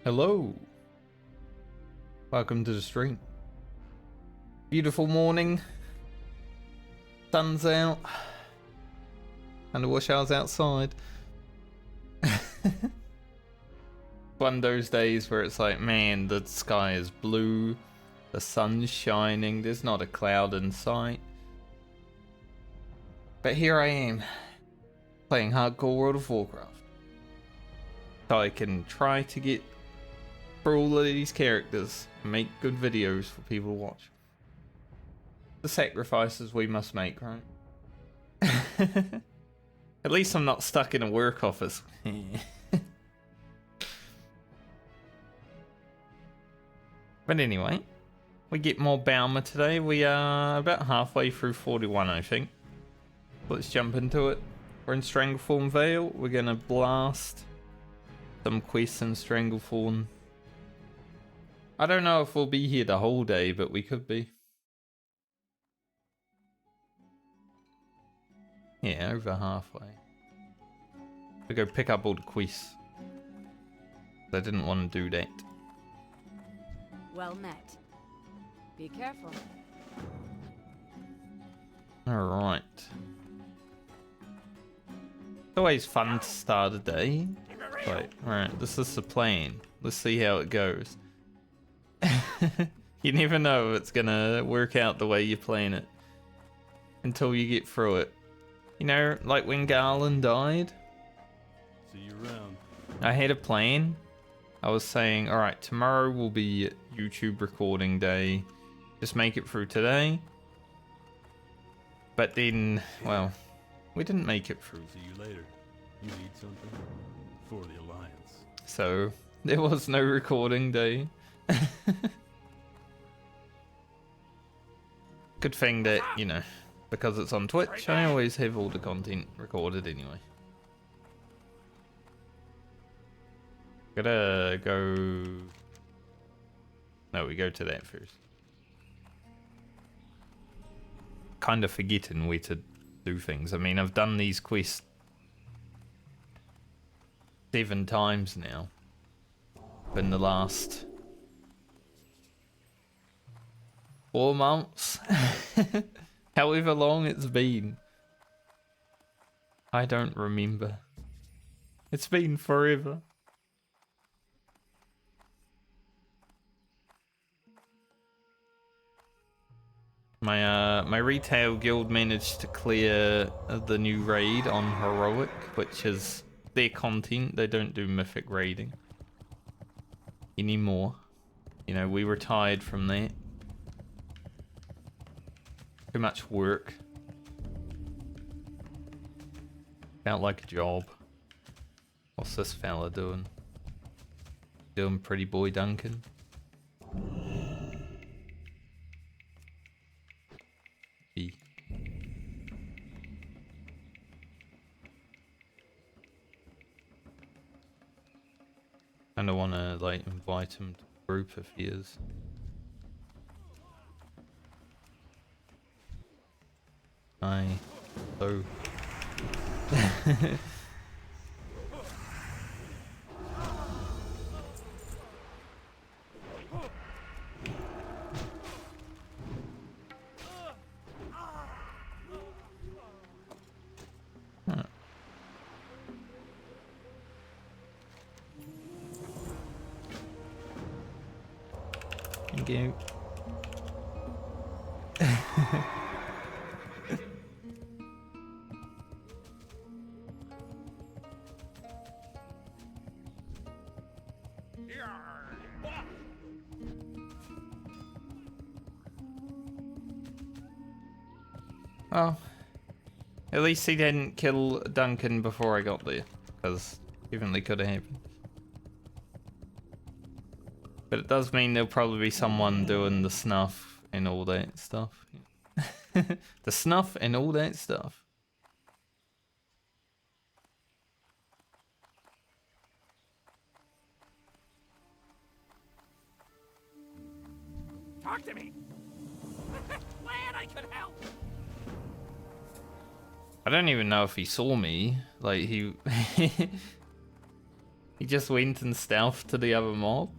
Hello. Welcome to the stream. Beautiful morning. Sun's out. And I wish I was outside. One of those days where it's like, man, the sky is blue. The sun's shining. There's not a cloud in sight. But here I am, playing hardcore World of Warcraft. So I can try to get through all of these characters and make good videos for people to watch. The sacrifices we must make, right? At least I'm not stuck in a work office. But anyway, we get more Balmer today. We are about halfway through 41, I think. Let's jump into it. We're in Stranglethorn Vale. We're gonna blast some quests in Stranglethorn. I don't know if we'll be here the whole day, but we could be. Yeah, over halfway. We go pick up all the quests. I didn't want to do that. Well met. Be careful. Alright. It's always fun to start a day. Like, alright, this is the plan. Let's see how it goes. You never know if it's gonna work out the way you plan it until you get through it. You know, like when Garland died. See you around. I had a plan. I was saying, alright, tomorrow will be YouTube recording day. Just make it through today. But then, well, we didn't make it through. See you later. You need something? For the Alliance. So, there was no recording day. Good thing that, you know, because it's on Twitch, I always have all the content recorded anyway. Gotta go... No, we go to that first. Kind of forgetting where to do things. I mean, I've done these quests 7 times now. In the last 4 months. However long it's been. I don't remember. It's been forever. My retail guild managed to clear the new raid on heroic, which is their content. They don't do mythic raiding anymore. You know, we retired from that. Too much work. Felt like a job. What's this fella doing? Doing pretty boy Duncan. B. I don't want to like invite him to the group if he is. So. Thank you. Well, at least he didn't kill Duncan before I got there, because evenly could have happened. But it does mean there'll probably be someone doing the snuff and all that stuff. The snuff and all that stuff. Talk to me. Glad I could help. I don't even know if he saw me. Like, he... He just went and stealthed to the other mob.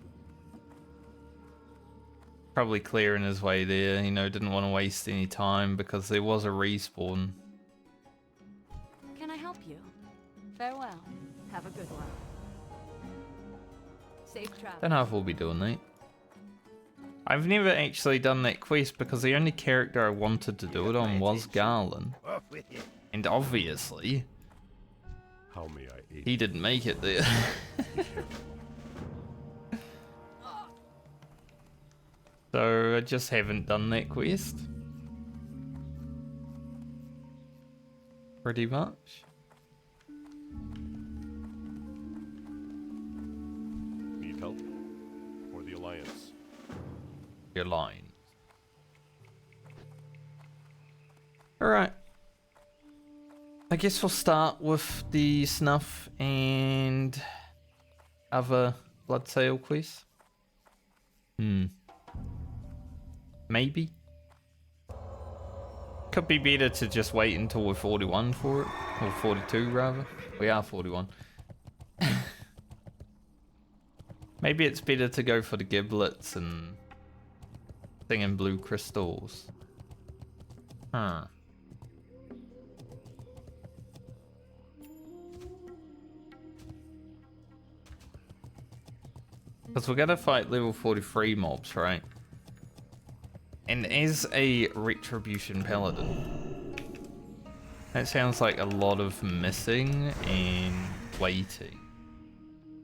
Probably clearing his way there, you know, didn't want to waste any time because there was a respawn. Can I help you? Farewell. Have a good one. Safe travel. Don't know if we'll be doing that. I've never actually done that quest because the only character I wanted to do it on was Garland. And obviously, How may I aid? he didn't make it there. So I just haven't done that quest. Pretty much. Need help? For the Alliance. Your line. Alright. I guess we'll start with the snuff and other blood sale quests. Maybe. Could be better to just wait until we're 41 for it. Or 42 rather. We are 41. Maybe it's better to go for the giblets and thing in blue crystals. Huh. Because we're gonna fight level 43 mobs, right? And as a Retribution Paladin, that sounds like a lot of missing and waiting.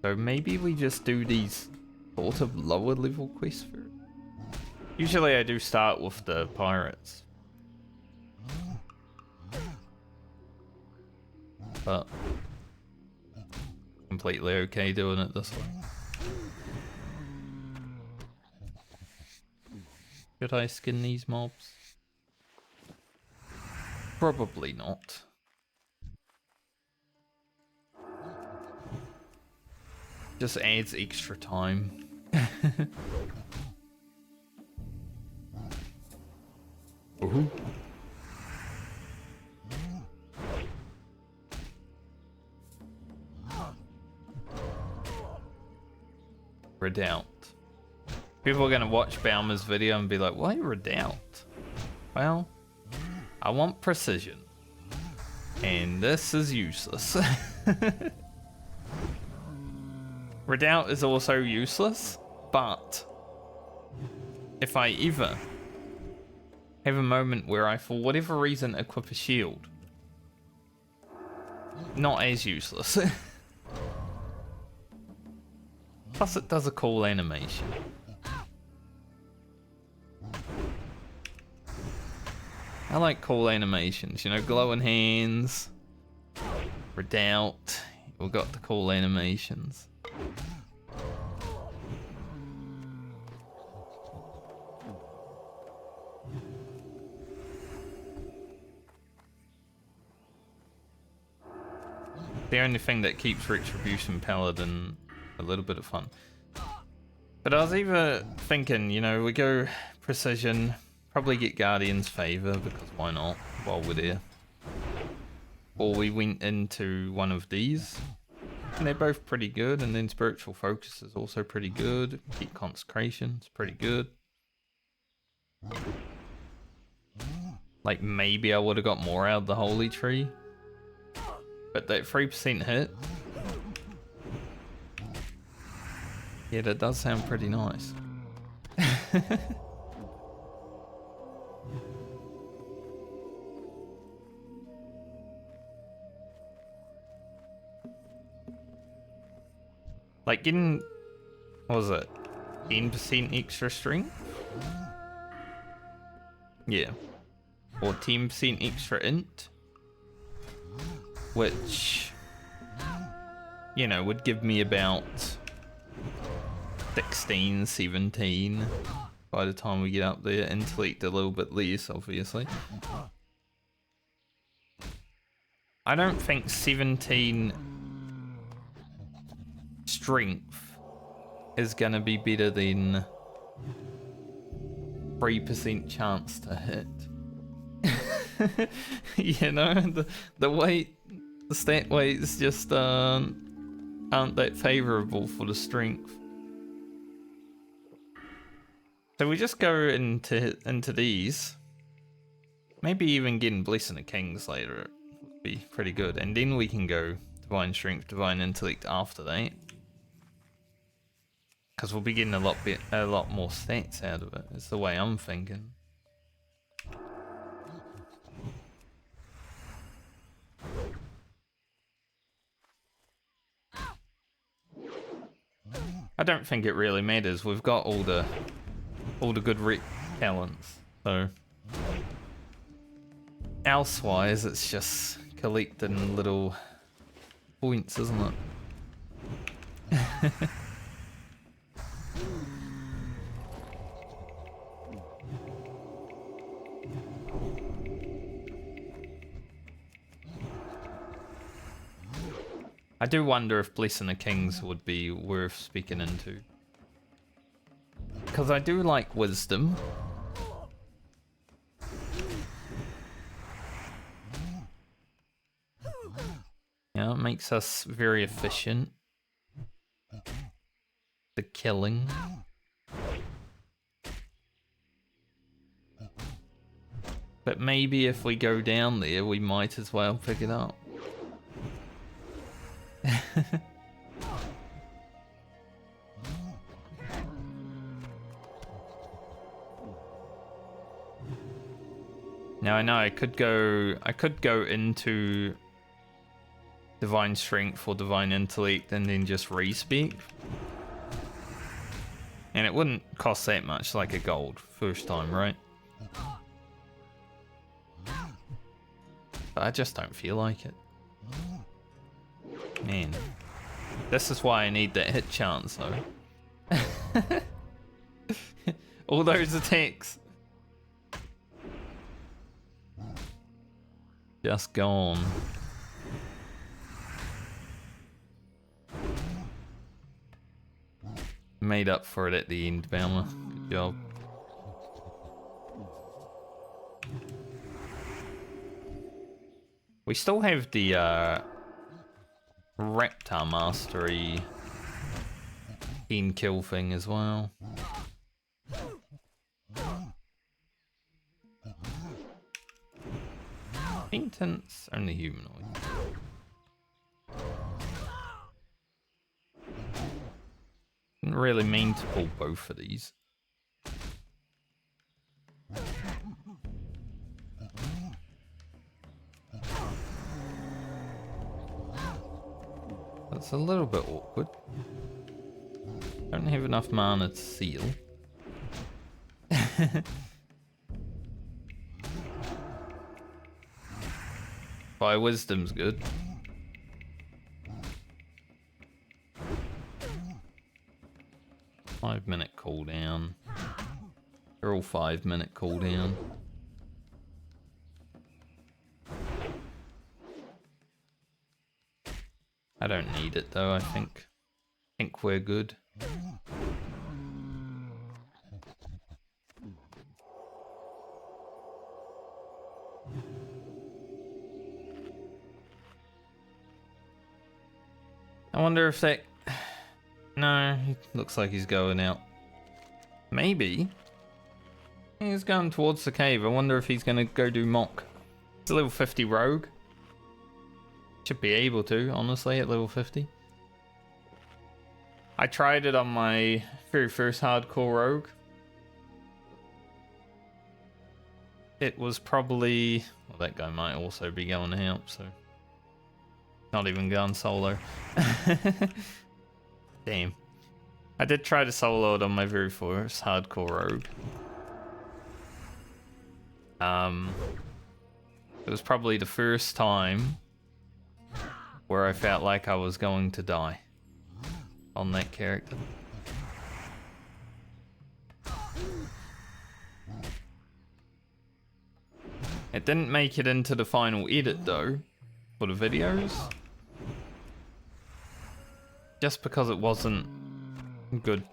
So maybe we just do these sort of lower level quests first. Usually I do start with the pirates. But completely okay doing it this way. Should I skin these mobs? Probably not. Just adds extra time. Ooh. Redoubt. People are gonna watch Baumer's video and be like, why Redoubt? Well, I want precision. And this is useless. Redoubt is also useless, but if I ever have a moment where I, for whatever reason, equip a shield, not as useless. Plus it does a cool animation. I like cool animations, you know, glowing hands, Redoubt, we've got the cool animations. The only thing that keeps Retribution Paladin a little bit of fun. But I was either thinking, you know, we go Precision, probably get Guardian's Favor, because why not, while we're there. Or we went into one of these, and they're both pretty good, and then Spiritual Focus is also pretty good. Keep Consecration, it's pretty good. Like, maybe I would have got more out of the Holy Tree. But that 3% hit, yeah, that does sound pretty nice. Like getting, what was it, 10% extra strength? Yeah. Or 10% extra int. Which, you know, would give me about 16, 17 by the time we get up there. Intellect a little bit less, obviously. I don't think 17 strength is gonna be better than 3% chance to hit. You know, the weight, the stat weight is just a aren't that favourable for the strength. So we just go into these. Maybe even getting Blessing of Kings later would be pretty good. And then we can go Divine Strength, Divine Intellect after that. Because we'll be getting a lot more stats out of it. It's the way I'm thinking. I don't think it really matters. We've got all the good rec talents, so elsewise it's just collecting little points, isn't it? I do wonder if Blessing of Kings would be worth speaking into. Because I do like Wisdom. Yeah, it makes us very efficient. The killing. But maybe if we go down there, we might as well pick it up. Now I know I could go into Divine Strength or Divine Intellect and then just respec. And it wouldn't cost that much, like a gold first time, right? But I just don't feel like it. Man, this is why I need that hit chance though. All those attacks. Just gone. Made up for it at the end, Bama. Good job. We still have the Raptor Mastery 10 kill thing as well. Repentance, only humanoid. Didn't really mean to pull both of these. That's a little bit awkward. Don't have enough mana to seal. By Wisdom's good. Five-minute cooldown. They're all 5-minute cooldown. I don't need it though, I think. We're good. I wonder if that... No, he looks like he's going out. Maybe. He's going towards the cave. I wonder if he's going to go do mock. It's a level 50 rogue. Should be able to, honestly, at level 50. I tried it on my very first hardcore rogue. It was probably... Well, that guy might also be going out, so... Not even going solo. Damn. I did try to solo it on my very first hardcore rogue. It was probably the first time where I felt like I was going to die on that character. It didn't make it into the final edit though, for the videos. Just because it wasn't good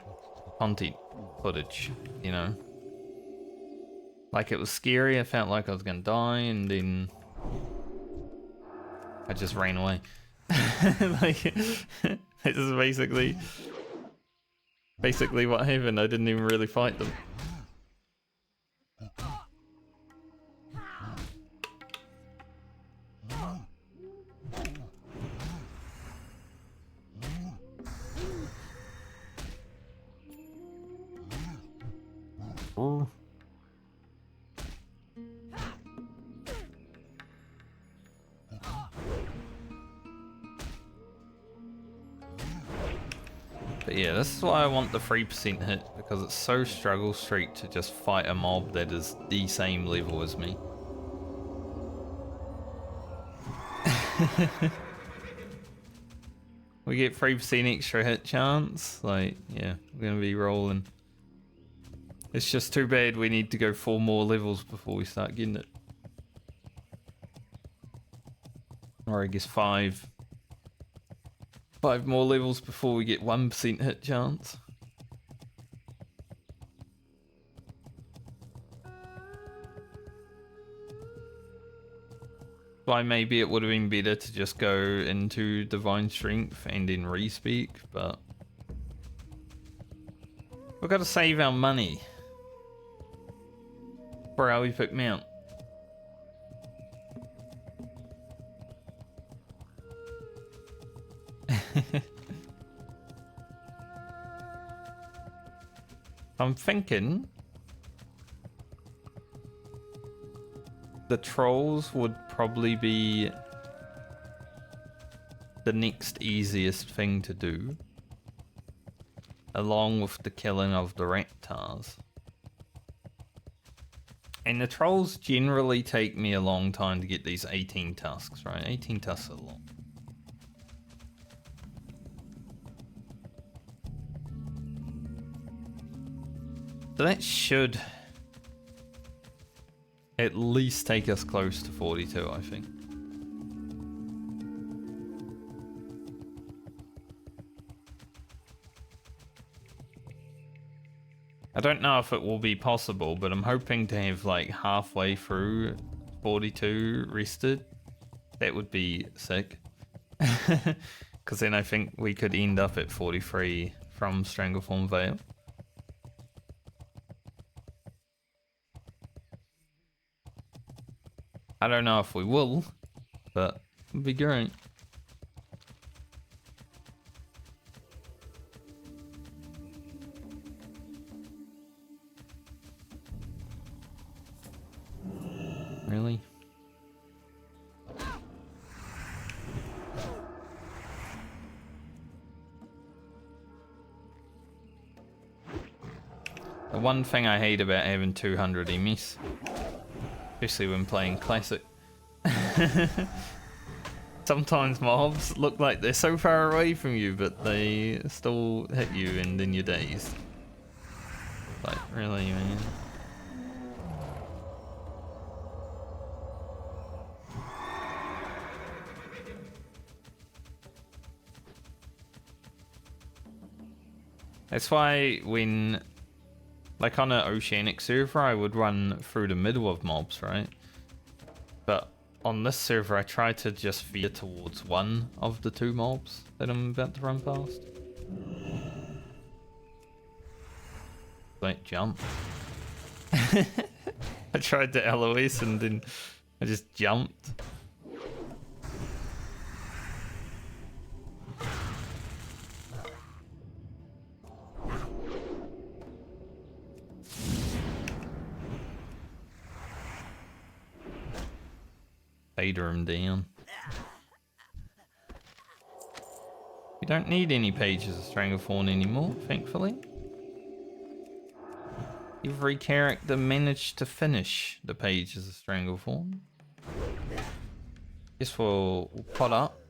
content footage, you know. Like, it was scary, I felt like I was gonna die, and then I just ran away. Like, This is basically what happened. I didn't even really fight them. Ooh. But yeah, this is why I want the 3% hit, because it's so struggle street to just fight a mob that is the same level as me. We get 3% extra hit chance, like, yeah, we're gonna be rolling. It's just too bad we need to go 4 more levels before we start getting it. Or I guess 5. 5 more levels before we get 1% hit chance. Why maybe it would have been better to just go into Divine Strength and then re-speak, but we've got to save our money for our epic mount. I'm thinking the trolls would probably be the next easiest thing to do, along with the killing of the raptors. And the trolls generally take me a long time to get these 18 tusks, right? 18 tusks are a lot. So that should at least take us close to 42, I think. I don't know if it will be possible, but I'm hoping to have like halfway through 42 rested. That would be sick. Because then I think we could end up at 43 from Strangleform Veil. I don't know if we will, but it'd be great. Really? The one thing I hate about having 200 MS, especially when playing Classic, sometimes mobs look like they're so far away from you, but they still hit you and then you're dazed. Like, really, man? That's why when, like on an oceanic server, I would run through the middle of mobs, right? But on this server, I try to just veer towards one of the 2 mobs that I'm about to run past. Like, jump. I tried the LOS and then I just jumped. Fader him down. We don't need any pages of Strangleforn anymore, thankfully. Every character managed to finish the pages of Strangleforn. Guess we'll pot up.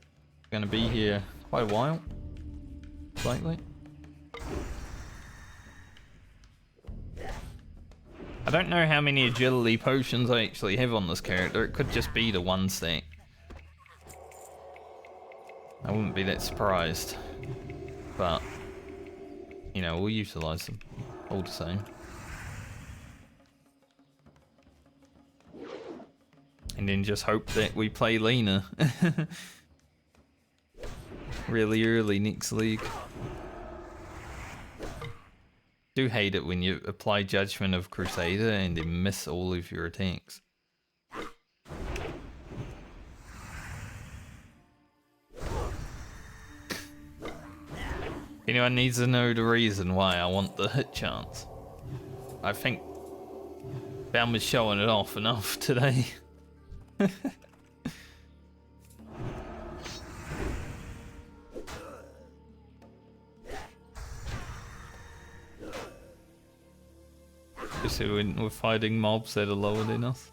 Gonna be here quite a while. Slightly. I don't know how many agility potions I actually have on this character. It could just be the 1 stack. I wouldn't be that surprised. But, you know, we'll utilize them all the same. And then just hope that we play Lena. really early next league. Do hate it when you apply Judgment of Crusader and then miss all of your attacks. Anyone needs to know the reason why I want the hit chance. I think Baum is showing it off enough today. Especially when we're fighting mobs that are lower than us.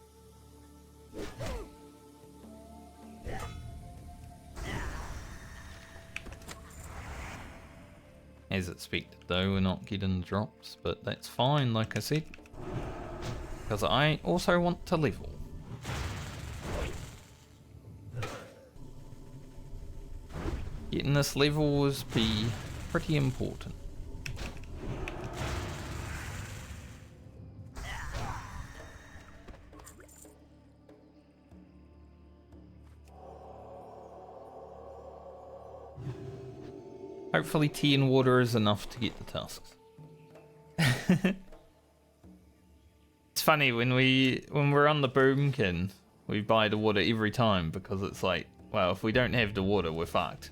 As expected though, we're not getting drops, but that's fine, like I said. Because I also want to level. Getting this level was pretty important. Hopefully tea and water is enough to get the tasks. It's funny when we're on the boomkin, we buy the water every time because it's like, well, if we don't have the water, we're fucked.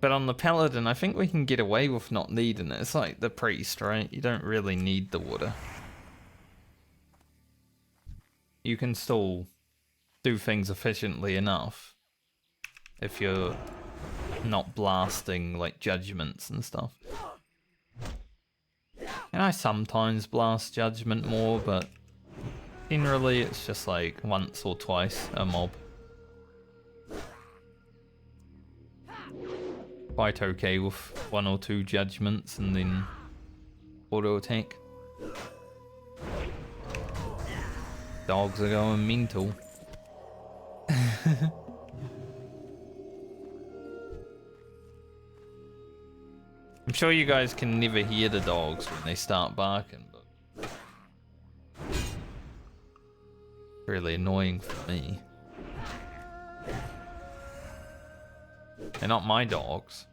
But on the Paladin, I think we can get away with not needing it. It's like the priest, right? You don't really need the water. You can still do things efficiently enough if you're not blasting like judgments and stuff. And I sometimes blast judgment more, but generally it's just like once or twice a mob. Quite okay with 1 or 2 judgments and then auto attack. Dogs are going mental. I'm sure you guys can never hear the dogs when they start barking, but it's really annoying for me. They're not my dogs.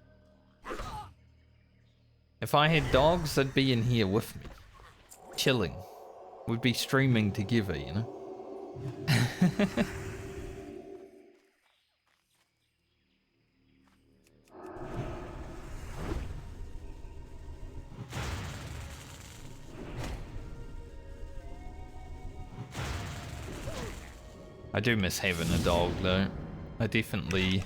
If I had dogs, they'd be in here with me, chilling. We'd be streaming together, you know? I do miss having a dog though. I definitely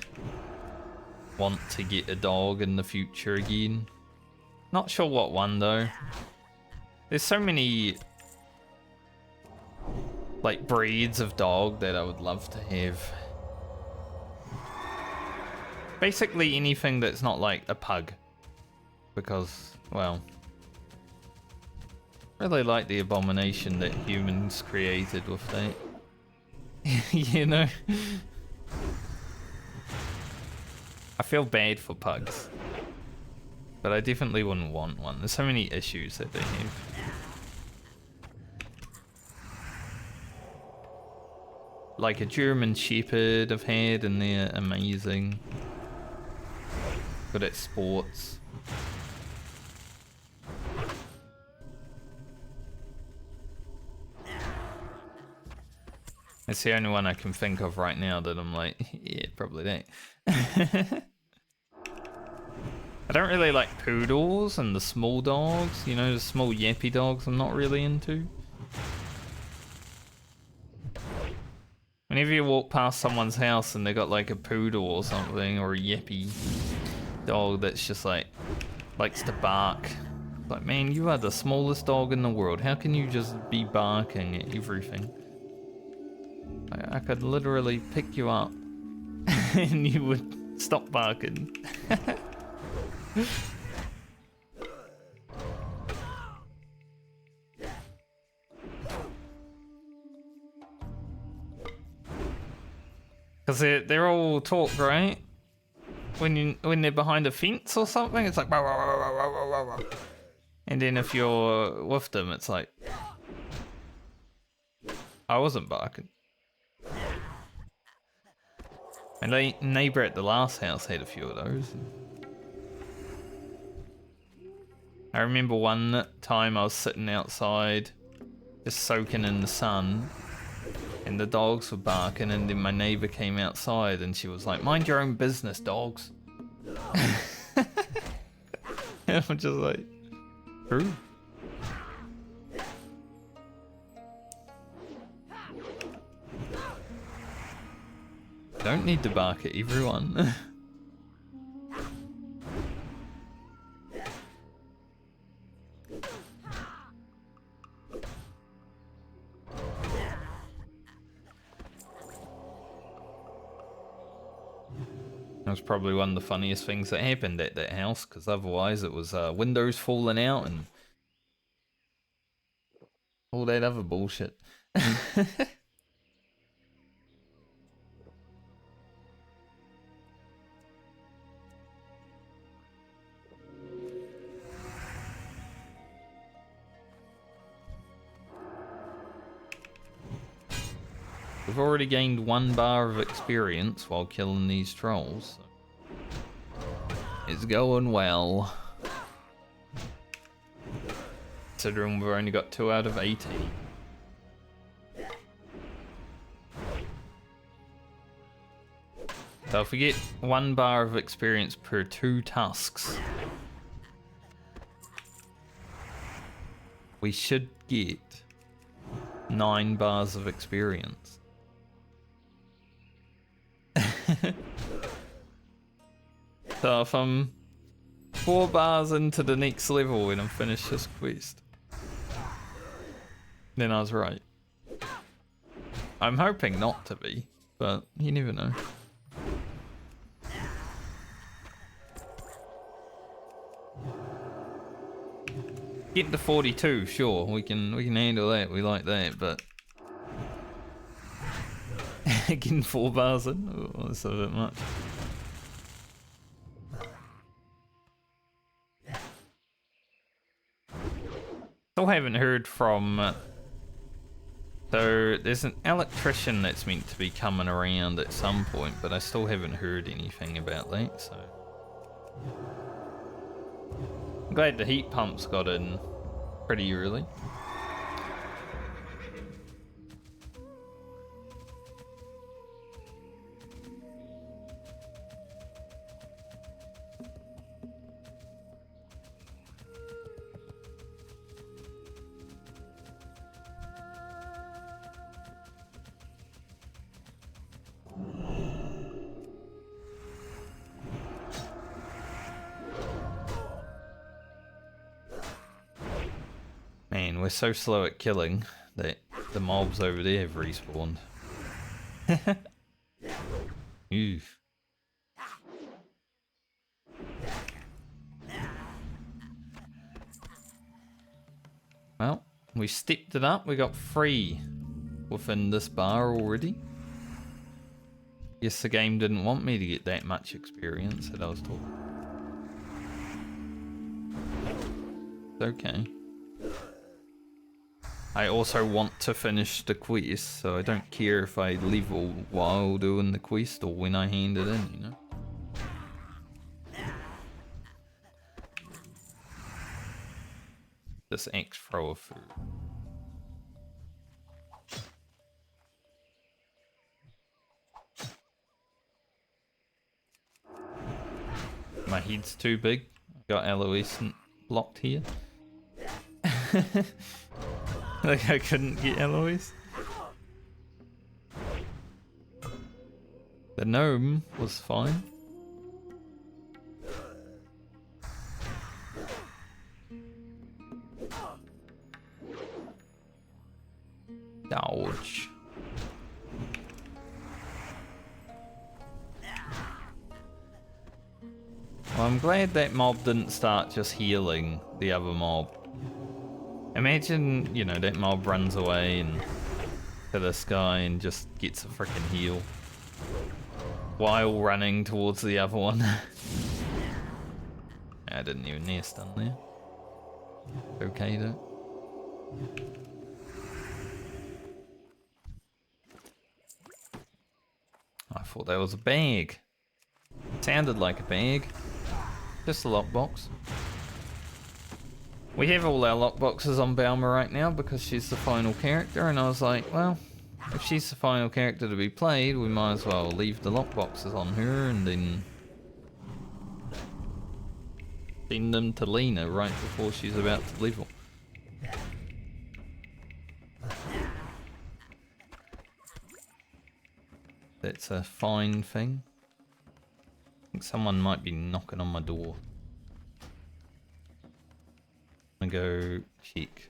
want to get a dog in the future again. Not sure what one though. There's so many like breeds of dog that I would love to have. Basically anything that's not like a pug. Because, well, really like the abomination that humans created with that. You know? I feel bad for pugs. But I definitely wouldn't want one. There's so many issues that they have. Like a German Shepherd I've had and they're amazing. Good at sports. It's the only one I can think of right now that I'm like, yeah, probably that. I don't really like poodles and the small dogs, you know, the small yappy dogs I'm not really into. Whenever you walk past someone's house and they got like a poodle or something, or a yappy dog that's just like, likes to bark. Like, man, you are the smallest dog in the world. How can you just be barking at everything? I could literally pick you up and you would stop barking. Because they're all talk, right? When they're behind a fence or something, it's like wah, wah, wah, wah, wah, wah, wah. And then if you're with them, it's like I wasn't barking. My neighbour at the last house had a few of those. I remember one time I was sitting outside, just soaking in the sun, and the dogs were barking, and then my neighbour came outside and she was like, "Mind your own business, dogs." And I'm just like, true. Don't need to bark at everyone. That was probably one of the funniest things that happened at that house, because otherwise it was windows falling out and all that other bullshit. We've already gained 1 bar of experience while killing these trolls. So it's going well. Considering we've only got 2 out of 80. So if we get 1 bar of experience per 2 tusks, we should get 9 bars of experience. So if I'm 4 bars into the next level when I'm finished this quest, then I was right. I'm hoping not to be, but you never know. Getting to 42, sure, we can handle that. We like that, but getting 4 bars in, oh, that's a bit much. Still haven't heard from. So there's an electrician that's meant to be coming around at some point, but I still haven't heard anything about that. So I'm glad the heat pumps got in pretty early. Man, we're so slow at killing that the mobs over there have respawned. Oof. Well, we stepped it up. We got 3 within this bar already. Guess the game didn't want me to get that much experience that I was told. It's okay. I also want to finish the quest, so I don't care if I level while doing the quest or when I hand it in, you know? This axe thrower food. My head's too big. Got Eloise blocked here. Like I couldn't get Eloise. The gnome was fine. Dodge. Well, I'm glad that mob didn't start just healing the other mob. Imagine, you know, that mob runs away and to this guy and just gets a freaking heal while running towards the other one. I didn't even near stun there. Okay though. I thought that was a bag. Sounded like a bag. Just a lockbox. We have all our lockboxes on Balmer right now because she's the final character, and I was like, well, if she's the final character to be played, we might as well leave the lockboxes on her and then send them to Lena right before she's about to level. That's a fine thing. I think someone might be knocking on my door. I'm gonna go check.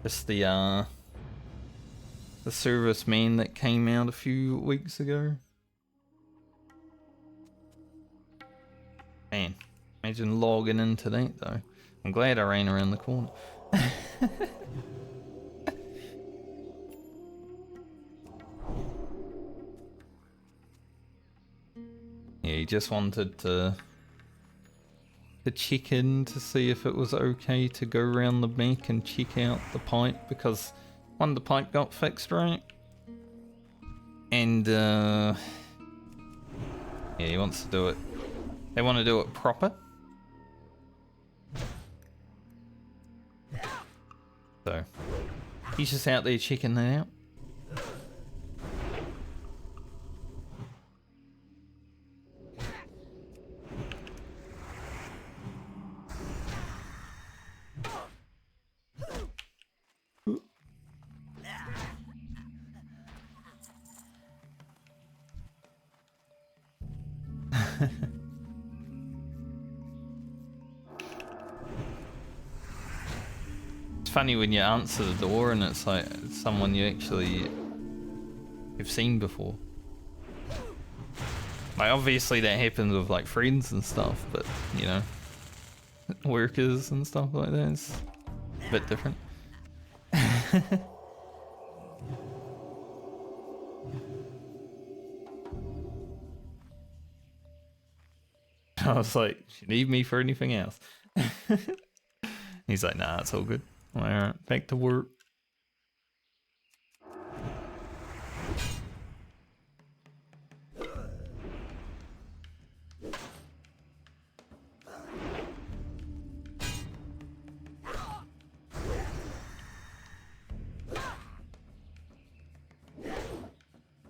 Just the serviceman that came out a few weeks ago. Man, imagine logging into that though. I'm glad I ran around the corner. Yeah, he just wanted to check in to see if it was okay to go around the back and check out the pipe, because one, the pipe got fixed, right? And yeah, he wants to do it. They want to do it proper. So he's just out there checking that out. It's funny when you answer the door and it's like someone you actually have seen before. Like obviously that happens with like friends and stuff, but you know, workers and stuff like that is a bit different. I was like, you need me for anything else? He's like, nah, it's all good. Alright, back to work.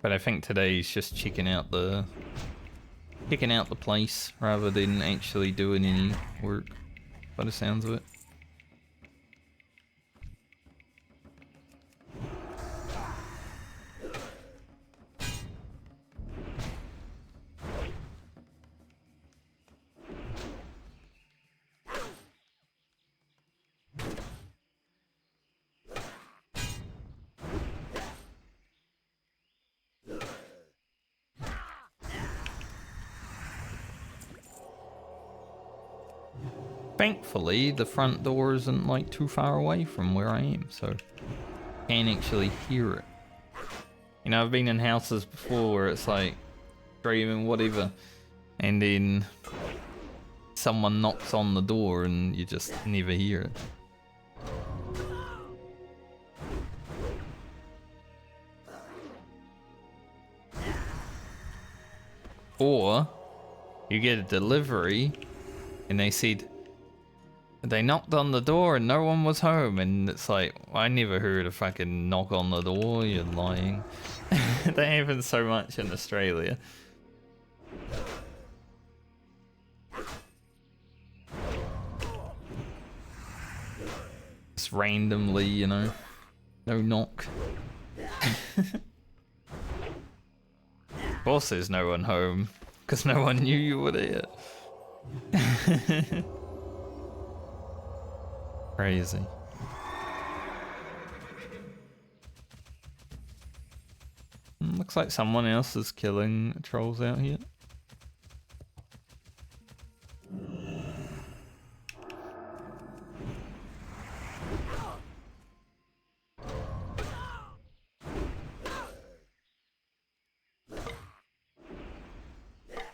But I think today he's just checking out the place rather than actually doing any work, by the sounds of it. Thankfully, the front door isn't like too far away from where I am, so I can actually hear it. You know, I've been in houses before where it's like screaming, whatever, and then someone knocks on the door and you just never hear it. Or you get a delivery and they said they knocked on the door and no one was home, and it's like, I never heard a fucking knock on the door, you're lying. That happens so much in Australia. just randomly, you know, no knock. Of course there's no one home, because no one knew you were there. Crazy. Looks like someone else is killing trolls out here.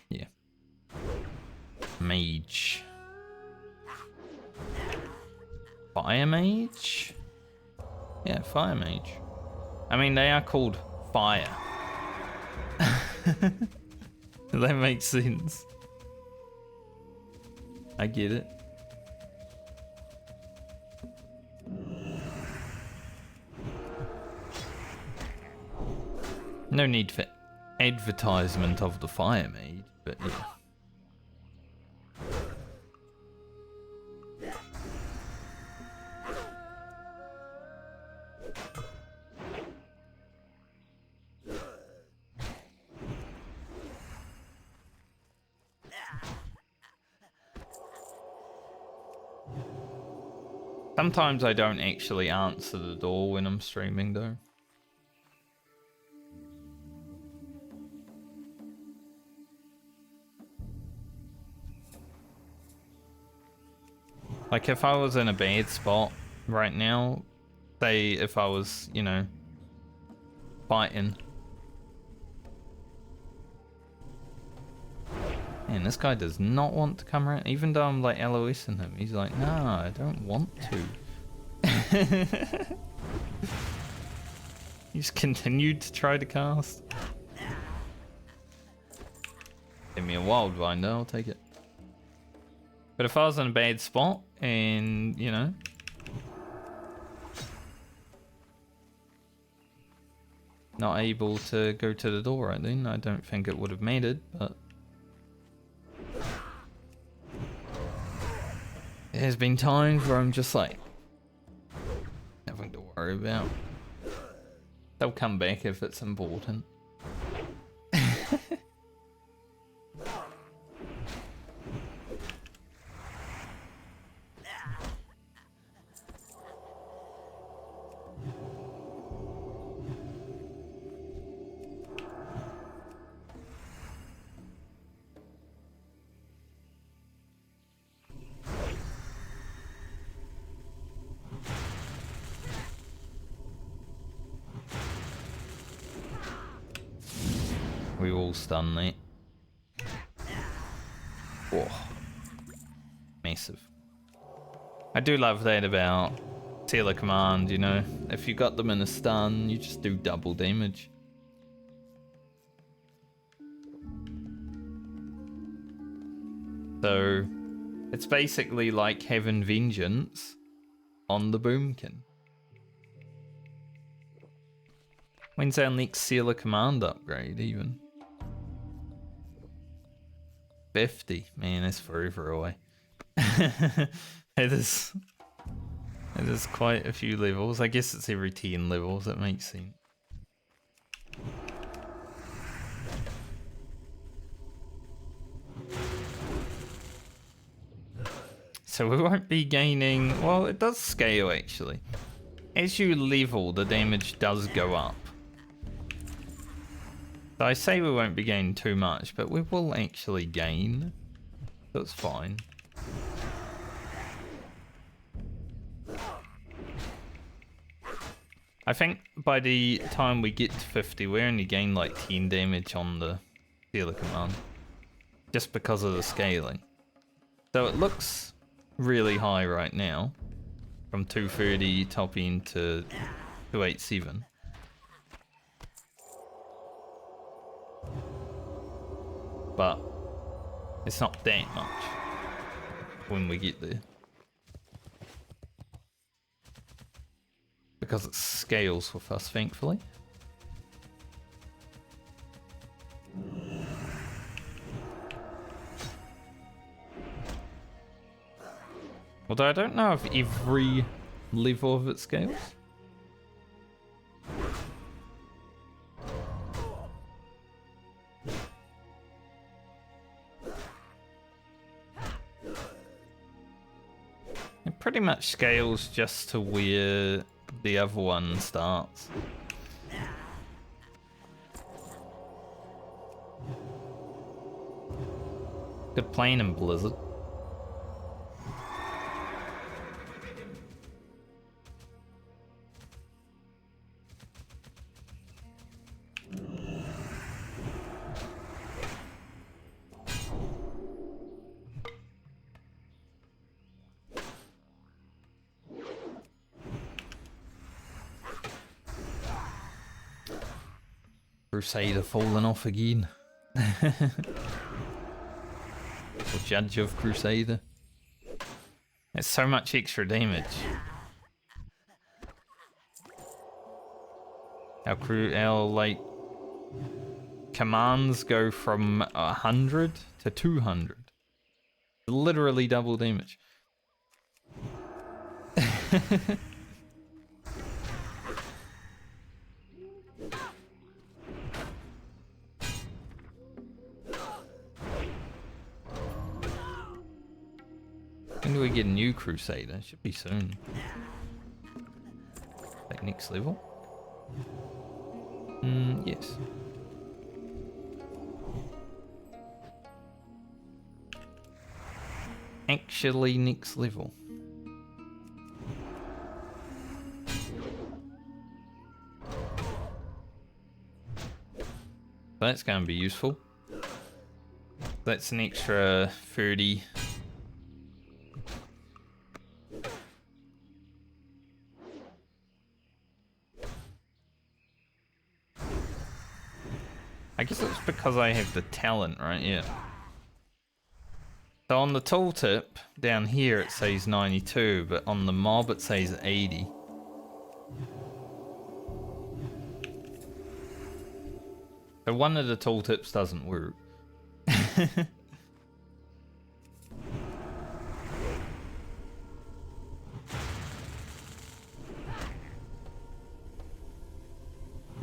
Yeah. Mage. Fire mage? Yeah, fire mage. I mean, they are called fire. That makes sense. I get it. No need for advertisement of the fire mage, but yeah. Sometimes I don't actually answer the door when I'm streaming though. Like if I was in a bad spot right now, say if I was, you know, fighting. Man, this guy does not want to come around, even though I'm like LOSing him. He's like, nah, I don't want to. He's continued to try to cast. Give me a wild binder, I'll take it. But if I was in a bad spot and, you know, not able to go to the door right then, I don't think it would have mattered, but there's been times where I'm just like, nothing to worry about. They'll come back if it's important. We all stun that. Whoa. Massive. I do love that about Seal of Command, you know. If you got them in a stun, you just do double damage. So, it's basically like having vengeance on the Boomkin. When's our next Seal of Command upgrade, even? 50. Man, that's forever away. It is quite a few levels. I guess it's every 10 levels, that makes sense. So we won't be gaining... Well, it does scale, actually. As you level, the damage does go up. So I say we won't be gaining too much, but we will actually gain. That's fine. I think by the time we get to 50, we only gain like 10 damage on the Seal of Command. Just because of the scaling. So it looks really high right now. From 230 top end to 287. But it's not that much when we get there. Because it scales with us, thankfully. Although I don't know if every level of its scales. It pretty much scales just to where the other one starts. Good playing in Blizzard. Crusader falling off again. Or Judge of Crusader. It's so much extra damage. Our like commands go from 100 to 200. Literally double damage. When do we get a new Crusader? Should be soon. Like next level? Yes. Actually next level. That's going to be useful. That's an extra 30. I guess it's because I have the talent, right? Yeah. So on the tooltip, down here it says 92, but on the mob it says 80. So one of the tooltips doesn't work. I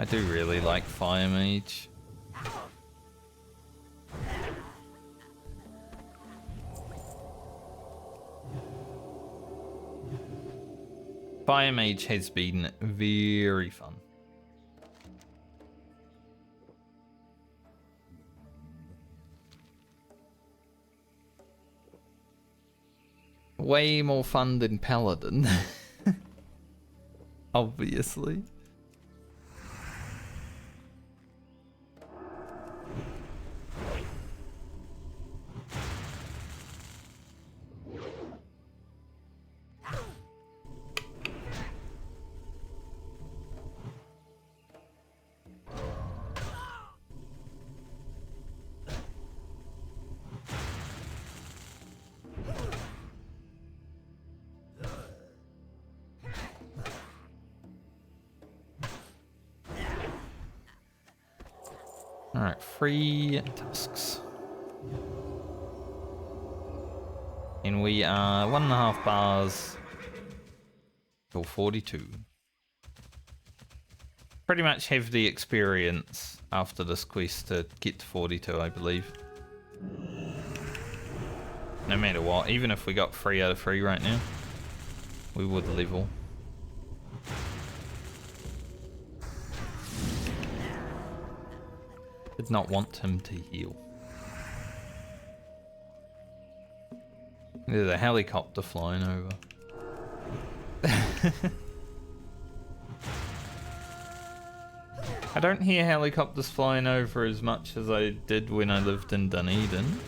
do really like Fire Mage. Fire Mage has been very fun. Way more fun than Paladin. Obviously. Alright, 3 tusks. And we are 1.5 bars till 42. Pretty much have the experience after this quest to get to 42, I believe. No matter what, even if we got 3 out of 3 right now, we would level. Did not want him to heal. There's a helicopter flying over. I don't hear helicopters flying over as much as I did when I lived in Dunedin.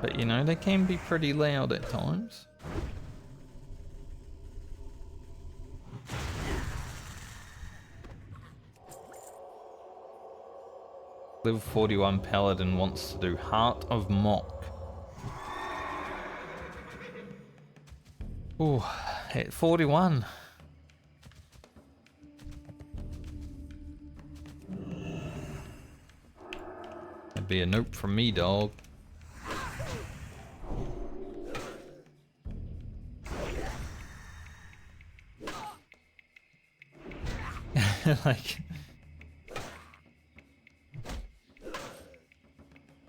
But you know, they can be pretty loud at times. Level 41 Paladin wants to do Heart of Mock. Ooh, at 41. That'd be a nope from me, dog. Like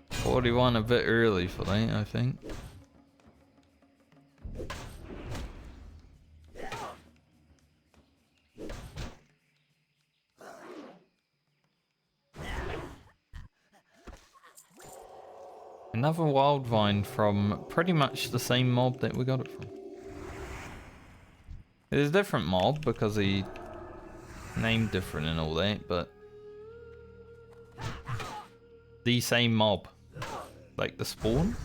41 a bit early for that, I think. Another wild vine from pretty much the same mob that we got it from. It is a different mob because he named different and all that, but the same mob, like the spawn.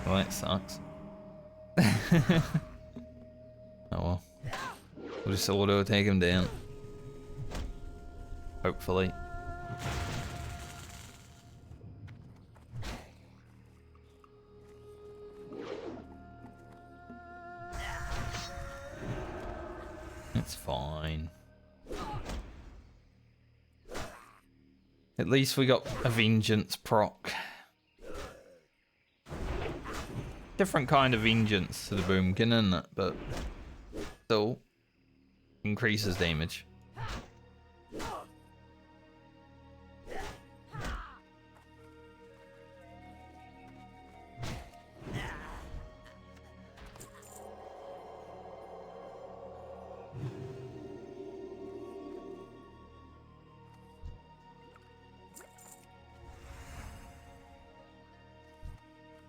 Well, that sucks. Oh well. We'll just auto take him down. Hopefully. It's fine. At least we got a vengeance proc. Different kind of vengeance to the boomkin, isn't it? But still increases damage.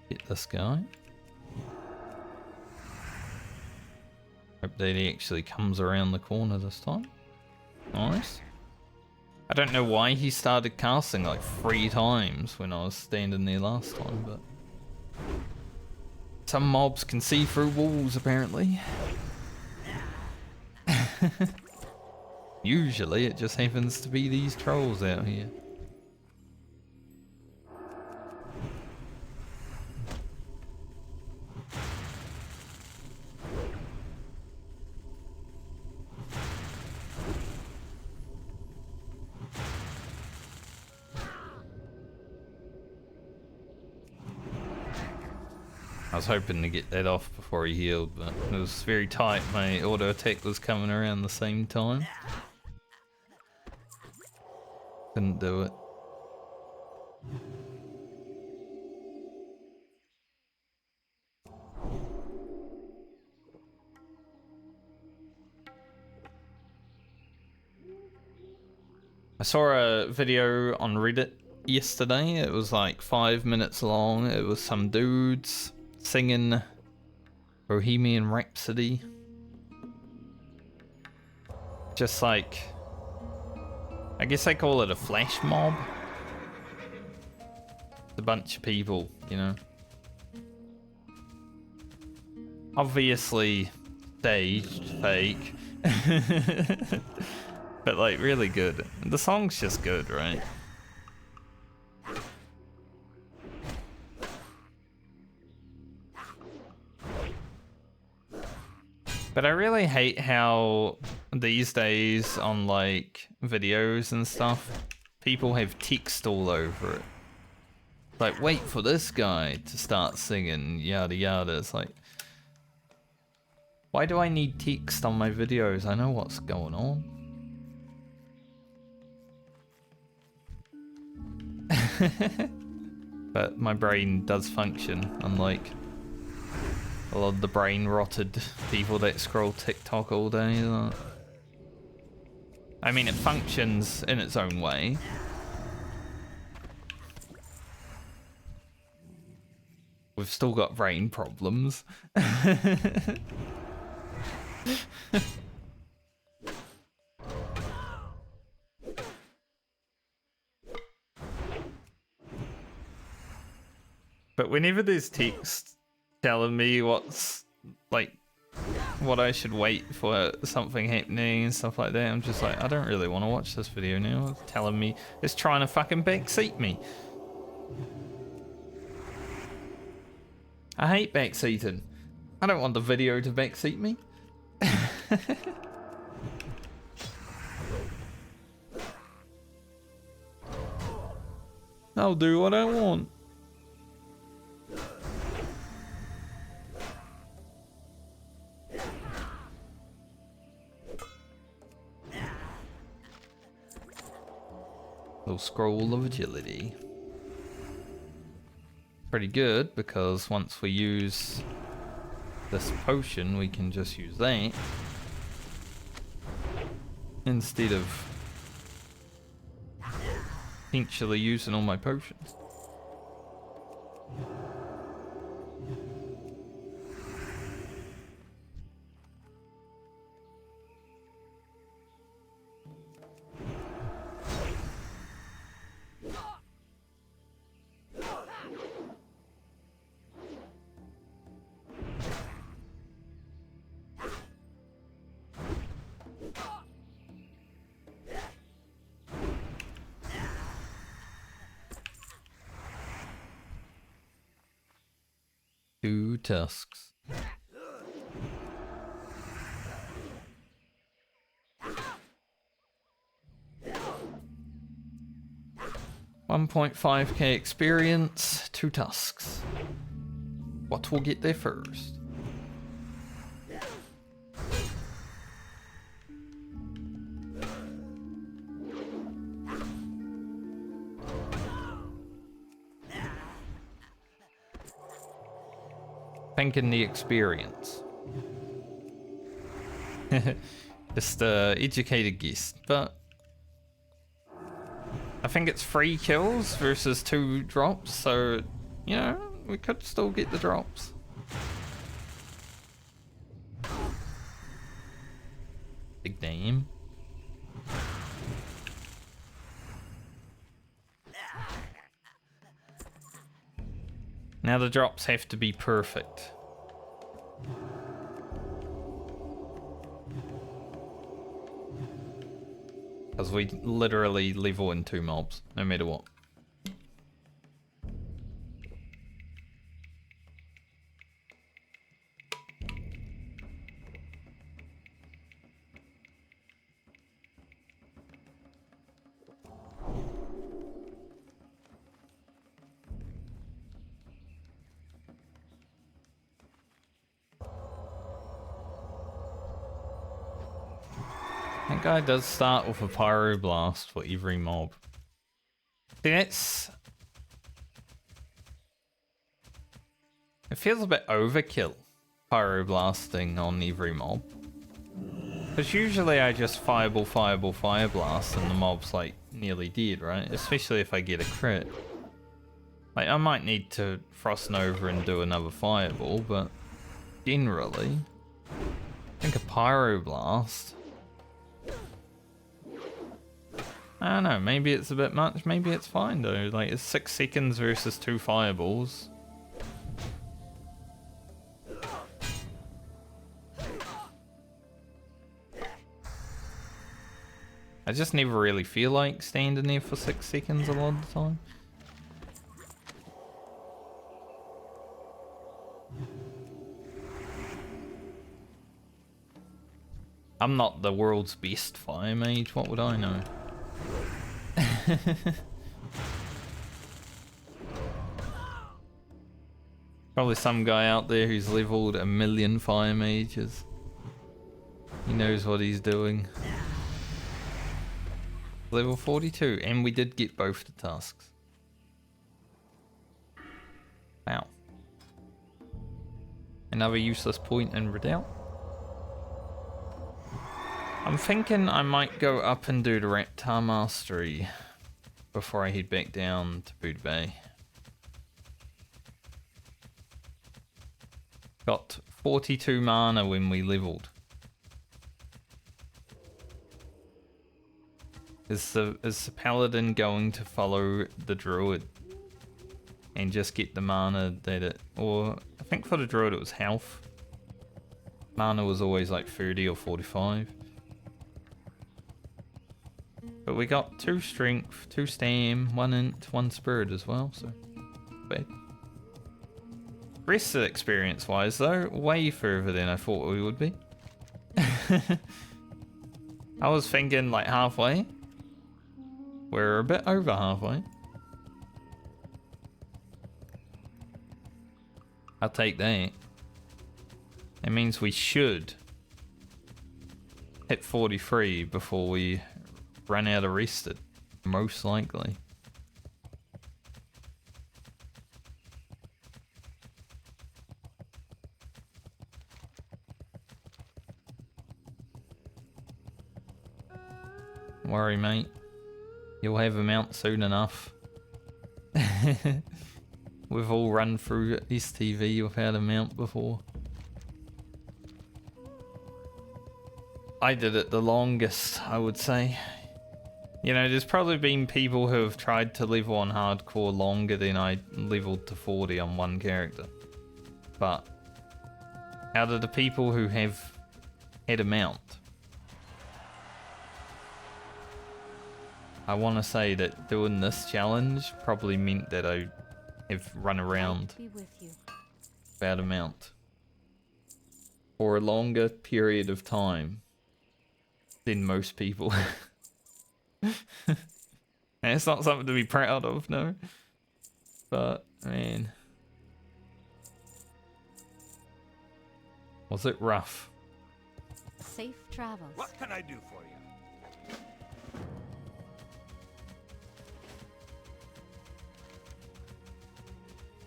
Hit this guy. Hope that he actually comes around the corner this time. Nice. I don't know why he started casting like 3 times when I was standing there last time, but some mobs can see through walls apparently. Usually it just happens to be these trolls out here. I was hoping to get that off before he healed, but it was very tight. My auto attack was coming around the same time. Couldn't do it. I saw a video on Reddit yesterday. It was like 5 minutes long. It was some dudes singing Bohemian Rhapsody. Just like, I guess they call it a flash mob. It's a bunch of people, you know. Obviously staged, fake. But like really good. The song's just good, right? But I really hate how these days on like videos and stuff, people have text all over it. Like, wait for this guy to start singing, yada yada. It's like, why do I need text on my videos? I know what's going on. But my brain does function, unlike a lot of the brain rotted people that scroll TikTok all day. I mean, it functions in its own way. We've still got brain problems. But whenever there's text telling me what's like what I should wait for something happening and stuff like that, I'm just like, I don't really want to watch this video now. It's telling me it's trying to fucking backseat me. I hate backseating. I don't want the video to backseat me. I'll do what I want. Little scroll of agility. Pretty good because once we use this potion, we can just use that instead of potentially using all my potions. Two tusks. $1.5k experience, 2 tusks. What will get there first? Thinking the experience. Just educated guess, but I think it's 3 kills versus 2 drops, so you know we could still get the drops. Big name. Now the drops have to be perfect. Because we literally level in 2 mobs, no matter what. That guy does start with a pyroblast for every mob. See, that's... It feels a bit overkill, pyroblasting on every mob. Because usually I just fireball, fireball, fireblast and the mob's like nearly dead, right? Especially if I get a crit. Like, I might need to Frost Nova and do another fireball, but generally, I think a pyroblast... I don't know, maybe it's a bit much, maybe it's fine though. Like, it's 6 seconds versus 2 fireballs. I just never really feel like standing there for 6 seconds a lot of the time. I'm not the world's best fire mage, what would I know? Probably some guy out there who's leveled 1,000,000 fire mages. He knows what he's doing. Level 42, and we did get both the tasks. Wow. Another useless point in Redoubt. I'm thinking I might go up and do the Reptar Mastery before I head back down to Buda Bay. Got 42 mana when we leveled. Is the Paladin going to follow the Druid and just get the mana that it... Or I think for the Druid it was health. Mana was always like 30 or 45. But we got 2 strength, 2 stam, 1 int, 1 spirit as well, so bad. Rest of experience wise though, way further than I thought we would be. I was thinking like halfway. We're a bit over halfway. I'll take that. It means we should hit 43 before we run out of rested. Most likely. Don't worry, mate. You'll have a mount soon enough. We've all run through STV without a mount before. I did it the longest, I would say. You know, there's probably been people who have tried to level on hardcore longer than I leveled to 40 on one character. But out of the people who have had a mount, I want to say that doing this challenge probably meant that I have run around without a mount for a longer period of time than most people. And it's not something to be proud of, no. But, man. Was it rough? Safe travels. What can I do for you?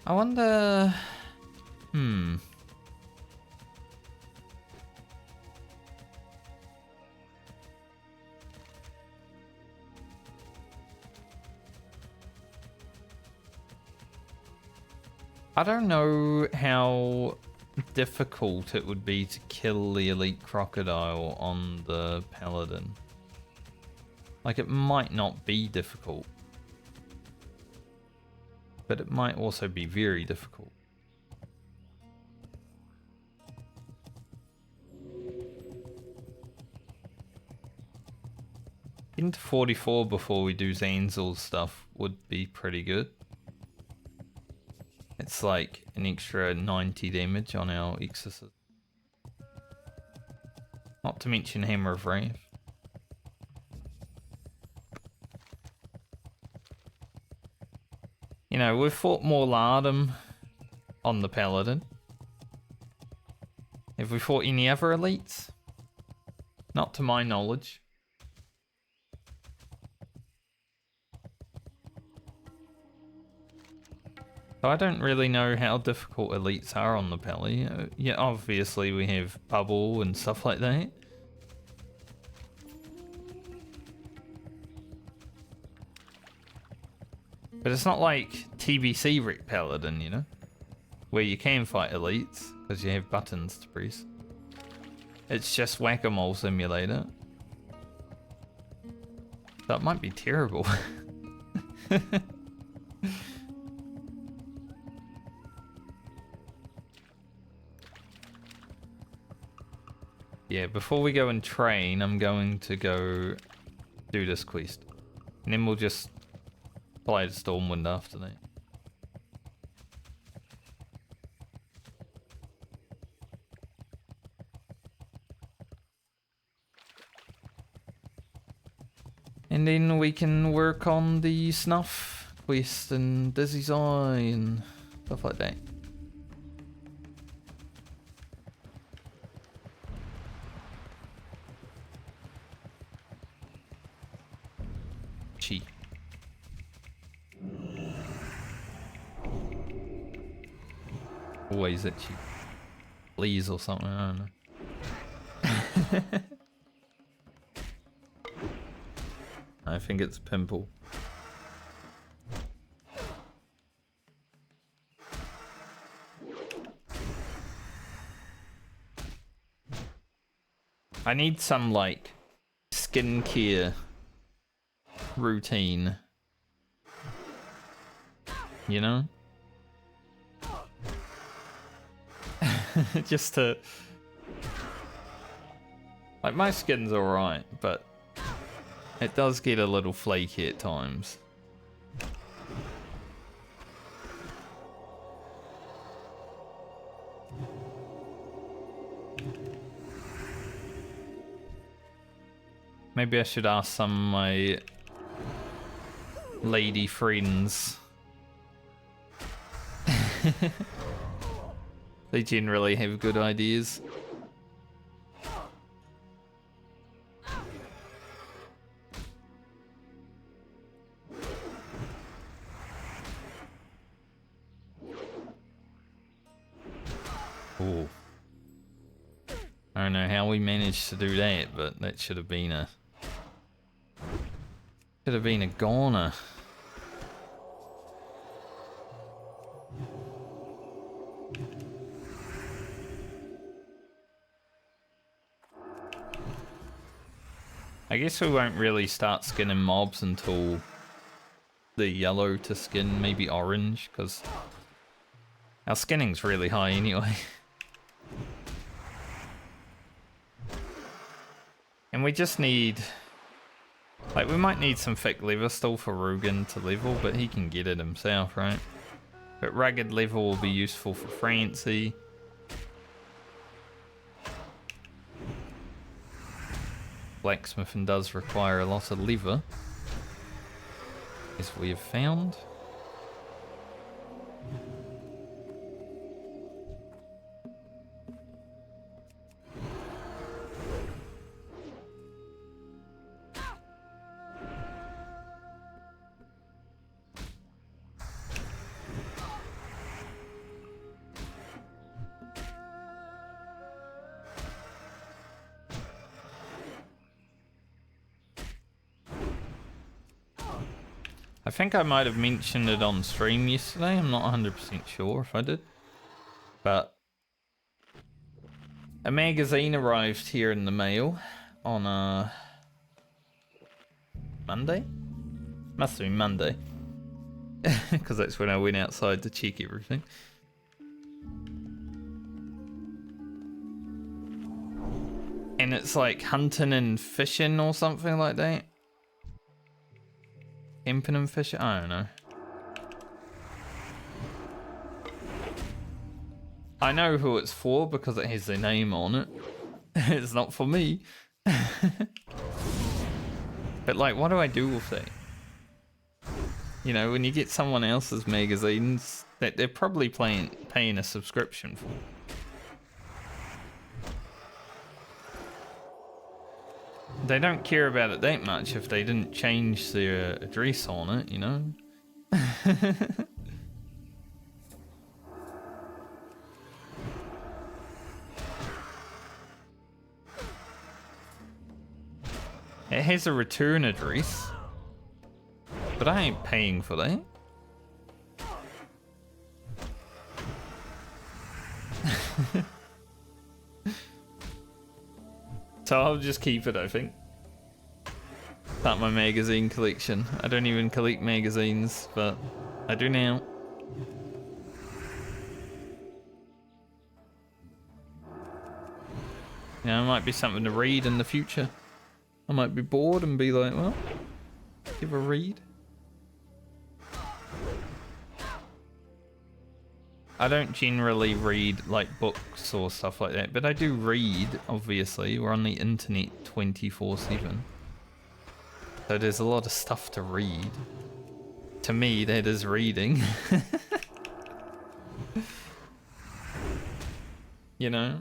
I wonder... I don't know how difficult it would be to kill the elite crocodile on the Paladin. Like, it might not be difficult, but it might also be very difficult. Getting to 44 before we do Zanzal's stuff would be pretty good. It's like an extra 90 damage on our Exorcist. Not to mention Hammer of Wrath. You know, we've fought more Lardum on the Paladin. Have we fought any other elites? Not to my knowledge. So I don't really know how difficult elites are on the Pally. Yeah, obviously we have bubble and stuff like that. But it's not like TBC Wreck Paladin, you know? Where you can fight elites, because you have buttons to press. It's just Whack-A-Mole Simulator. That might be terrible. Yeah, before we go and train, I'm going to go do this quest. And then we'll just fly to Stormwind after that. And then we can work on the Snuff quest and Dizzy's Eye and stuff like that. Chi. Always itchy. Please or something, I don't know. I think it's pimple. I need some like skincare routine, you know? Just to like, my skin's alright, but it does get a little flaky at times. Maybe I should ask some of my lady friends. They generally have good ideas. Ooh. I don't know how we managed to do that, but that should have been a goner. I guess we won't really start skinning mobs until the yellow to skin, maybe orange, because our skinning's really high anyway. And we just need... Like, we might need some thick leather still for Rugen to level, but he can get it himself, right? But rugged leather will be useful for Francie. Blacksmithing does require a lot of leather, as we have found. I think I might have mentioned it on stream yesterday. I'm not 100% sure if I did. But a magazine arrived here in the mail on Monday? Must have been Monday. Because that's when I went outside to check everything. And it's like hunting and fishing or something like that. Camping and fishing? I don't know. I know who it's for because it has their name on it. It's not for me. But like, what do I do with that? You know, when you get someone else's magazines that they're probably paying a subscription for. They don't care about it that much if they didn't change their address on it, you know? It has a return address, but I ain't paying for that. So I'll just keep it, I think. Start my magazine collection. I don't even collect magazines, but I do now. Yeah, it might be something to read in the future. I might be bored and be like, well, give a read. I don't generally read like books or stuff like that, but I do read, obviously. We're on the internet 24/7. So there's a lot of stuff to read. To me, that is reading. You know?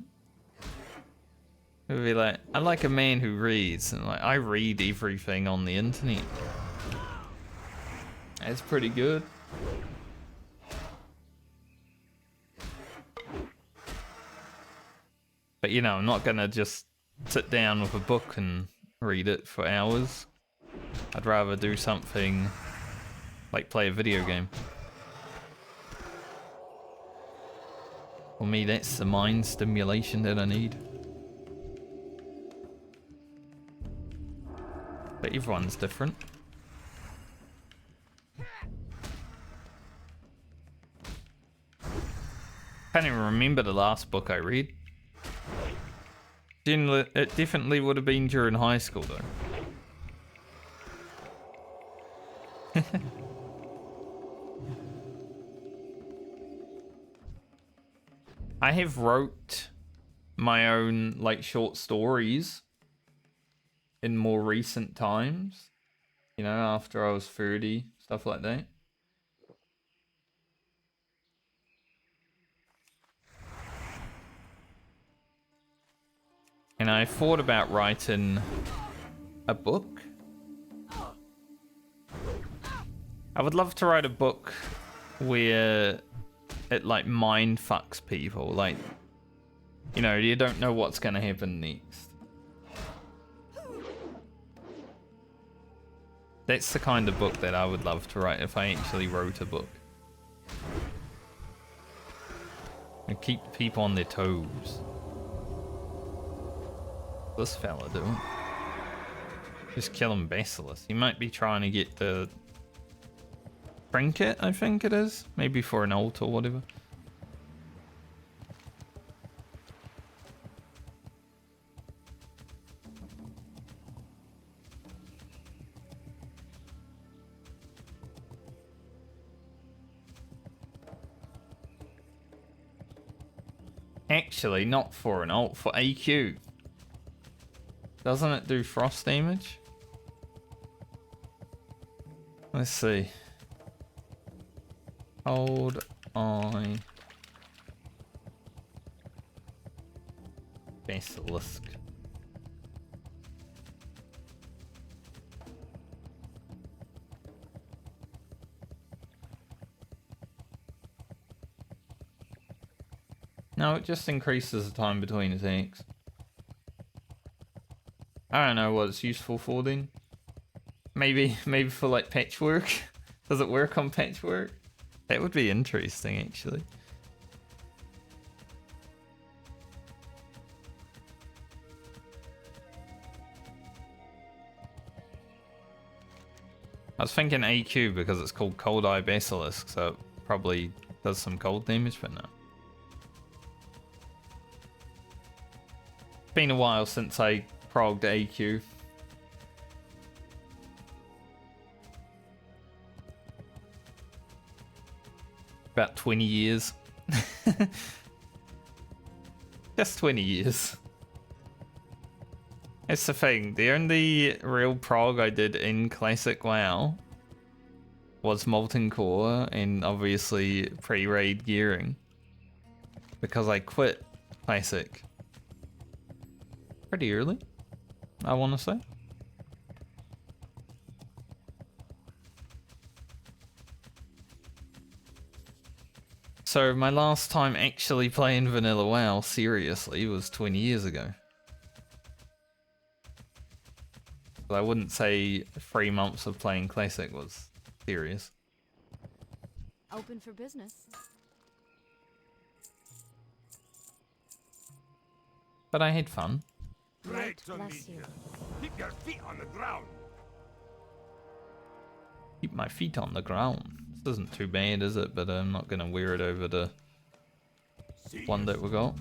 It would be like, I like a man who reads, and like, I read everything on the internet. That's pretty good. But you know, I'm not gonna just sit down with a book and read it for hours. I'd rather do something like play a video game. For me, that's the mind stimulation that I need. But everyone's different. Can't even remember the last book I read. It definitely would have been during high school though. I have wrote my own like short stories in more recent times. You know, after I was 30, stuff like that. And I thought about writing a book. I would love to write a book where it like mind fucks people. Like You know, you don't know what's going to happen next. That's the kind of book that I would love to write if I actually wrote a book. And keep people on their toes. What's this fella doing? Just kill him Basilisk. He might be trying to get the trinket, I think it is. Maybe for an ult or whatever. Actually, not for an ult, for AQ. Doesn't it do frost damage? Let's see. Hold I Basilisk. No, it just increases the time between attacks. I don't know what it's useful for then. Maybe for like patchwork. Does it work on patchwork? That would be interesting actually. I was thinking AQ because it's called Cold Eye Basilisk, so it probably does some cold damage, but no. Been a while since I progged AQ. About 20 years. Just 20 years. That's the thing. The only real prog I did in Classic WoW was Molten Core and obviously pre-raid gearing. Because I quit Classic pretty early, I want to say. So my last time actually playing Vanilla WoW seriously was 20 years ago. But I wouldn't say 3 months of playing Classic was serious. Open for business. But I had fun. Great to Bless meet you. you. Keep your feet on the ground. Keep my feet on the ground. This isn't too bad, is it? But I'm not going to wear it over the one that we got.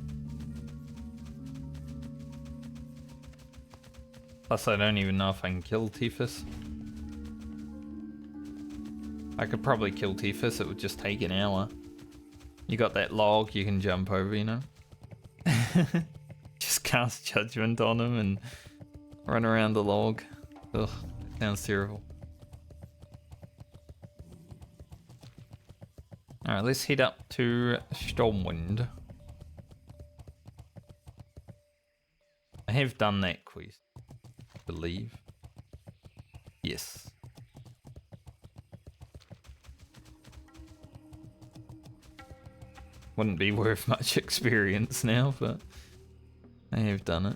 Plus, I don't even know if I can kill Tiphys. I could probably kill Tiphys, it would just take an hour. You got that log you can jump over, you know? Just cast Judgment on him and run around the log. Ugh, sounds terrible. Alright, let's head up to Stormwind. I have done that quest, I believe. Yes. Wouldn't be worth much experience now, but I have done it.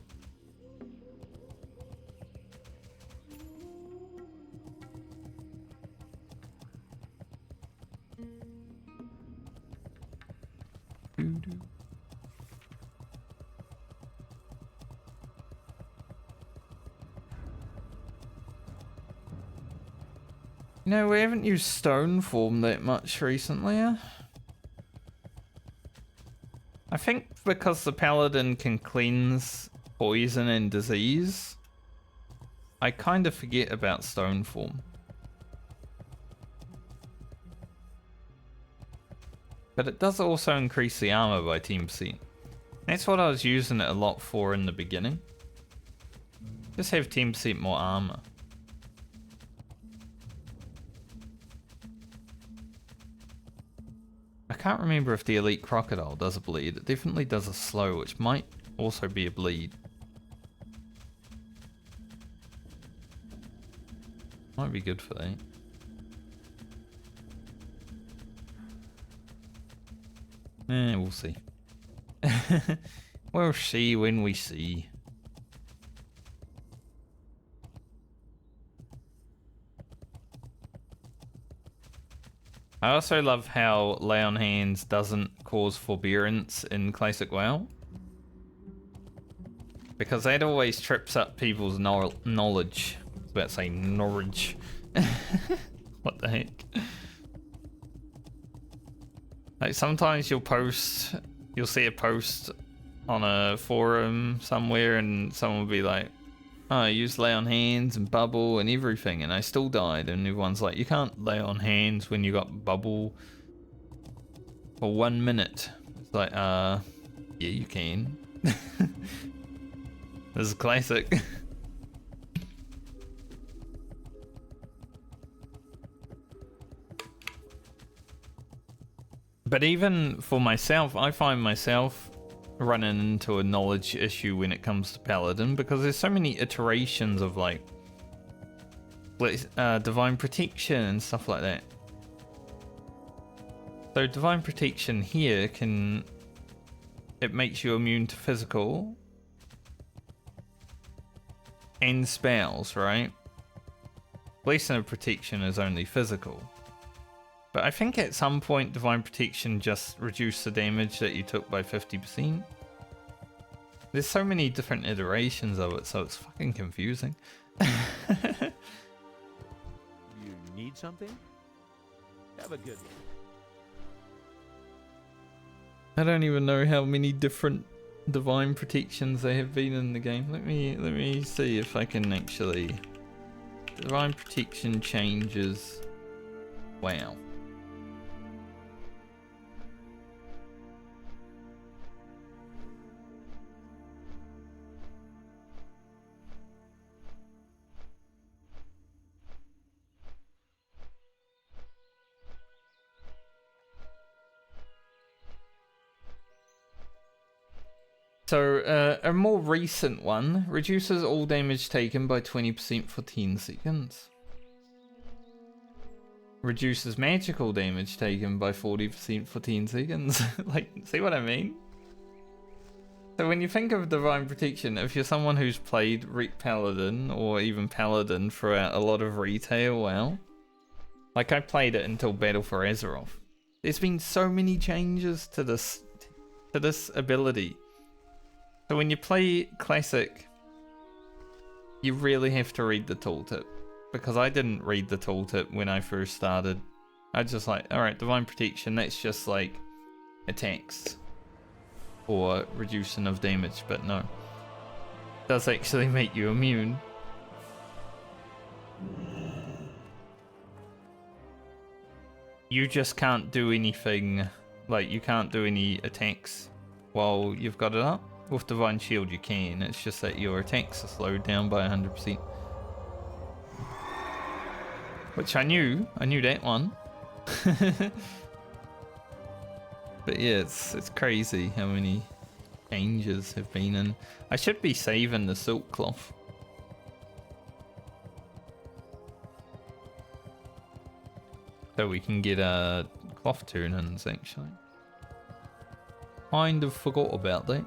Doo-doo. You know, we haven't used stone form that much recently. I think because the Paladin can cleanse poison and disease, I kind of forget about stone form. But it does also increase the armor by 10%. That's what I was using it a lot for in the beginning. Just have 10% more armor. I can't remember if the Elite Crocodile does a bleed. It definitely does a slow, which might also be a bleed. Might be good for that. We'll see. We'll see when we see. I also love how lay on hands doesn't cause forbearance in Classic WoW. Because that always trips up people's knowledge. I was about to say Norwich. What the heck? Like sometimes you'll see a post on a forum somewhere and someone will be like, oh, I used lay on hands and bubble and everything and I still died, and everyone's like, you can't lay on hands when you got bubble for 1 minute. It's like, yeah, you can. This is classic. But even for myself, I find myself running into a knowledge issue when it comes to Paladin, because there's so many iterations of like divine protection and stuff like that. So divine protection here it makes you immune to physical and spells, right? Blessing of protection is only physical. But I think at some point divine protection just reduced the damage that you took by 50%. There's so many different iterations of it, so it's fucking confusing. You need something? Have a good one. I don't even know how many different divine protections there have been in the game. Let me see if I can actually. Divine protection changes. Wow. So, a more recent one reduces all damage taken by 20% for 10 seconds. Reduces magical damage taken by 40% for 10 seconds. Like, see what I mean? So when you think of Divine Protection, if you're someone who's played Paladin, or even Paladin throughout a lot of retail, well, like I played it until Battle for Azeroth. There's been so many changes to this ability. So when you play Classic, you really have to read the tooltip. Because I didn't read the tooltip when I first started. I was just like, alright, Divine Protection, that's just like attacks. Or reduction of damage, but no. It does actually make you immune. You just can't do anything, like you can't do any attacks while you've got it up. With Divine Shield you can, it's just that your attacks are slowed down by 100%. Which I knew that one. But yeah, it's crazy how many changes have been in. I should be saving the silk cloth. So we can get cloth turn-ins actually. Kind of forgot about that.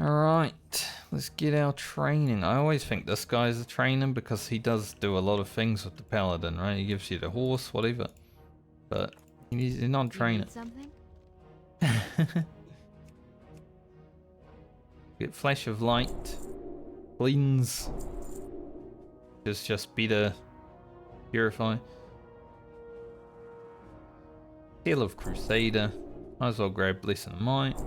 Alright, let's get our training. I always think this guy's a training because he does do a lot of things with the Paladin, right? He gives you the horse, whatever. But he's not a trainer. Something? Get Flash of Light. Cleanse. Just better. Purify. Seal of Crusader. Might as well grab Blessing of Might.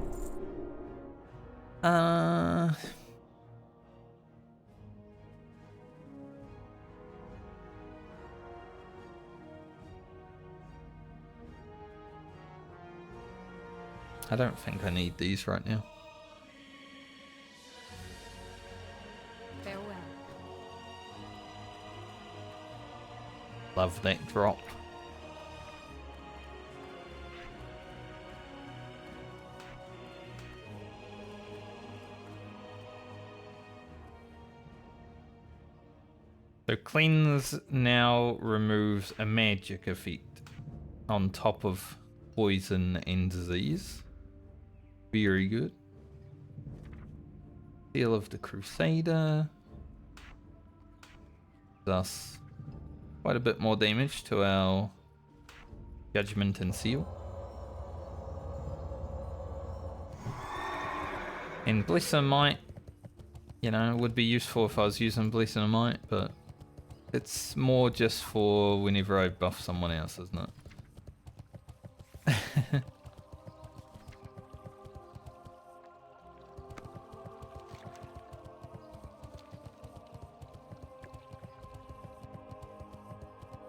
I don't think I need these right now. Farewell. Love that drop. So cleanse now removes a magic effect on top of poison and disease. Very good. Seal of the Crusader. Thus, quite a bit more damage to our Judgment and Seal. And Bless and Might, you know, would be useful if I was using Bless and Might, but it's more just for whenever I buff someone else, isn't it?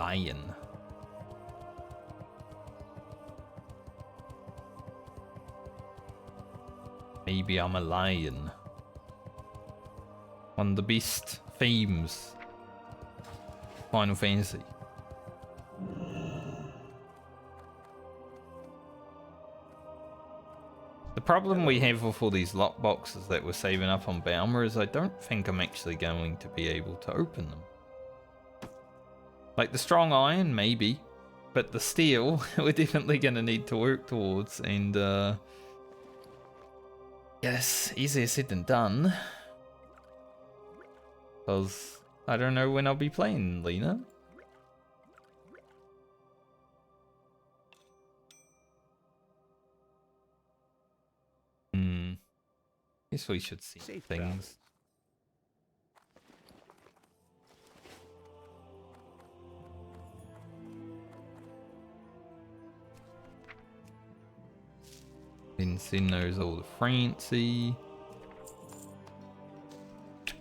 Lion. Maybe I'm a lion. One of the best themes. Final Fantasy. The problem we have with all these lock boxes that we're saving up on Balmer is I don't think I'm actually going to be able to open them. Like the strong iron, maybe, but the steel, we're definitely going to need to work towards, and yes, easier said than done. Because I don't know when I'll be playing, Lena. Guess we should see Safe things. Then knows all the Francie.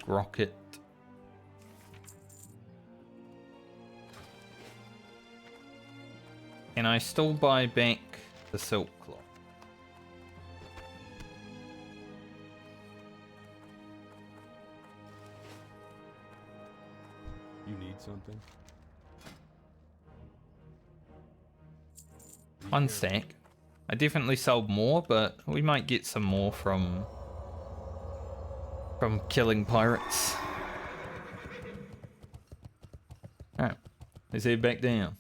Rocket. Can I still buy back the silk cloth? You need something? One stack. I definitely sold more, but we might get some more from killing pirates. Alright, let's head back down.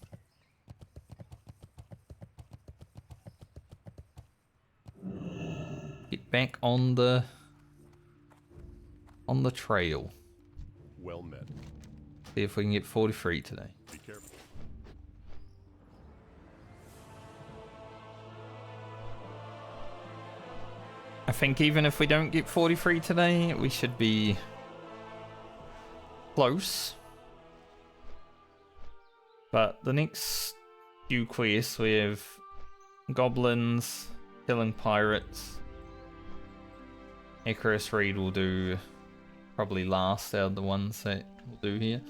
Get back on the trail. Well met. See if we can get 43 today. Be careful. I think even if we don't get 43 today, we should be close. But the next few quests, we have goblins, killing pirates. Icarus Reed will do probably last out of the ones that we'll do here.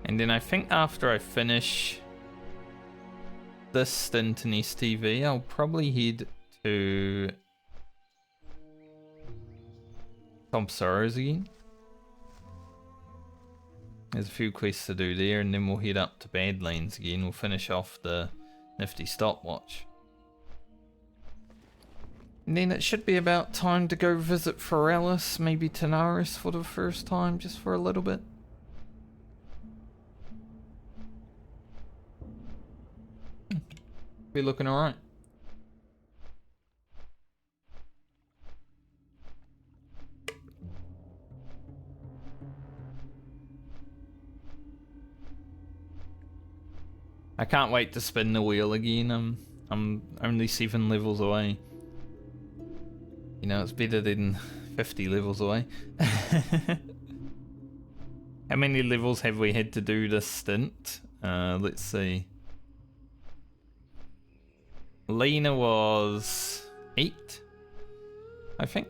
And then I think after I finish this stint in STV, I'll probably head to Tom Sorrows again. There's a few quests to do there, and then we'll head up to Badlands again. We'll finish off the nifty stopwatch. And then it should be about time to go visit Foralis, maybe Tanaris for the first time, just for a little bit. Be looking alright. I can't wait to spin the wheel again. I'm only 7 levels away. You know, it's better than 50 levels away. How many levels have we had to do this stint? Let's see. Lena was 8, I think.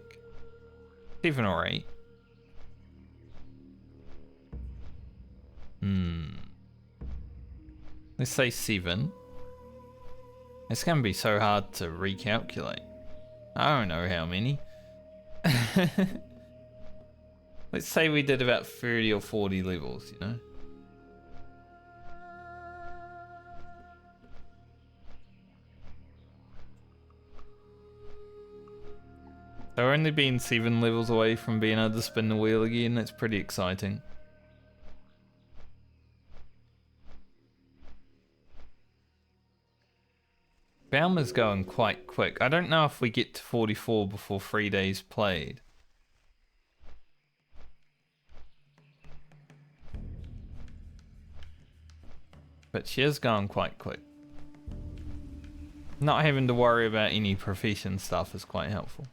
7 or 8. Let's say 7. It's gonna be so hard to recalculate. I don't know how many. Let's say we did about 30 or 40 levels, you know? So we're only being 7 levels away from being able to spin the wheel again. That's pretty exciting. Balmer's going quite quick. I don't know if we get to 44 before 3 days played. But she is going quite quick. Not having to worry about any profession stuff is quite helpful.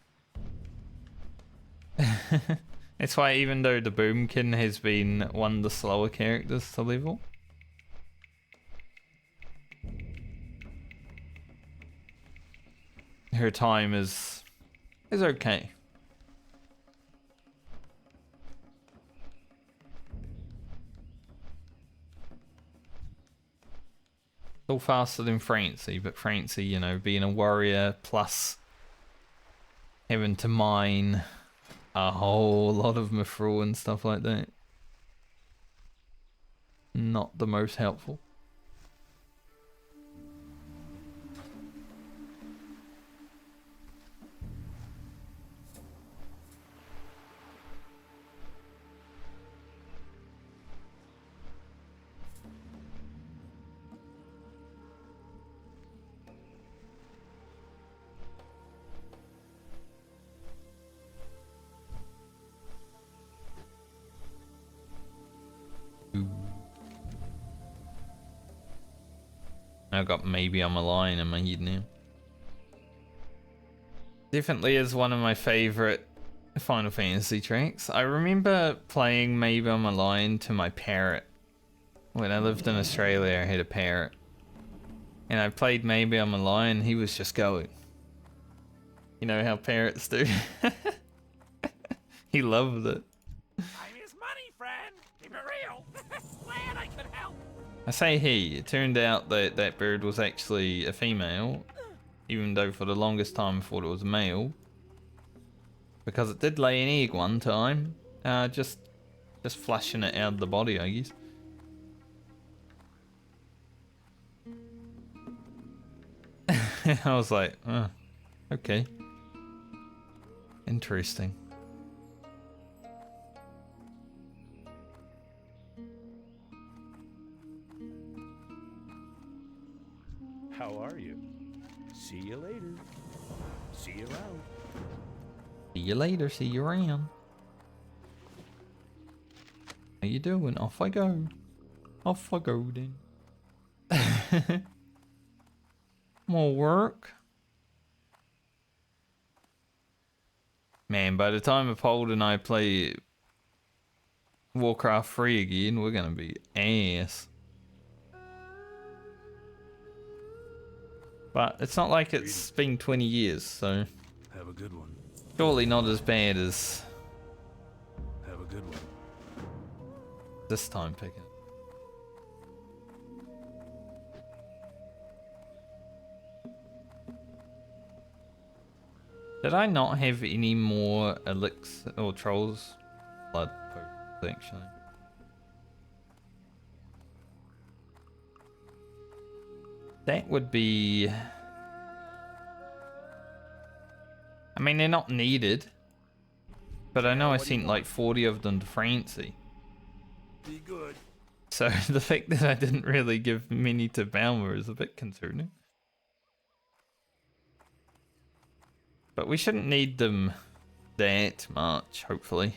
That's why even though the Boomkin has been one of the slower characters to level, her time is okay. Still faster than Francie, but Francie, you know, being a warrior plus having to mine a whole lot of mithril and stuff like that, not the most helpful. I've got maybe I'm a lion in my head now. Definitely is one of my favorite Final Fantasy tracks. I remember playing Maybe I'm a Lion to my parrot. When I lived in Australia, I had a parrot. And I played Maybe I'm a Lion, he was just going. You know how parrots do? He loved it. Time is money, friend. Keep it real. Glad I could help. I say he, it turned out that that bird was actually a female, even though for the longest time I thought it was a male. Because it did lay an egg one time, just flushing it out of the body, I guess. I was like, oh, okay. Interesting. How are you? See you later. See you around. See you later, see you around. How you doing? Off I go. Off I go then. More work. Man, by the time Apold and I play Warcraft 3 again, we're gonna be ass. But it's not like it's been 20 years, so Have a good one. surely not as bad as Have a good one. this time picking. Did I not have any more elixir or trolls blood potions actually? That would be... I mean, they're not needed. But I know I sent like 40 of them to Francie. Be good. So the fact that I didn't really give many to Balmer is a bit concerning. But we shouldn't need them that much, hopefully.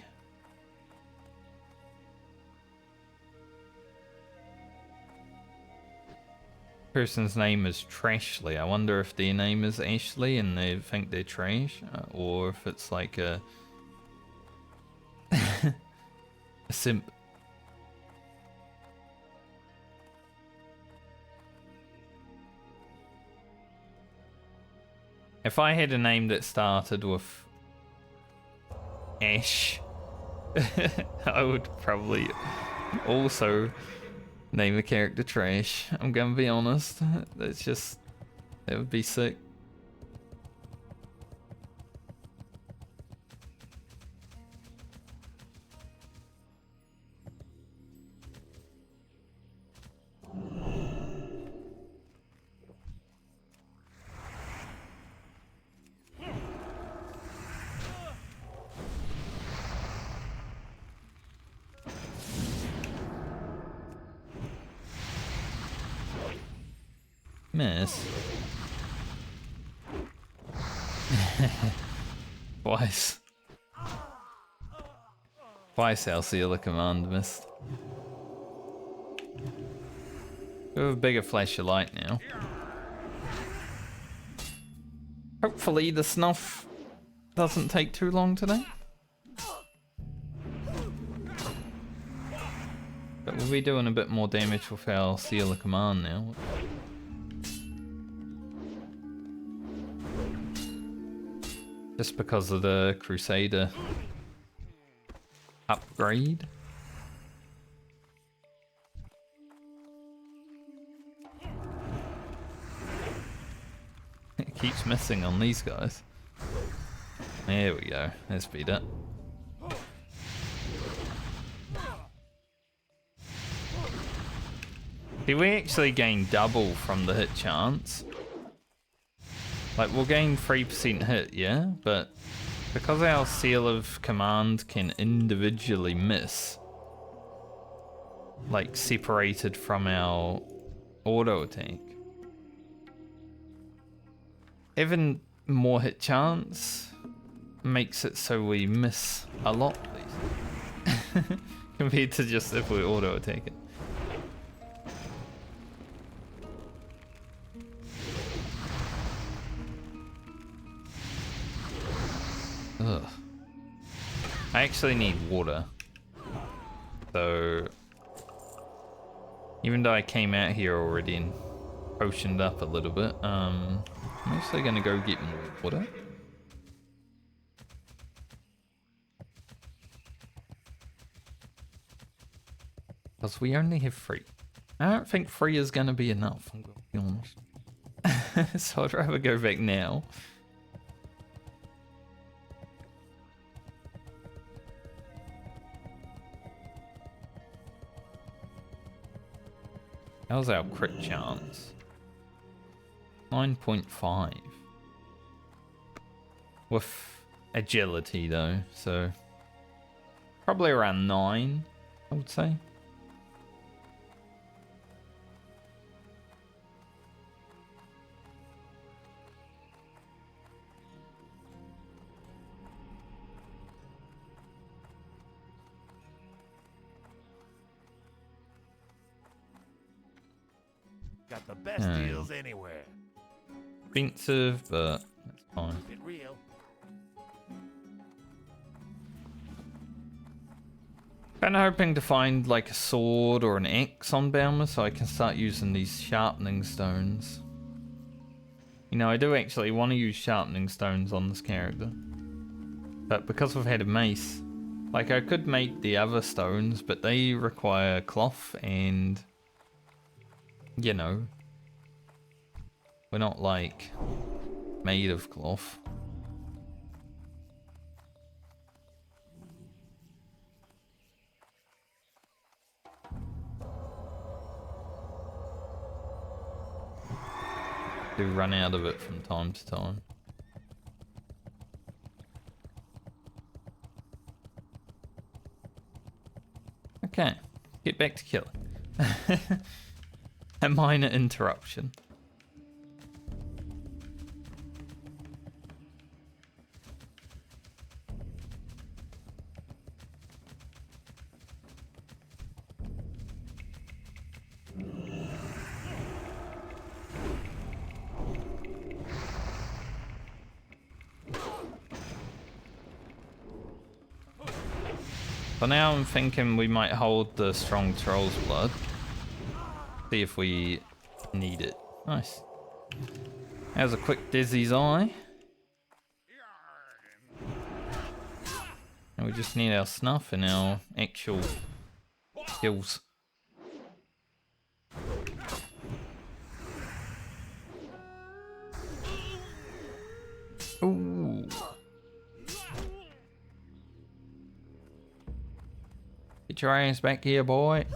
Person's name is Trashly. I wonder if their name is Ashley and they think they're trash, or if it's like a a simp. If I had a name that started with Ash, I would probably also name a character Trash. I'm gonna be honest. That's just... that would be sick. Miss. Twice. Twice our sealer command missed. We have a bigger flash of light now. Hopefully the snuff doesn't take too long today. But we'll be doing a bit more damage with our sealer command now. Just because of the Crusader upgrade. It keeps missing on these guys. There we go. Let's beat it. See, we actually gain double from the hit chance. Like, we'll gain 3% hit, yeah? But because our seal of command can individually miss, like, separated from our auto attack, even more hit chance makes it so we miss a lot, please. Compared to just if we auto attack it. Ugh. I actually need water. So even though I came out here already and potioned up a little bit, I'm actually gonna go get more water. Because we only have 3. I don't think 3 is gonna be enough, I'm gonna be honest. So I'd rather go back now. How's our crit chance? 9.5. With agility though, so probably around 9, I would say. Got the best deals anywhere. Expensive, but that's fine. Keep it real. Kinda hoping to find like a sword or an axe on Balmer so I can start using these sharpening stones. You know, I do actually want to use sharpening stones on this character. But because we've had a mace, like I could make the other stones, but they require cloth and, you know, we're not like made of cloth. Do run out of it from time to time. Okay, get back to killing. A minor interruption. For now I'm thinking we might hold the strong troll's blood. See if we need it. Nice. There's a quick Dizzy's eye. And we just need our snuff and our actual skills. Ooh. Get your ass back here, boy.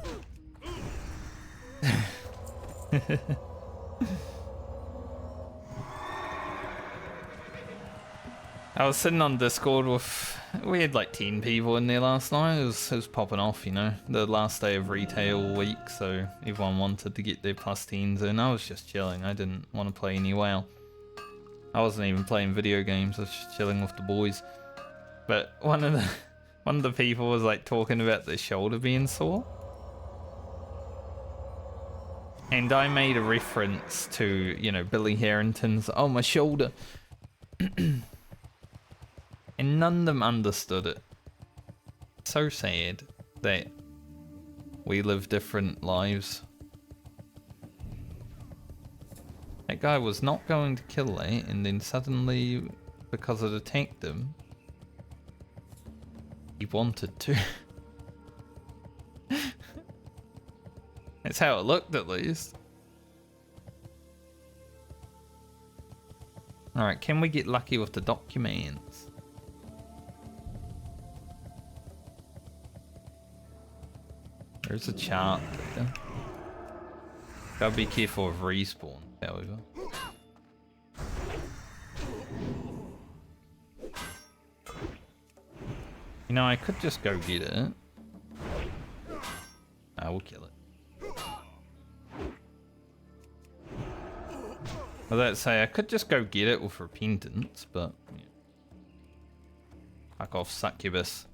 I was sitting on Discord with We had like 10 people in there last night. It was popping off, you know. The last day of retail week, so everyone wanted to get their plus 10s in. I was just chilling. I didn't want to play any WoW. I wasn't even playing video games. I was just chilling with the boys. But one of the people was like talking about their shoulder being sore. And I made a reference to, you know, Billy Harrington's "Oh, my shoulder." And none of them understood it. So sad that we live different lives. That guy was not going to kill that, and then suddenly, because it attacked him, he wanted to. That's how it looked, at least. Alright, can we get lucky with the documents? There's a chart there. Gotta be careful of respawn, however. You know, I could just go get it. I will kill it. Well, let's say I could just go get it with repentance, but yeah. Fuck off, succubus.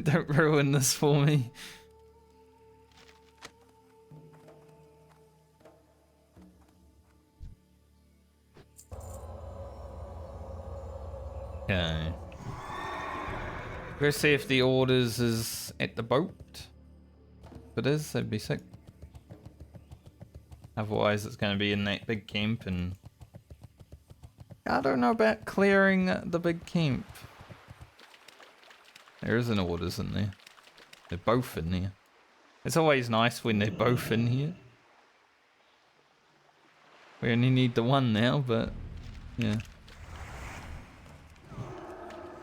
Don't ruin this for me. Okay. Go see if the orders is at the boat. If it is, that'd be sick. Otherwise, it's going to be in that big camp, and I don't know about clearing the big camp. There is an orders in there. They're both in there. It's always nice when they're both in here. We only need the one now, but yeah.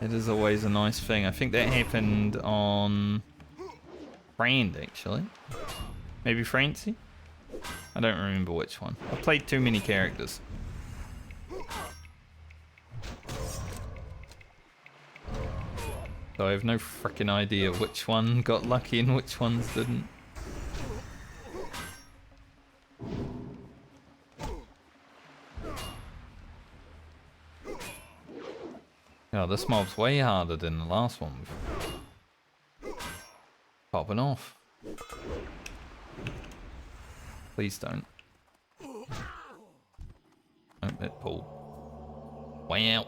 It is always a nice thing. I think that happened on Brand, actually. Maybe Francie? I don't remember which one. I played too many characters. So I have no freaking idea which one got lucky and which ones didn't. Oh, this mob's way harder than the last one. Popping off. Please don't. Oh, it pulled. Way out.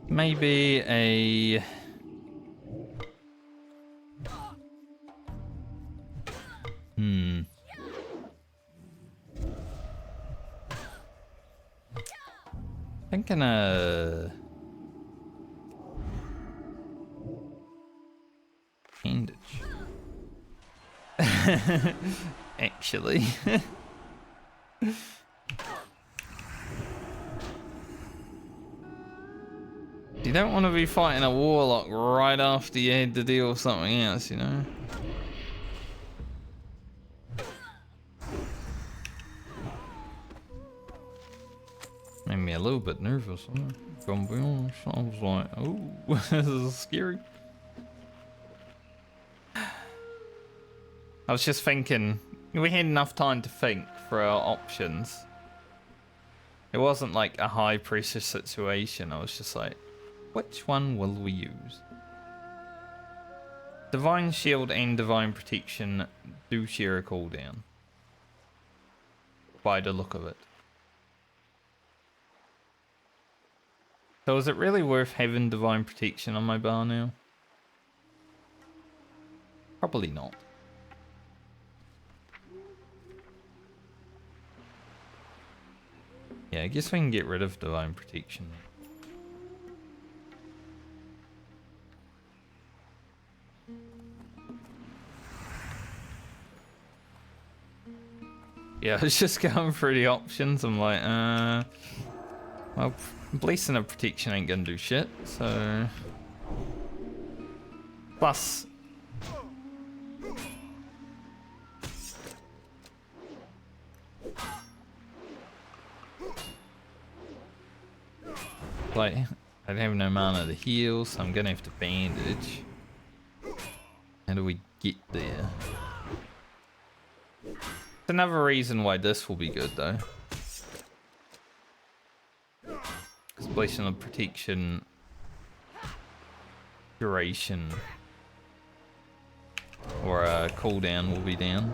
Maybe a... Thinking a... bandage. Actually. You don't want to be fighting a warlock right after you had to deal with something else, you know? Made me a little bit nervous, huh? Gonna be honest. I was like, oh, this is scary. I was just thinking, we had enough time to think for our options. It wasn't like a high pressure situation. I was just like, which one will we use? Divine Shield and Divine Protection do share a cooldown. By the look of it. So is it really worth having Divine Protection on my bar now? Probably not. Yeah, I guess we can get rid of Divine Protection. Yeah, I was just going through the options. I'm like, well, Blessing of Protection ain't gonna do shit, so... Plus... Like, I have no mana to heal, so I'm gonna have to bandage. How do we get there? It's another reason why this will be good, though. Because Blessing of Protection... duration... or cooldown will be down.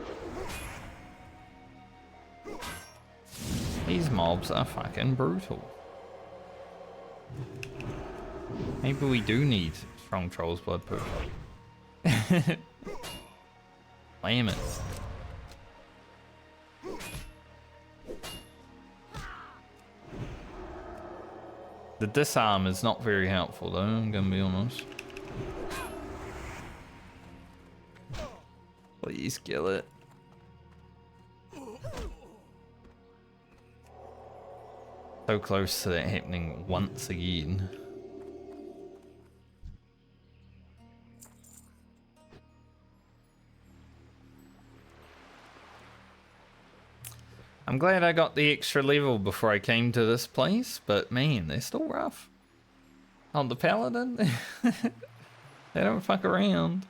These mobs are fucking brutal. Maybe we do need strong Troll's Blood push. Damn it. The disarm is not very helpful though, I'm gonna be honest. Please kill it. So close to that happening once again. I'm glad I got the extra level before I came to this place, but man, they're still rough. On the Paladin, they don't fuck around.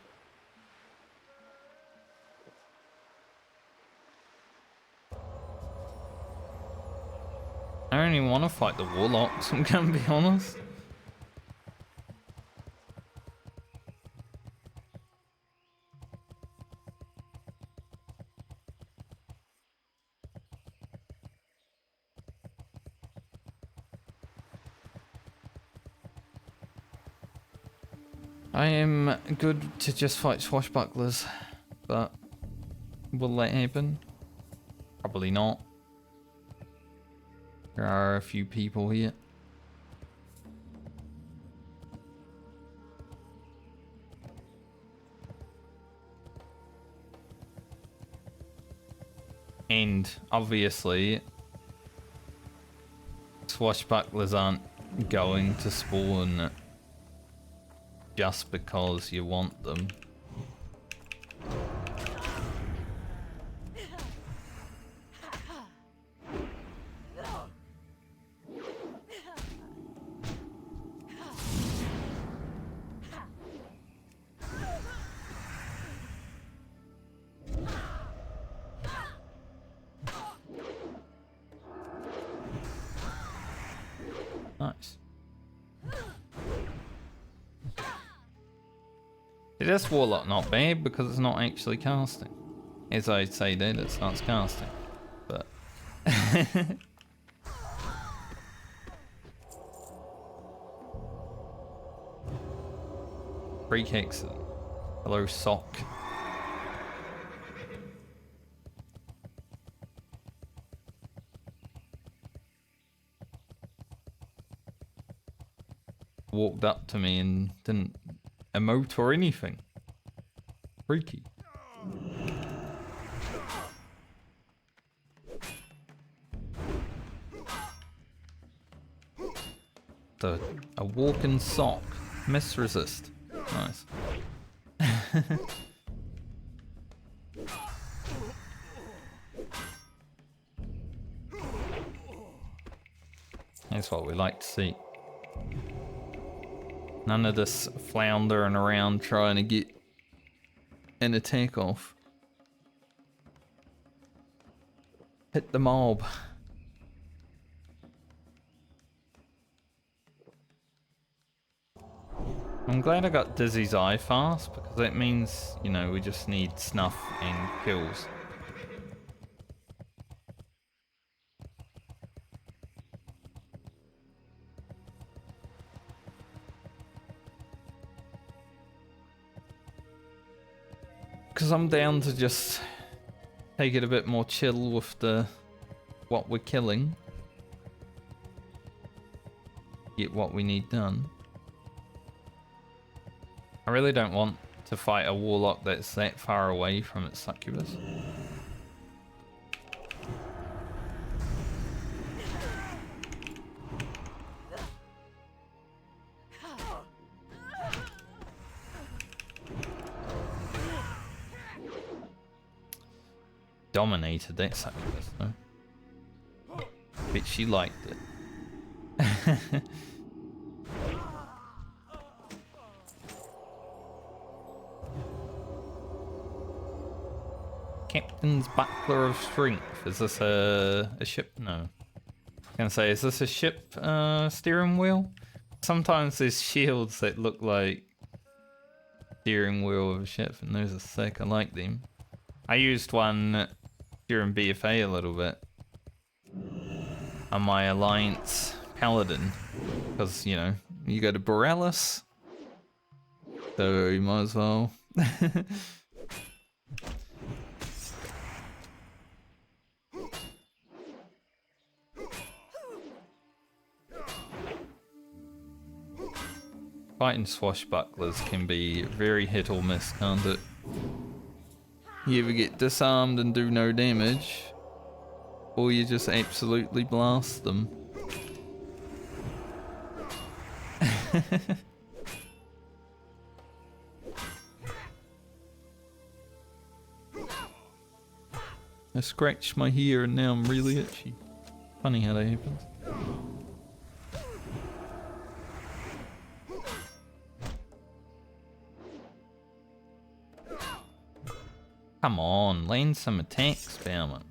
I don't even want to fight the Warlocks, I'm gonna be honest. I am good to just fight swashbucklers, but will that happen? Probably not. There are a few people here. And obviously, swashbucklers aren't going to spawn just because you want them. Nice. It is Warlock not bad because it's not actually casting. As I say that, it starts casting. But... Freak Hexen. Hello, Sock. Walked up to me and didn't emote or anything. Freaky. A walking sock. Miss resist. Nice. That's what we like to see. None of this floundering around trying to get an attack off. Hit the mob. I'm glad I got Dizzy's Eye fast because that means, you know, we just need snuff and kills. Because I'm down to just take it a bit more chill with the what we're killing. Get what we need done. I really don't want to fight a warlock that's that far away from its succubus. dominated that side of us, though. Bet she liked it. Captain's Buckler of Strength. Is this a ship? No. I was gonna say, is this a ship steering wheel? Sometimes there's shields that look like steering wheel of a ship, and those are sick. I like them. I used one during BFA a little bit on my Alliance Paladin, because, you know, you go to Borealis, so you might as well. Fighting swashbucklers can be very hit or miss, can't it? You either get disarmed and do no damage, or you just absolutely blast them. I scratched my ear and now I'm really itchy. Funny how that happens. Come on, land some attacks, Bowman.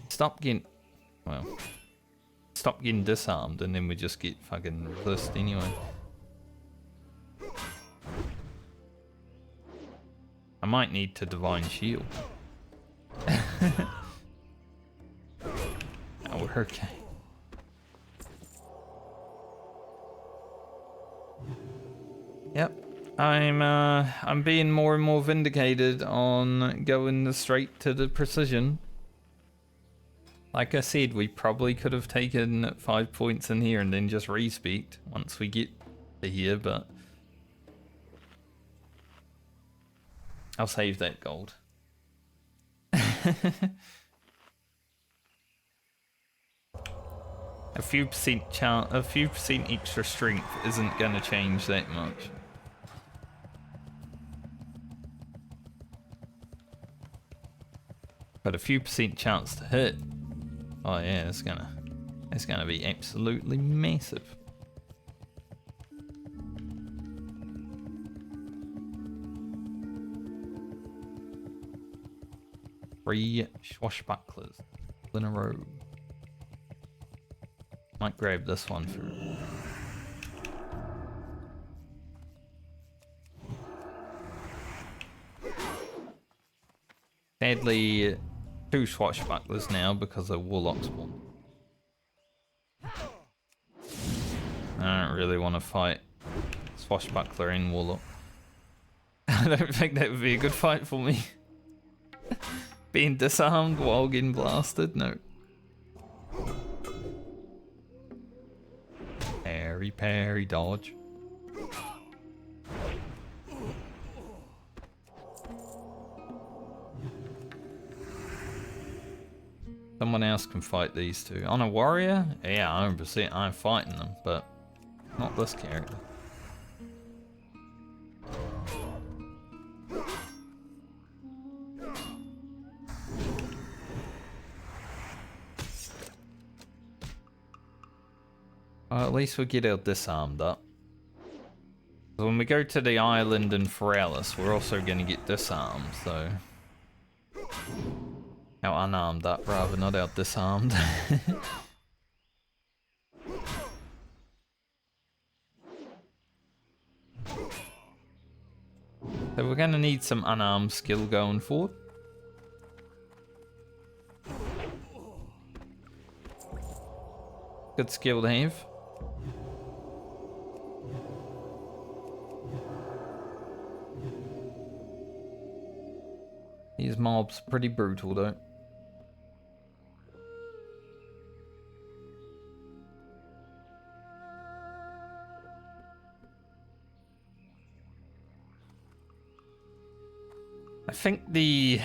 Stop getting disarmed and then we just get fucking resist anyway. I might need to Divine Shield. Oh, we're okay. Yep. I'm being more and more vindicated on going straight to the precision. Like I said, we probably could have taken 5 points in here and then just respeaked once we get to here, but I'll save that gold. A few percent extra strength isn't gonna change that much. But a few percent chance to hit. Oh yeah, it's gonna be absolutely massive. Three swashbucklers in a row. Might grab this one for sadly, 2 swashbucklers now because of warlock spawn. I don't really want to fight swashbuckler and warlock. I don't think that would be a good fight for me. Being disarmed while getting blasted, no. Parry, dodge. Someone else can fight these two. On a warrior? Yeah, 100%. I'm fighting them, but not this character. Well, at least we get our disarmed up. So when we go to the island in Foralis, we're also going to get disarmed, so... Our unarmed up, rather, not our disarmed. So we're going to need some unarmed skill going forward. Good skill to have. These mobs pretty brutal though. I think the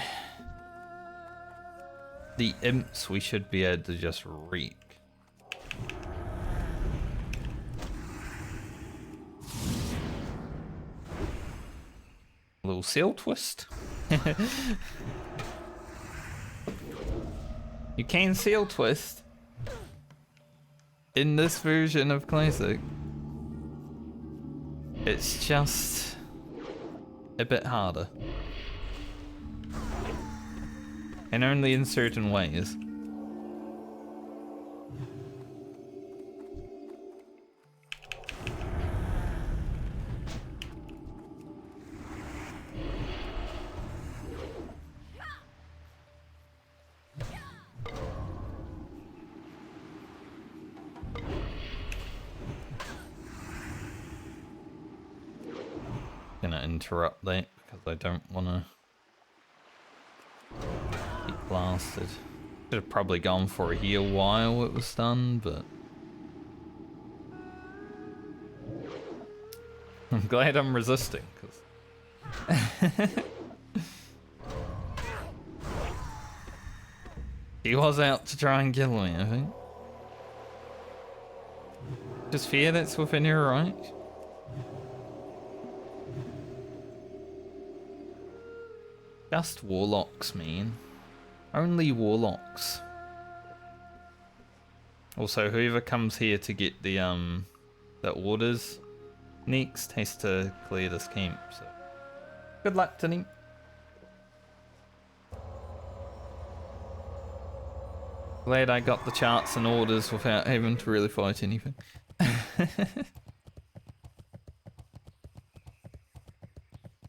imps we should be able to just wreak. A little sail twist. You can seal twist in this version of Classic. It's just a bit harder. And only in certain ways. Gonna interrupt that because I don't want to get blasted. Should have probably gone for a heal while it was done, but I'm glad I'm resisting because he was out to try and kill me, I think. Just fear that's within your right. Just warlocks, man. Only warlocks. Also, whoever comes here to get the orders next has to clear this camp, so good luck to him. Glad I got the charts and orders without having to really fight anything.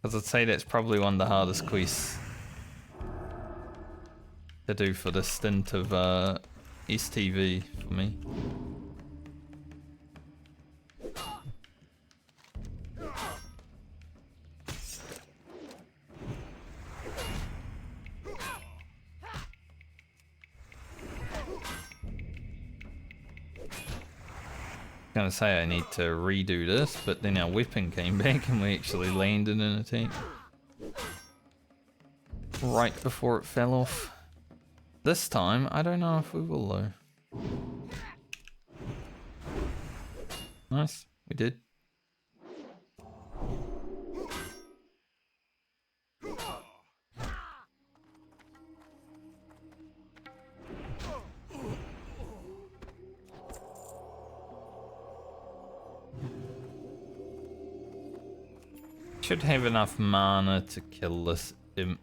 Because I'd say that's probably one of the hardest quests to do for the stint of STV for me. Gonna say I need to redo this, but then our weapon came back and we actually landed an attack right before it fell off. This time, I don't know if we will though. Nice, we did. Should have enough mana to kill this imp.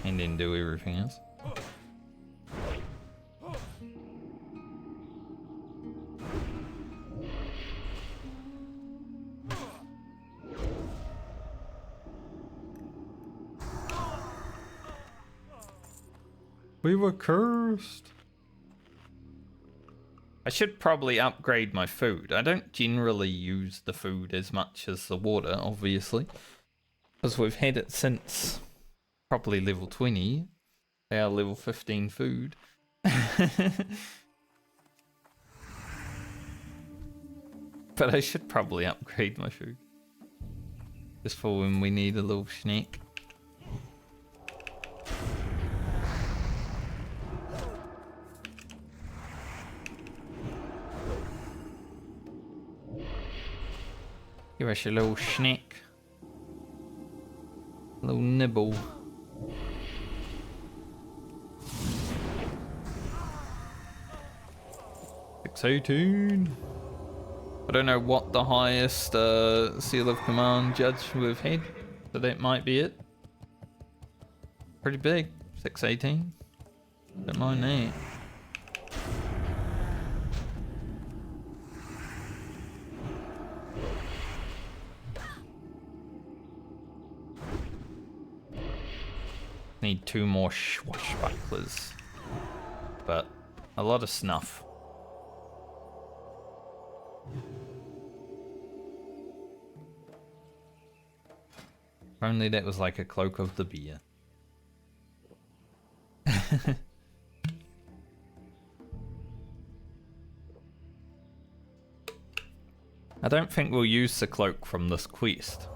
And then do everything else. We were cursed. I should probably upgrade my food. I don't generally use the food as much as the water, obviously. Because we've had it since probably level 20. Our level 15 food. But I should probably upgrade my food. Just for when we need a little snack. Give us a little snack. A little nibble. $6.18. I don't know what the highest seal of command judge we've had, so that might be it. Pretty big. 6.18. Don't mind that. Need 2 more swashbucklers, but a lot of snuff. If only that was like a cloak of the beer. I don't think we'll use the cloak from this quest.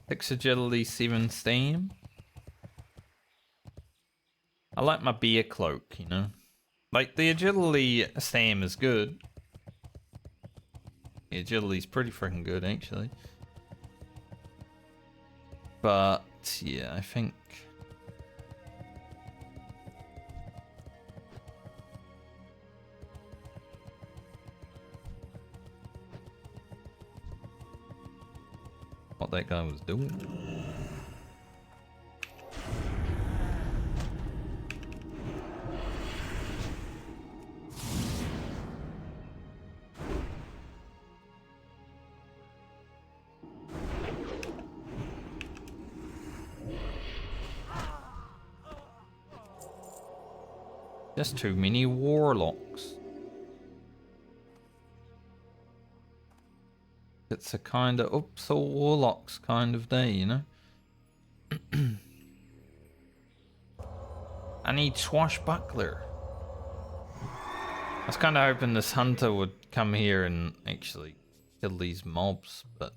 6 agility, 7 steam. I like my beer cloak, you know. Like, the agility stam is good. The agility's pretty freaking good, actually. But, yeah, I think... what that guy was doing. Just too many warlocks. It's a kind of oops all warlocks kind of day, you know? I need swashbuckler. I was kind of hoping this hunter would come here and actually kill these mobs, but...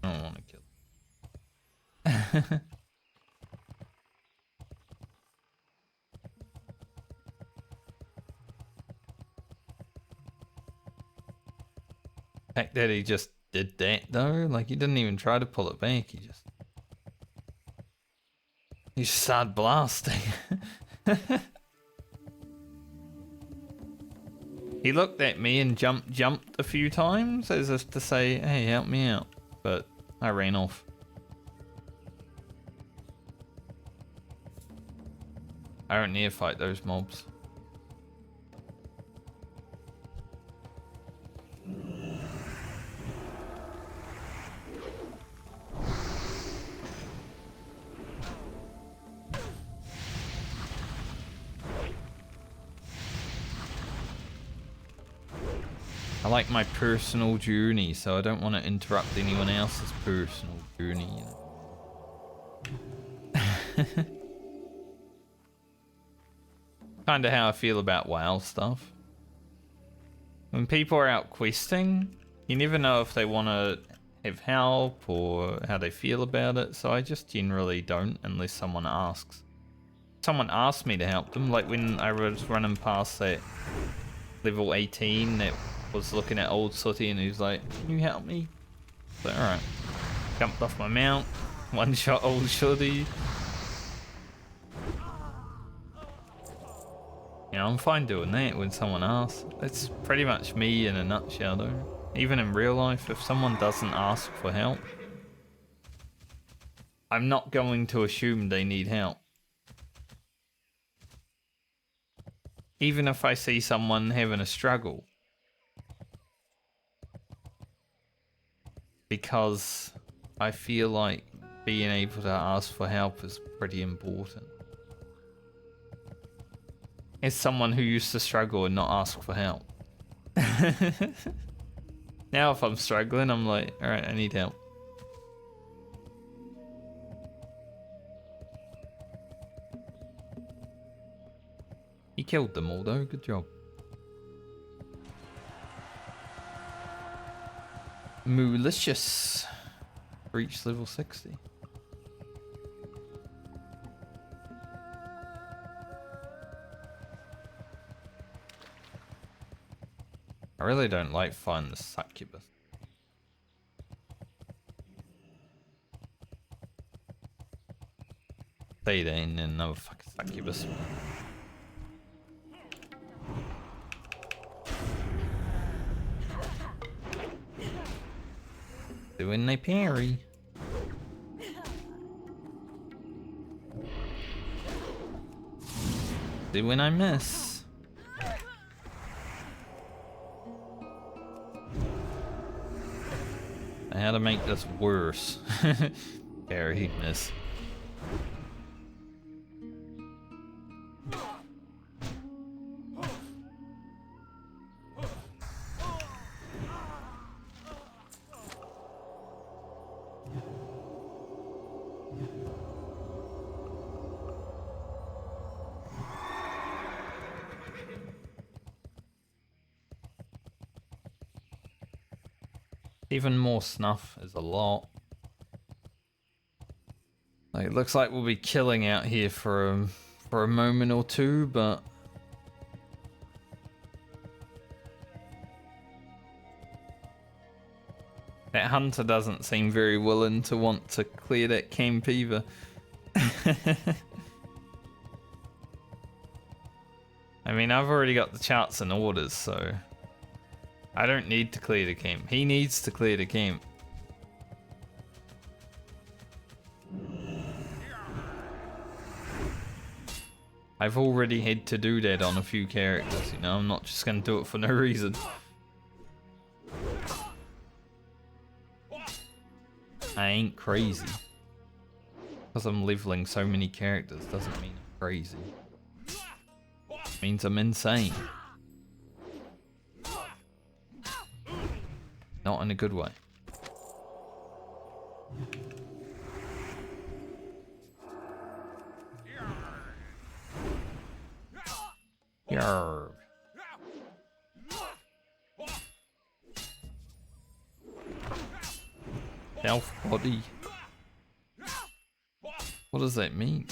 I don't want to kill. The fact that he just did that though, like he didn't even try to pull it back, he just started blasting. He looked at me and jumped a few times as if to say, hey, help me out, but I ran off. I don't need to fight those mobs. I like my personal journey, so I don't want to interrupt anyone else's personal journey, you know. Kinda how I feel about WoW stuff. When people are out questing, you never know if they want to have help or how they feel about it, so I just generally don't unless someone asks. Someone asked me to help them, like when I was running past that level 18 that was looking at Old Sooty and he was like, can you help me? So alright. Jumped off my mount, one shot Old Sooty. You know, I'm fine doing that when someone asks. It's pretty much me in a nutshell though. Even in real life, if someone doesn't ask for help, I'm not going to assume they need help. Even if I see someone having a struggle. Because I feel like being able to ask for help is pretty important. As someone who used to struggle and not ask for help. Now if I'm struggling, I'm like, alright, I need help. He killed them all though, good job. Malicious. Reach level 60. I really don't like finding the succubus. Say that and then another fucking succubus. Doing they parry. Doing I miss. I had to make this worse. Parry, miss. Even more snuff is a lot. Like, it looks like we'll be killing out here for a moment or two, but that hunter doesn't seem very willing to want to clear that camp either. I mean, I've already got the charts and orders, so I don't need to clear the camp. He needs to clear the camp. I've already had to do that on a few characters, you know, I'm not just gonna do it for no reason. I ain't crazy. Because I'm leveling so many characters doesn't mean I'm crazy. It means I'm insane. Not in a good way. Yarr. Self body. What does that mean?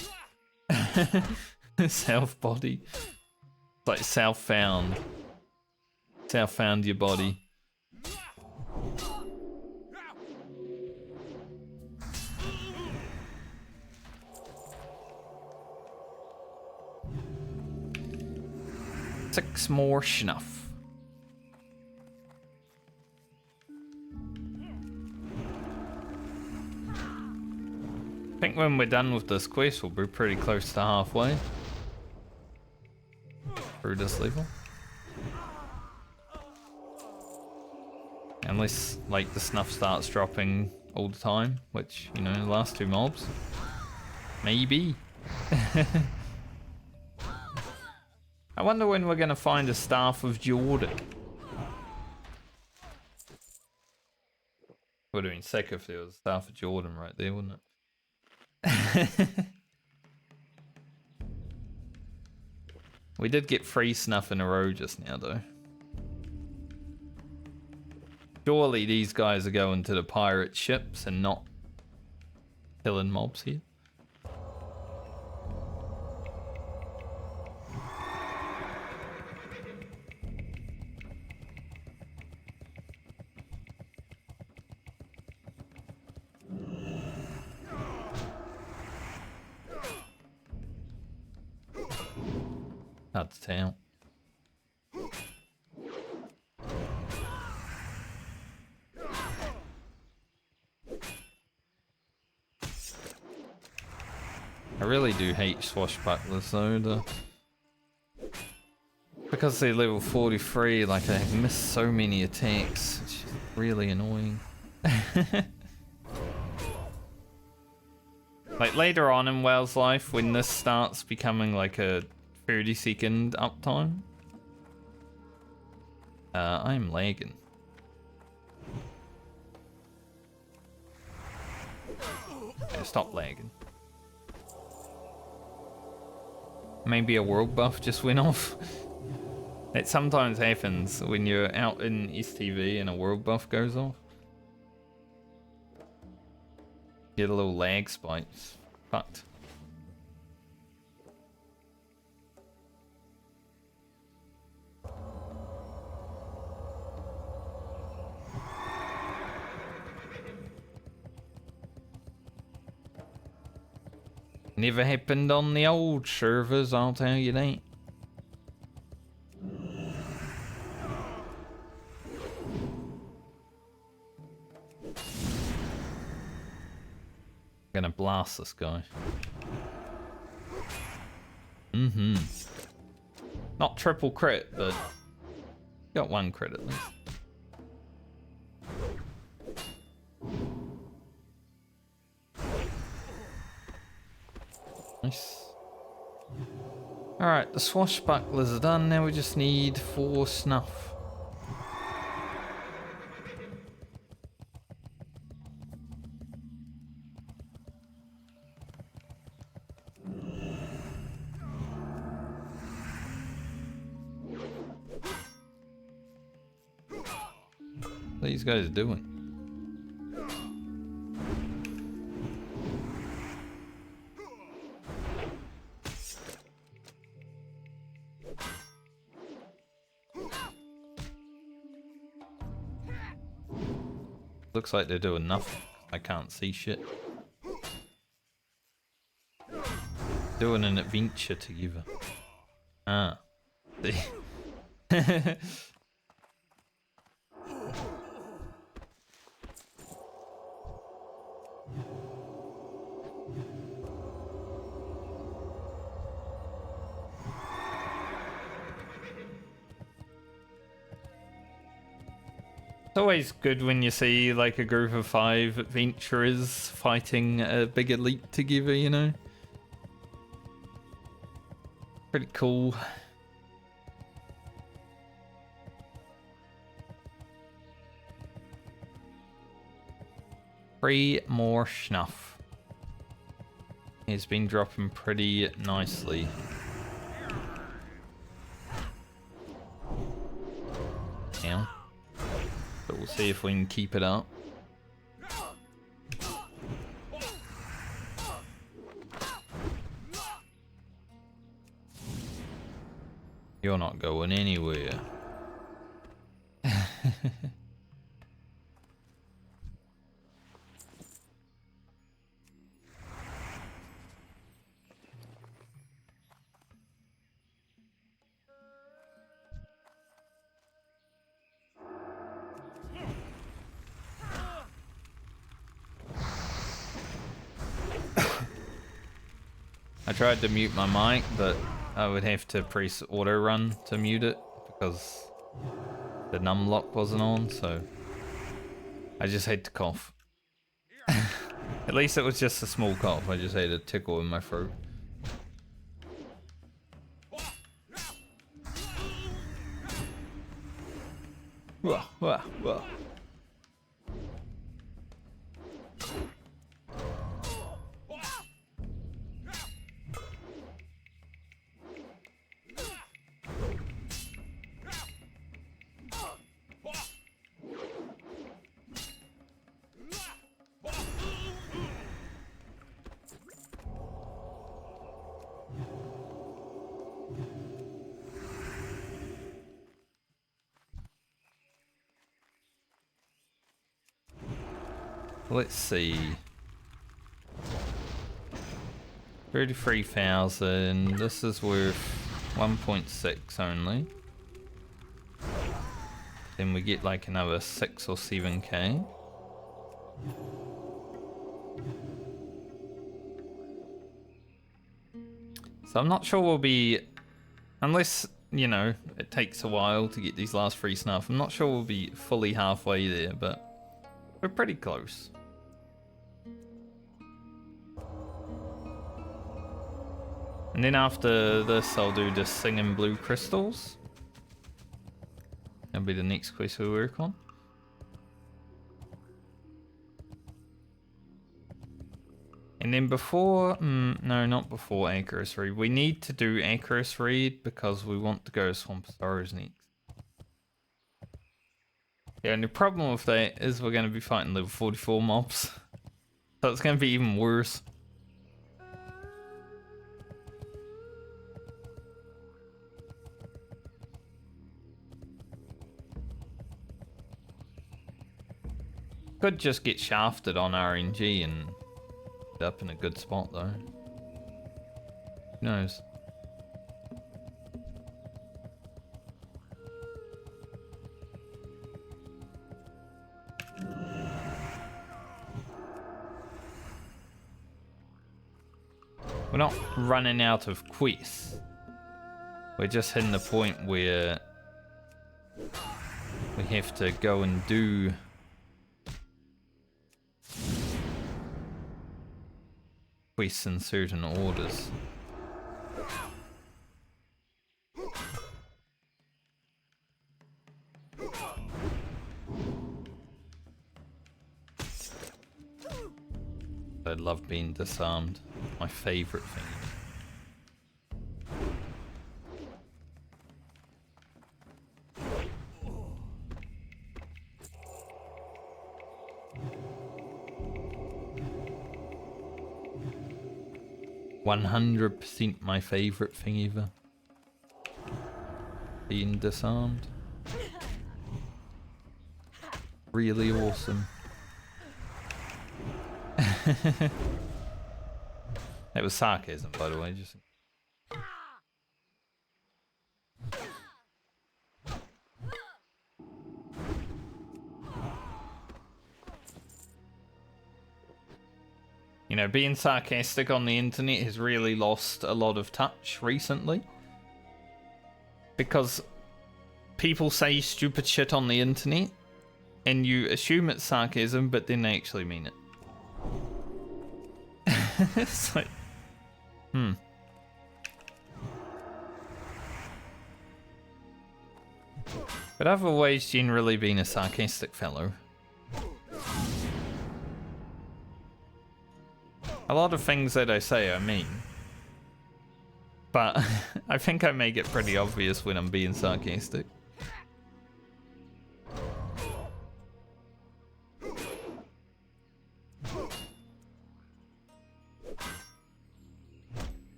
Self body. It's like self found. Self found your body. Six more snuff. I think when we're done with this quest, we'll be pretty close to halfway through this level. Unless, like, the snuff starts dropping all the time, which, you know, the last two mobs. Maybe. I wonder when we're gonna find a Staff of Jordan. Would have been sick if there was a Staff of Jordan right there, wouldn't it? We did get 3 snuff in a row just now, though. Surely these guys are going to the pirate ships and not killing mobs here. Hard to tell. I really do hate swashbucklers though, because they're level 43, like I miss so many attacks. It's just really annoying. Like later on in WoW's life, when this starts becoming like a 30-second uptime, I'm lagging. Okay, stop lagging. Maybe a world buff just went off. That sometimes happens when you're out in STV and a world buff goes off. Get a little lag spikes. Fucked. Never happened on the old servers, I'll tell you that. Gonna blast this guy. Mm-hmm. Not triple crit, but got 1 crit at least. Nice. Alright, the swashbucklers are done. Now we just need 4 snuff. What are these guys doing? Looks like they're doing nothing. I can't see shit. Doing an adventure together. Ah. See. It's always good when you see like a group of 5 adventurers fighting a big elite together, you know? Pretty cool. Three more snuff. It's been dropping pretty nicely. Yeah. But we'll see if we can keep it up. You're not going anywhere. I tried to mute my mic, but I would have to press auto run to mute it because the num lock wasn't on, so I just had to cough. At least it was just a small cough, I just had a tickle in my throat. Whoa, whoa, whoa. Let's see. 33,000. This is worth 1.6 only. Then we get like another 6 or 7k. So I'm not sure we'll be, unless, you know, it takes a while to get these last 3 snuff. I'm not sure we'll be fully halfway there, but we're pretty close. And then after this, I'll do the singing blue crystals. That'll be the next quest we work on. And then before, no, not before Acris Reed. We need to do Acris Reed because we want to go to Swamp Sorrows next. Yeah, and the problem with that is we're going to be fighting level 44 mobs. So it's going to be even worse. Could just get shafted on RNG and end up in a good spot though. Who knows? We're not running out of quests. We're just hitting the point where we have to go and do quests in certain orders. I love being disarmed. My favorite thing. %100% my favorite thing ever. Being disarmed. Really awesome. That was sarcasm, by the way. Just. You know, being sarcastic on the internet has really lost a lot of touch recently. Because people say stupid shit on the internet, and you assume it's sarcasm, but then they actually mean it. It's like, But I've always generally been a sarcastic fellow. A lot of things that I say I mean. But I think I make it pretty obvious when I'm being sarcastic.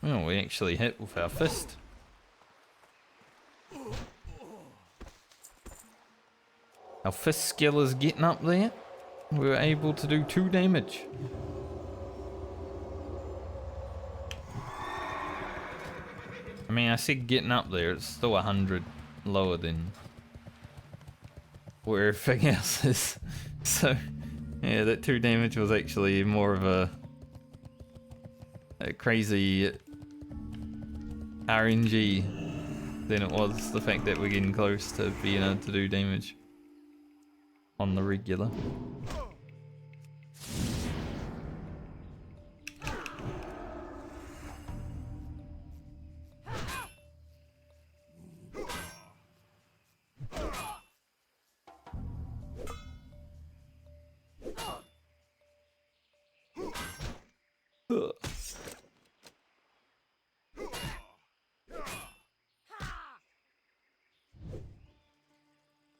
Oh, we actually hit with our fist. Our fist skill is getting up there. We were able to do 2 damage. I mean, I said getting up there, it's still 100 lower than where everything else is. So, yeah, that 2 damage was actually more of a crazy RNG than it was the fact that we're getting close to being able to do damage on the regular.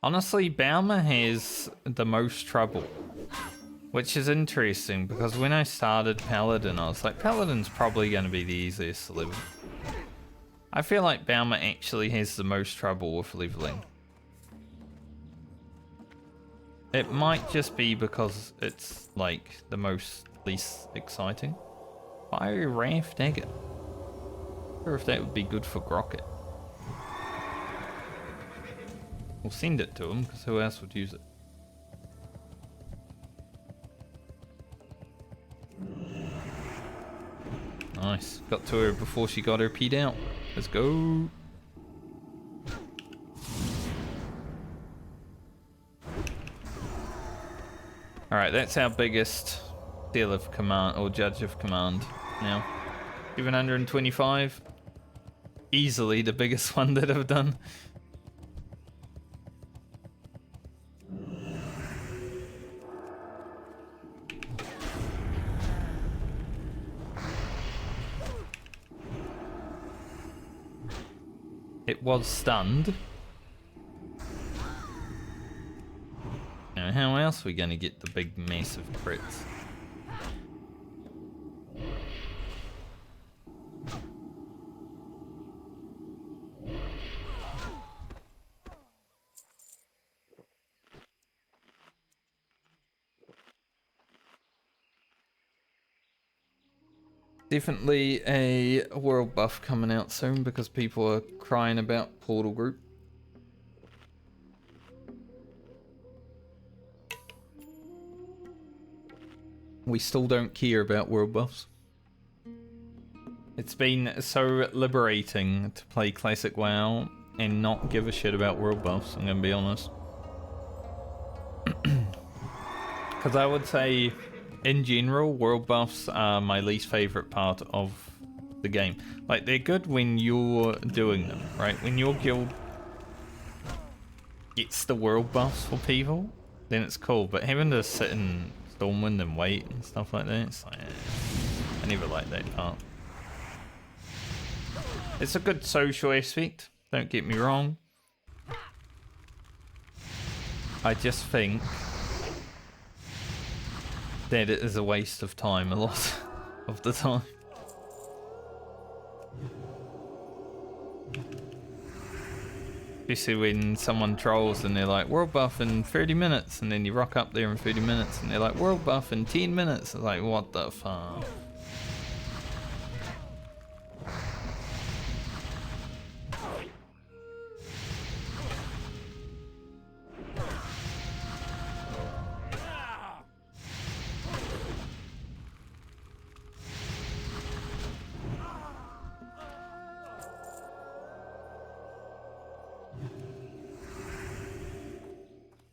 Honestly, Baumer has the most trouble, which is interesting because when I started Paladin, I was like, Paladin's probably going to be the easiest to level. I feel like Baumer actually has the most trouble with leveling. It might just be because it's like the least exciting. Fiery Wrath Dagger. I wonder if that would be good for Grocket. We'll send it to him, because who else would use it? Nice. Got to her before she got her peed out. Let's go. Alright, that's our biggest seal of command, or judge of command now. 725. Easily the biggest one that I've done. It was stunned. Now, how else are we going to get the big, massive crits? Definitely a world buff coming out soon because people are crying about Portal Group. We still don't care about world buffs. It's been so liberating to play Classic WoW and not give a shit about world buffs, I'm gonna be honest. Because I would say, in general, world buffs are my least favorite part of the game. Like, they're good when you're doing them, right? When your guild gets the world buffs for people, then it's cool. But having to sit in Stormwind and wait and stuff like that, it's like, I never like that part. It's a good social aspect, don't get me wrong. I just think that it is a waste of time a lot of the time. Especially when someone trolls and they're like, world buff in 30 minutes, and then you rock up there in 30 minutes and they're like, world buff in 10 minutes. It's like, what the fuck?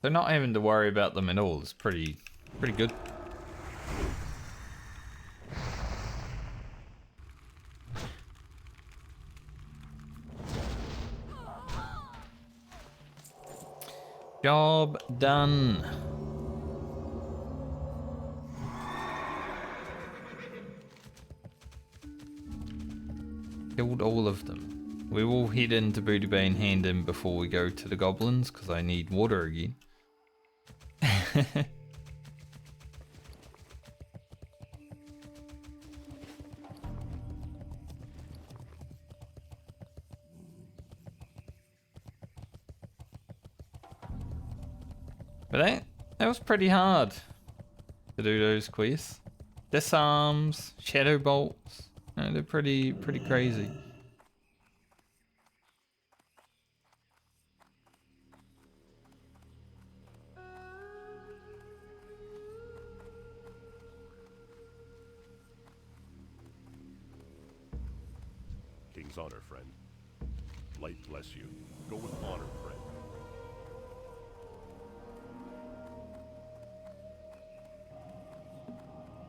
So not having to worry about them at all is pretty good. Job done. Killed all of them. We will head into Booty Bay and hand in before we go to the goblins because I need water again. But that was pretty hard to do those quests. Disarms, shadow bolts, they're pretty crazy. King's honor, friend. Light bless you. Go with honor, friend.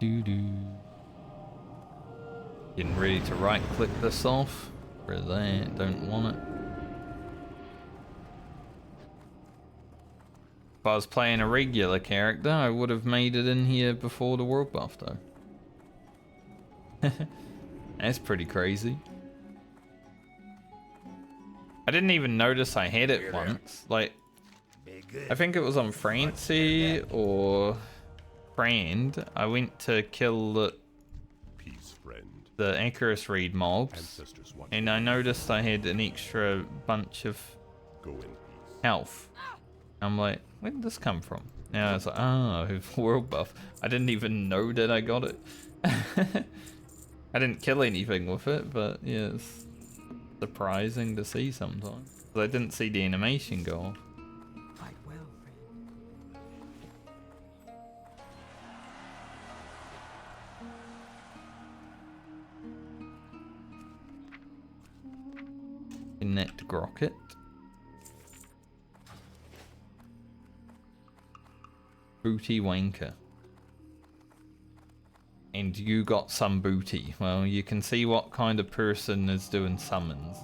Getting ready to right click this off. For that, don't want it. If I was playing a regular character, I would have made it in here before the world buff though. That's pretty crazy. I didn't even notice I had it once. Like, I think it was on Francie or Brand. I went to kill the Peace, friend. Acarus Reed mobs, Ancestors watch and I noticed I had an extra bunch of Go in peace. health. I'm like, where did this come from? Now I was like, oh, world buff. I didn't even know that I got it. I didn't kill anything with it, but yeah, it's surprising to see sometimes. I didn't see the animation go off. Fight well, friend. Net Grocket. Booty wanker. And you got some booty. Well, you can see what kind of person is doing summons.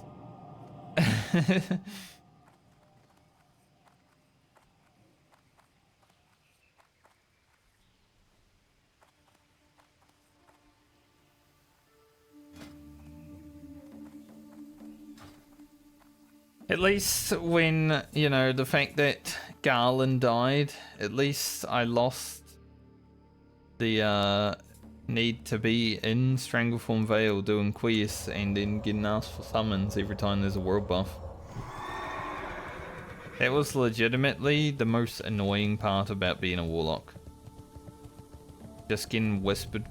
At least when, you know, the fact that Garland died, at least I lost the need to be in Strangleform Vale doing quests and then getting asked for summons every time there's a world buff. That was legitimately the most annoying part about being a warlock. Just getting whispered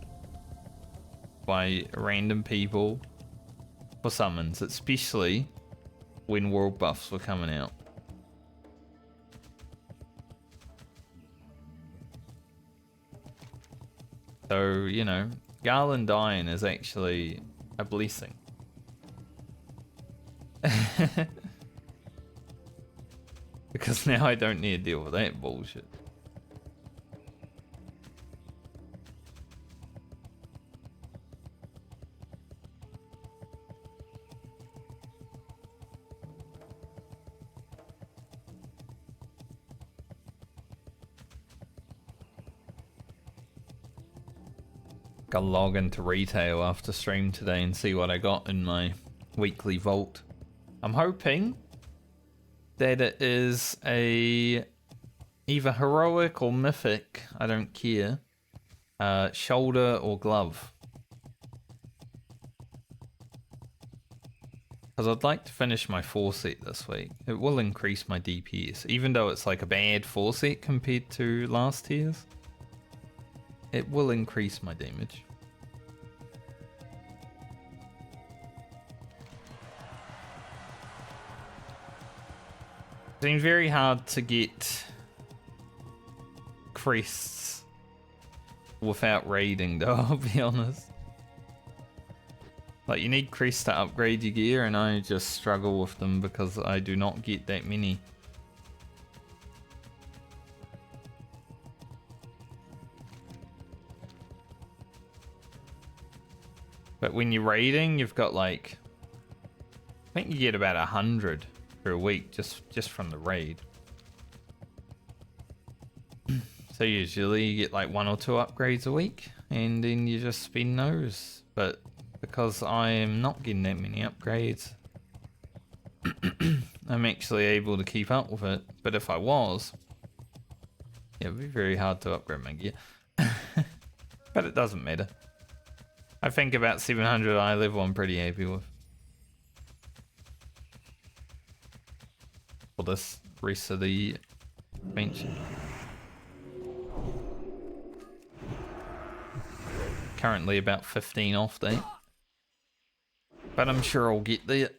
by random people for summons, especially when world buffs were coming out. So, you know, Garland dying is actually a blessing. Because now I don't need to deal with that bullshit. Gotta log into retail after stream today and see what I got in my weekly vault. I'm hoping that it is a either heroic or mythic, I don't care, Shoulder or glove? Because I'd like to finish my 4-set this week. It will increase my DPS, even though it's like a bad 4-set compared to last tiers. It will increase my damage. It's been very hard to get crests without raiding though, I'll be honest. Like, you need crests to upgrade your gear, and I just struggle with them because I do not get that many. But when you're raiding, you've got like, I think you get about 100 per week just from the raid. So usually you get like 1 or 2 upgrades a week, and then you just spin those. But because I am not getting that many upgrades, I'm actually able to keep up with it. But if I was, it would be very hard to upgrade my gear. But it doesn't matter. I think about 700 eye level I'm pretty happy with. For this rest of the bench. Currently about 15 off date. But I'm sure I'll get there.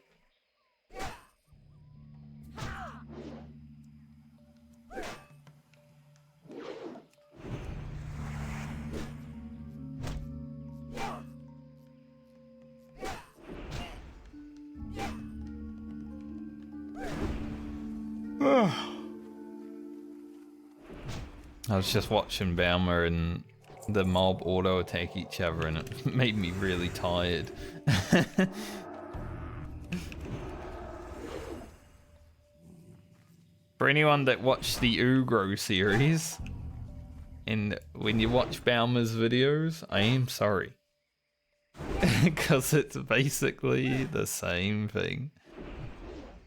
I was just watching Baumer and the mob auto attack each other, and it made me really tired. For anyone that watched the Ugro series, and when you watch Baumer's videos, I am sorry. Because it's basically the same thing.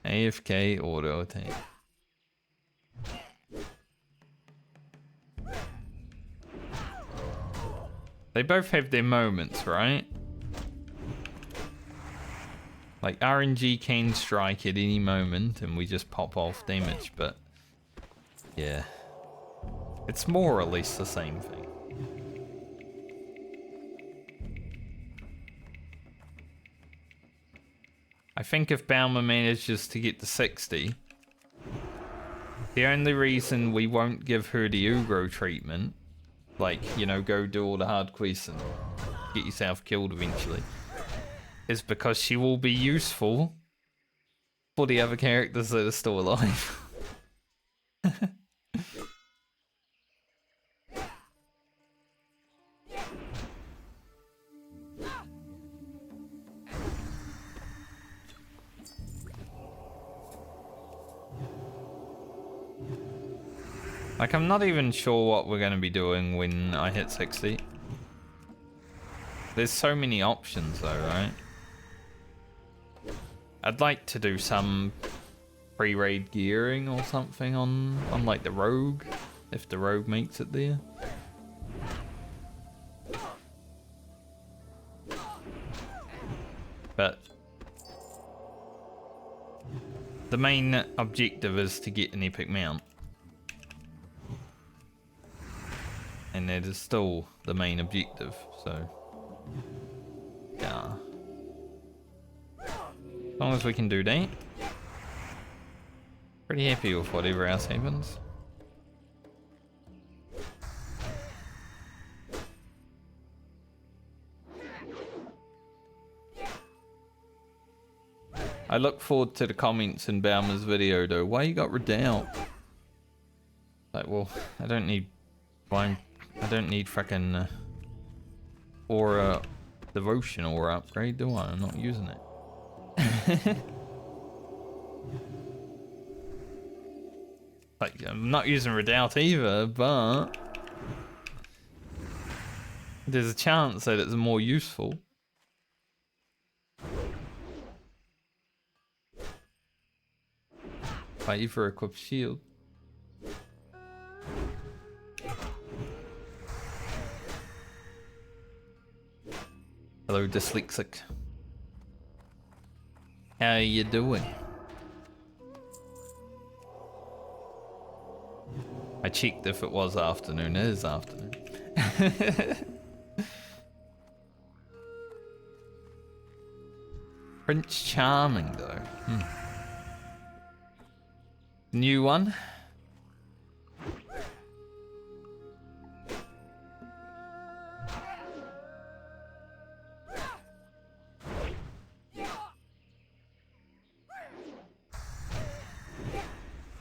AFK auto attack. They both have their moments, right? Like, RNG can strike at any moment and we just pop off damage, but yeah. It's more or less the same thing. I think if Baumer manages to get to 60, the only reason we won't give her the Ugro treatment, like, you know, go do all the hard quests and get yourself killed eventually, is because she will be useful for the other characters that are still alive. Like, I'm not even sure what we're going to be doing when I hit 60. There's so many options though, right? I'd like to do some pre-raid gearing or something on like the rogue, if the rogue makes it there. But the main objective is to get an epic mount. And that is still the main objective, so yeah. As long as we can do that, pretty happy with whatever else happens. I look forward to the comments in Baumer's video though. Why you got Redoubt? Like, well, I don't need fucking aura devotion aura upgrade, do I? I'm not using it. Like, I'm not using Redoubt either, but there's a chance that it's more useful. Fight you for equipped shield. Hello, dyslexic. How you doing? I checked if it was afternoon. It is afternoon. Prince Charming, though. New one.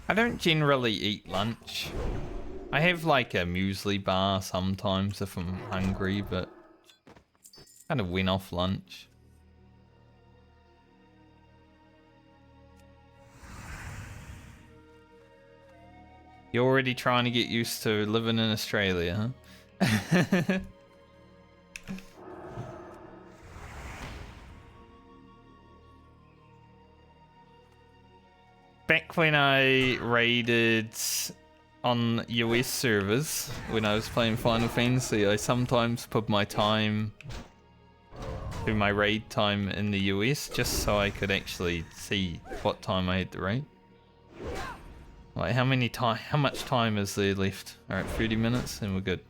I don't generally eat lunch. I have like a muesli bar sometimes if I'm hungry, but kind of went off lunch. You're already trying to get used to living in Australia, huh? Back when I raided on US servers, when I was playing Final Fantasy, I sometimes put my time to my raid time in the US just so I could actually see what time I had to raid. Like how much time is there left? Alright, 30 minutes and we're good.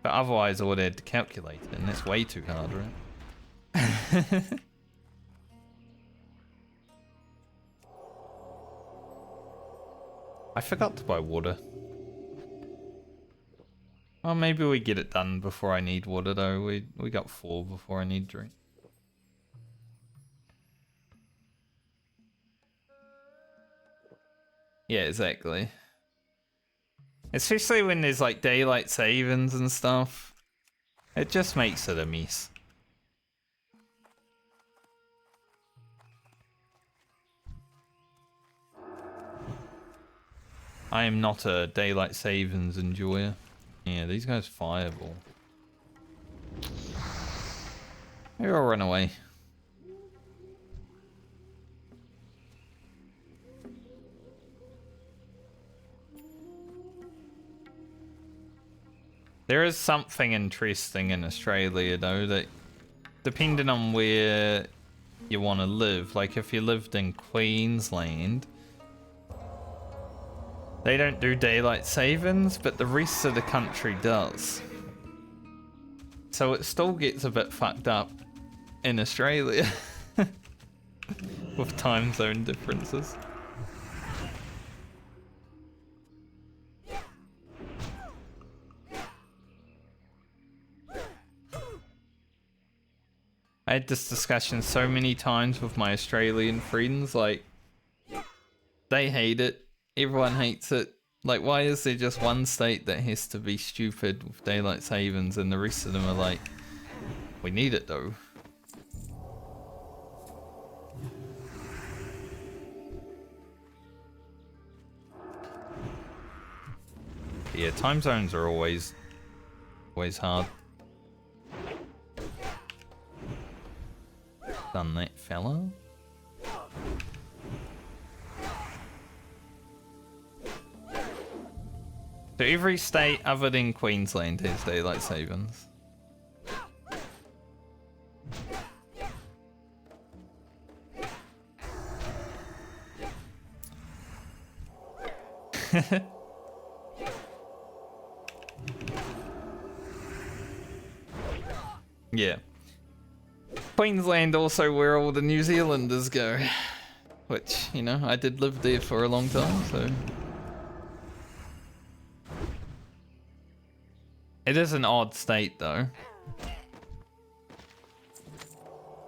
But otherwise I would have had to calculate it, and that's way too hard, right? I forgot to buy water. Well, maybe we get it done before I need water though. We got 4 before I need drink. Yeah, exactly. Especially when there's like daylight savings and stuff. It just makes it a mess. I am not a daylight savings enjoyer. Yeah, these guys fireball. Maybe I'll run away. There is something interesting in Australia though, that depending on where you want to live, like if you lived in Queensland, they don't do daylight savings, but the rest of the country does. So it still gets a bit fucked up in Australia with time zone differences. I had this discussion so many times with my Australian friends, like, they hate it. Everyone hates it. Like, why is there just one state that has to be stupid with daylight savings and the rest of them are like, we need it though. Yeah, time zones are always hard. Done that, fella. So every state other than Queensland has daylight savings. Yeah. Queensland also where all the New Zealanders go. Which, you know, I did live there for a long time, so... It is an odd state, though.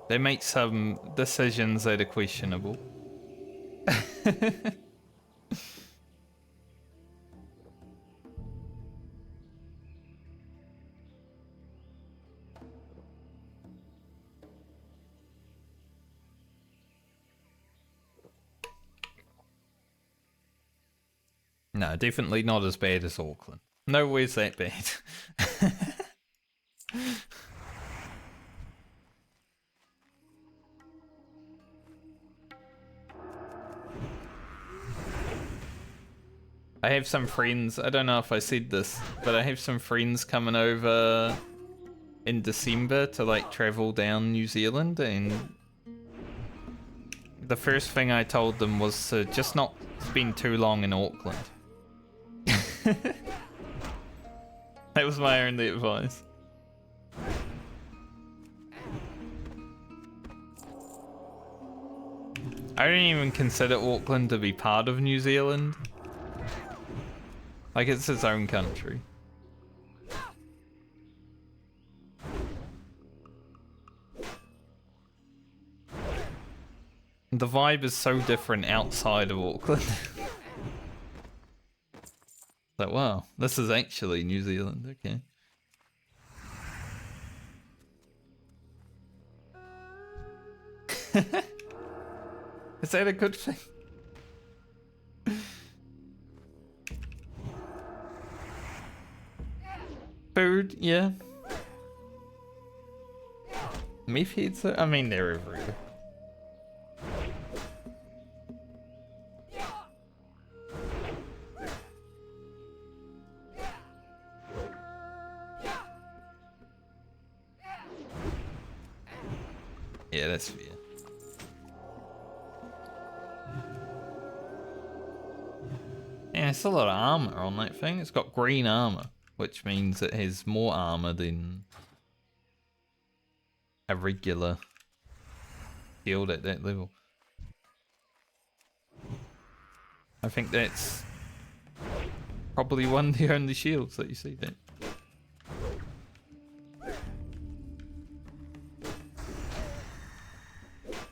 They make some decisions that are questionable. No, definitely not as bad as Auckland. Nowhere's that bad. I have some friends, I don't know if I said this, but I have some friends coming over in December to like travel down New Zealand, and the first thing I told them was to just not spend too long in Auckland. That was my only advice. I don't even consider Auckland to be part of New Zealand. Like, it's its own country. The vibe is so different outside of Auckland. Like, wow, this is actually New Zealand, okay. Is that a good thing? Food, yeah. Meth heads, I mean, they're everywhere. Yeah, that's fair. Yeah, it's a lot of armor on that thing. It's got green armor, which means it has more armor than a regular shield at that level. I think that's probably one of the only shields that you see that.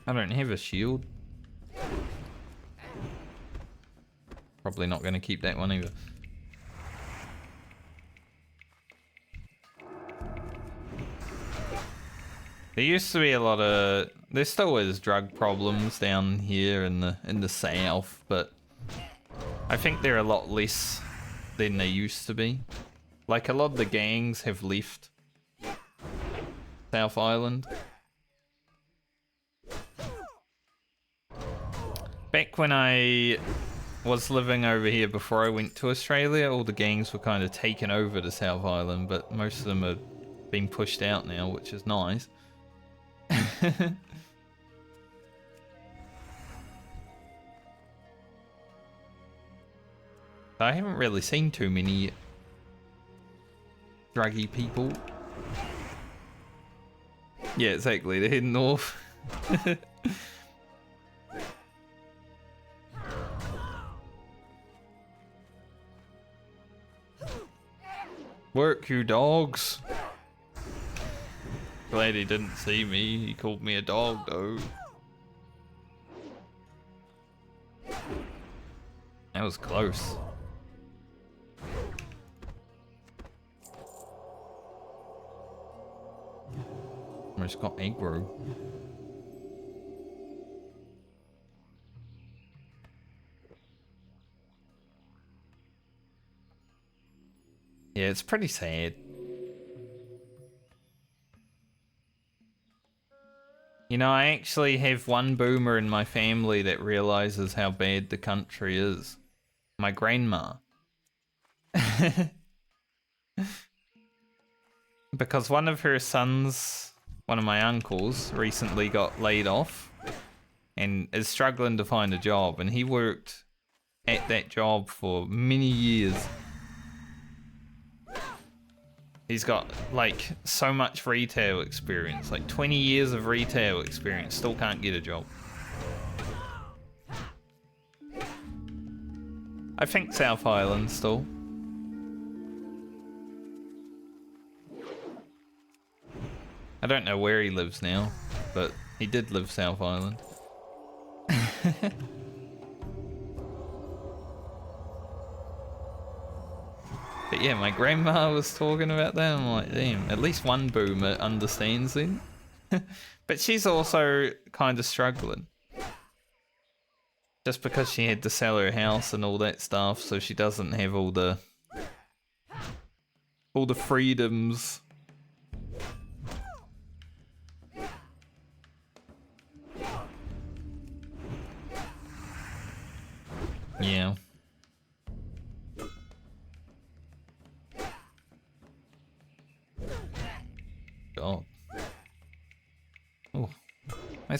I don't have a shield. Probably not going to keep that one either. There used to be a lot of, there still is drug problems down here in the south, but I think they're a lot less than they used to be. Like, a lot of the gangs have left South Island. Back when I was living over here before I went to Australia, all the gangs were kind of taken over to South Island, but most of them have been pushed out now, which is nice. I haven't really seen too many druggy people. Yeah, exactly, they're heading north. Work, you dogs. Glad he didn't see me. He called me a dog, though. That was close. Almost got aggro. Yeah, it's pretty sad. You know, I actually have one boomer in my family that realizes how bad the country is. My grandma. Because one of her sons, one of my uncles, recently got laid off and is struggling to find a job, and he worked at that job for many years. He's got like so much retail experience, like 20 years of retail experience, still can't get a job. I think South Island still. I don't know where he lives now, but he did live South Island. But yeah, my grandma was talking about that. I'm like, damn, at least one boomer understands him. But she's also kind of struggling. Just because she had to sell her house and all that stuff, so she doesn't have all the freedoms. Yeah.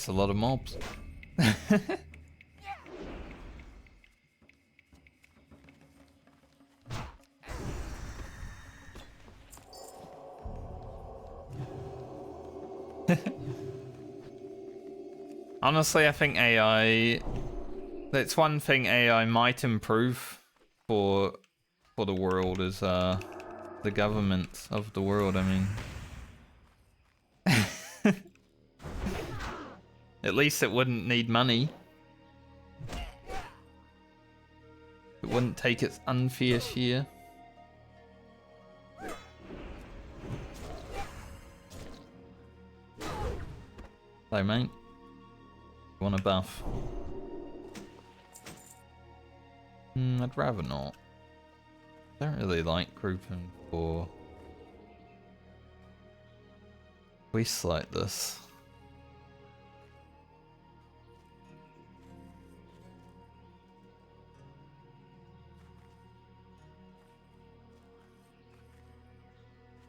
That's a lot of mobs. Honestly, I think AI... That's one thing AI might improve for the world is the governments of the world, I mean. At least it wouldn't need money. It wouldn't take its unfair share. Hello, mate. You want a buff? I'd rather not. Don't really like grouping for quests like this.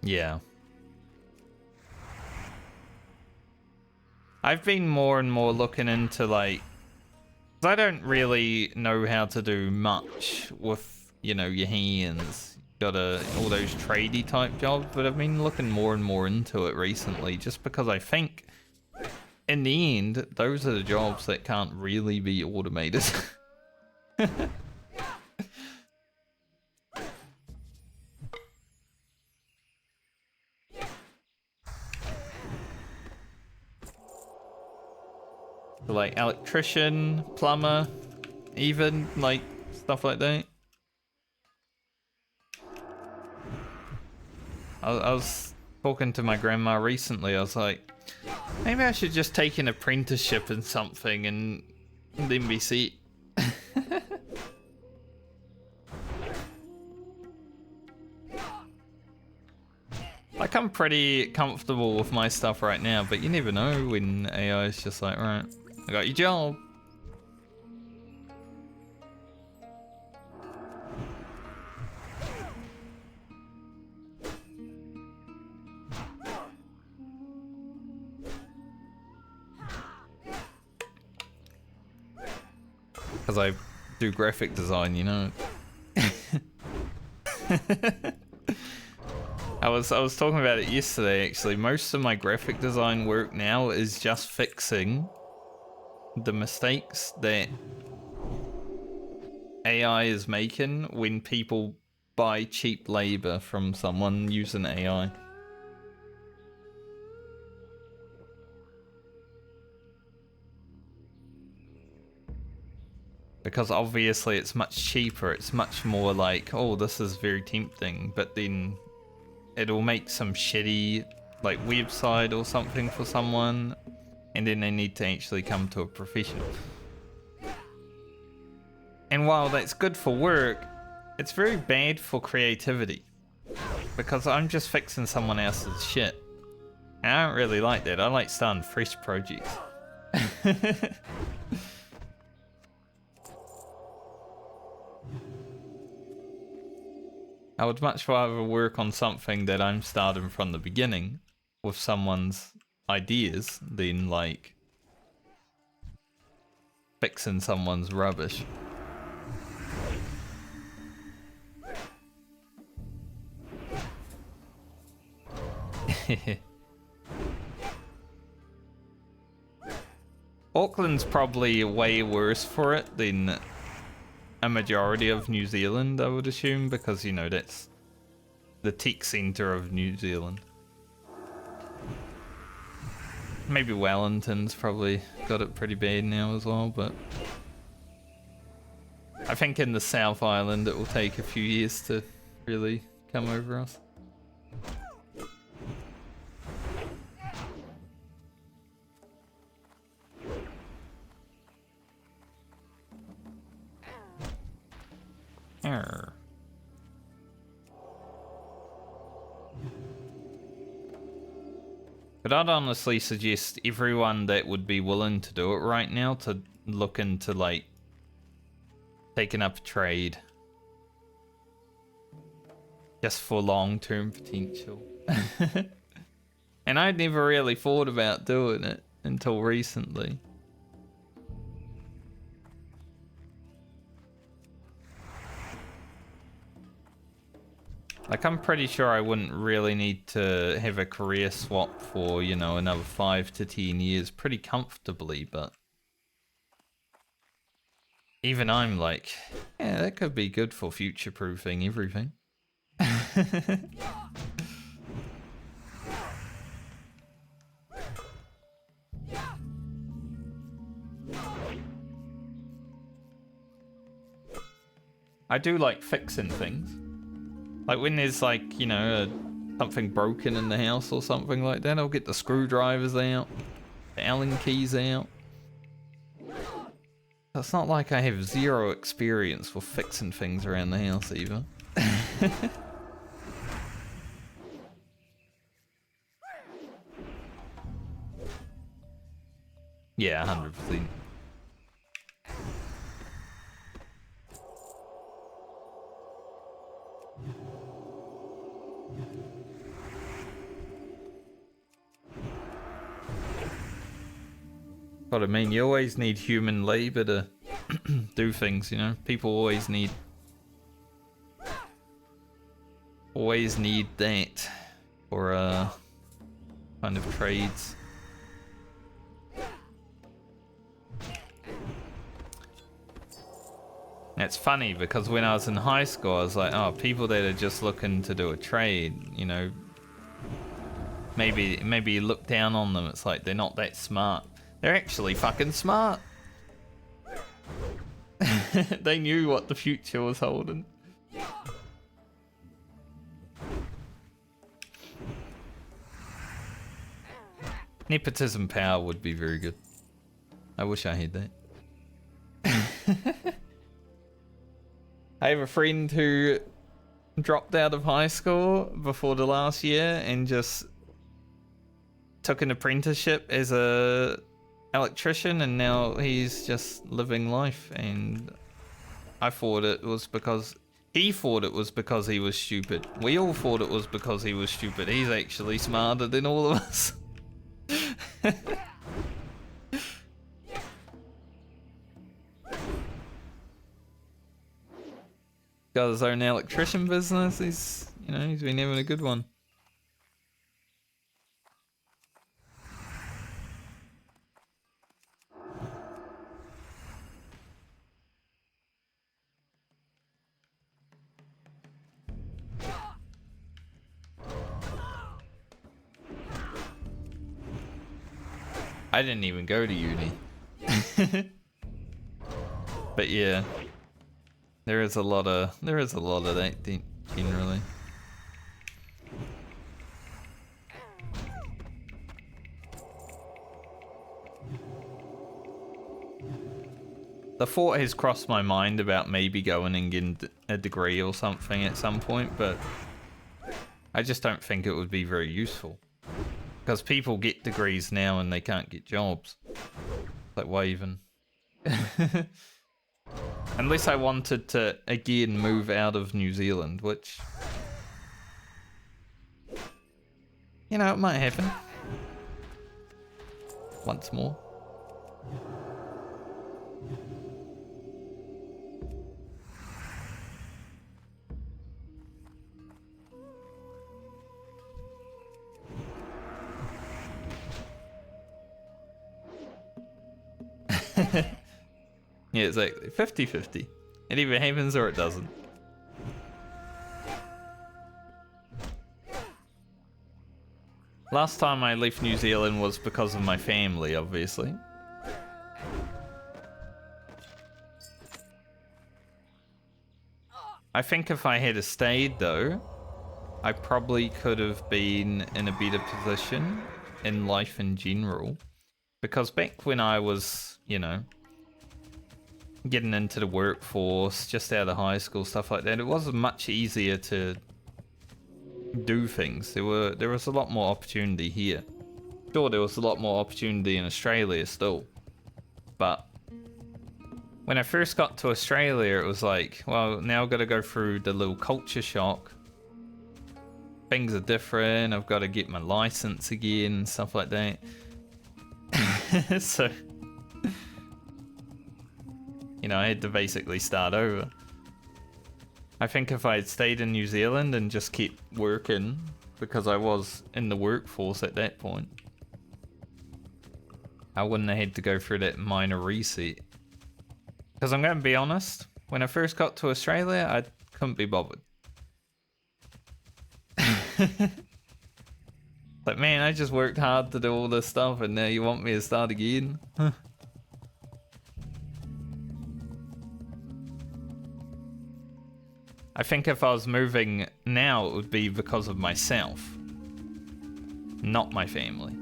Yeah. I've been more and more looking into like, 'cause I don't really know how to do much with, you know, your hands. Gotta all those tradey type jobs, but I've been looking more and more into it recently just because I think in the end, those are the jobs that can't really be automated. So, like electrician, plumber, even like stuff like that. I was talking to my grandma recently. I was like, maybe I should just take an apprenticeship in something and then be set. Like, I'm pretty comfortable with my stuff right now, but you never know when AI is just like, right, I got your job. Because I do graphic design, you know. I was talking about it yesterday actually. Most of my graphic design work now is just fixing the mistakes that AI is making when people buy cheap labor from someone using AI. Because obviously it's much cheaper, it's much more like, oh, this is very tempting, but then it'll make some shitty like website or something for someone, and then they need to actually come to a professional. And while that's good for work, it's very bad for creativity. Because I'm just fixing someone else's shit. And I don't really like that. I like starting fresh projects. I would much rather work on something that I'm starting from the beginning with someone's ideas than like fixing someone's rubbish. Auckland's probably way worse for it than a majority of New Zealand, I would assume, because, you know, that's the tech centre of New Zealand. Maybe Wellington's probably got it pretty bad now as well, but I think in the South Island it will take a few years to really come over us. Arr. But I'd honestly suggest everyone that would be willing to do it right now to look into like taking up a trade. Just for long-term potential. And I'd never really thought about doing it until recently. Like, I'm pretty sure I wouldn't really need to have a career swap for, you know, another 5 to 10 years pretty comfortably, but even I'm like, yeah, that could be good for future-proofing everything. I do like fixing things. Like when there's like, you know, something broken in the house or something like that, I'll get the screwdrivers out, the Allen keys out. It's not like I have zero experience with fixing things around the house either. Yeah, 100%. But I mean, you always need human labor to do things, you know? People always need that for kind of trades. It's funny because when I was in high school, I was like, oh, people that are just looking to do a trade, you know, maybe you look down on them. It's like they're not that smart. They're actually fucking smart. They knew what the future was holding. Nepotism power would be very good. I wish I had that. I have a friend who dropped out of high school before the last year and just took an apprenticeship as a electrician, and now he's just living life. And I thought it was because he thought it was because he was stupid. We all thought it was because he was stupid. He's actually smarter than all of us. Got his own electrician business. He's been having a good one. I didn't even go to uni. But yeah, there is a lot of that generally. The thought has crossed my mind about maybe going and getting a degree or something at some point, but I just don't think it would be very useful. Because people get degrees now and they can't get jobs. Like, why even? Unless I wanted to, again, move out of New Zealand, which, you know, it might happen. Once more. Yeah, exactly. 50-50. It either happens or it doesn't. Last time I left New Zealand was because of my family, obviously. I think if I had stayed, though, I probably could have been in a better position in life in general. Because back when I was, you know, getting into the workforce, just out of high school, stuff like that, it was much easier to do things. There was a lot more opportunity here. Sure, there was a lot more opportunity in Australia still. But when I first got to Australia, it was like, well, now I've got to go through the little culture shock. Things are different, I've got to get my license again, and stuff like that. So, you know, I had to basically start over. I think if I had stayed in New Zealand and just kept working, because I was in the workforce at that point, I wouldn't have had to go through that minor reset. Because I'm going to be honest, when I first got to Australia, I couldn't be bothered. Like, man, I just worked hard to do all this stuff and now you want me to start again? Huh. I think if I was moving now, it would be because of myself, not my family.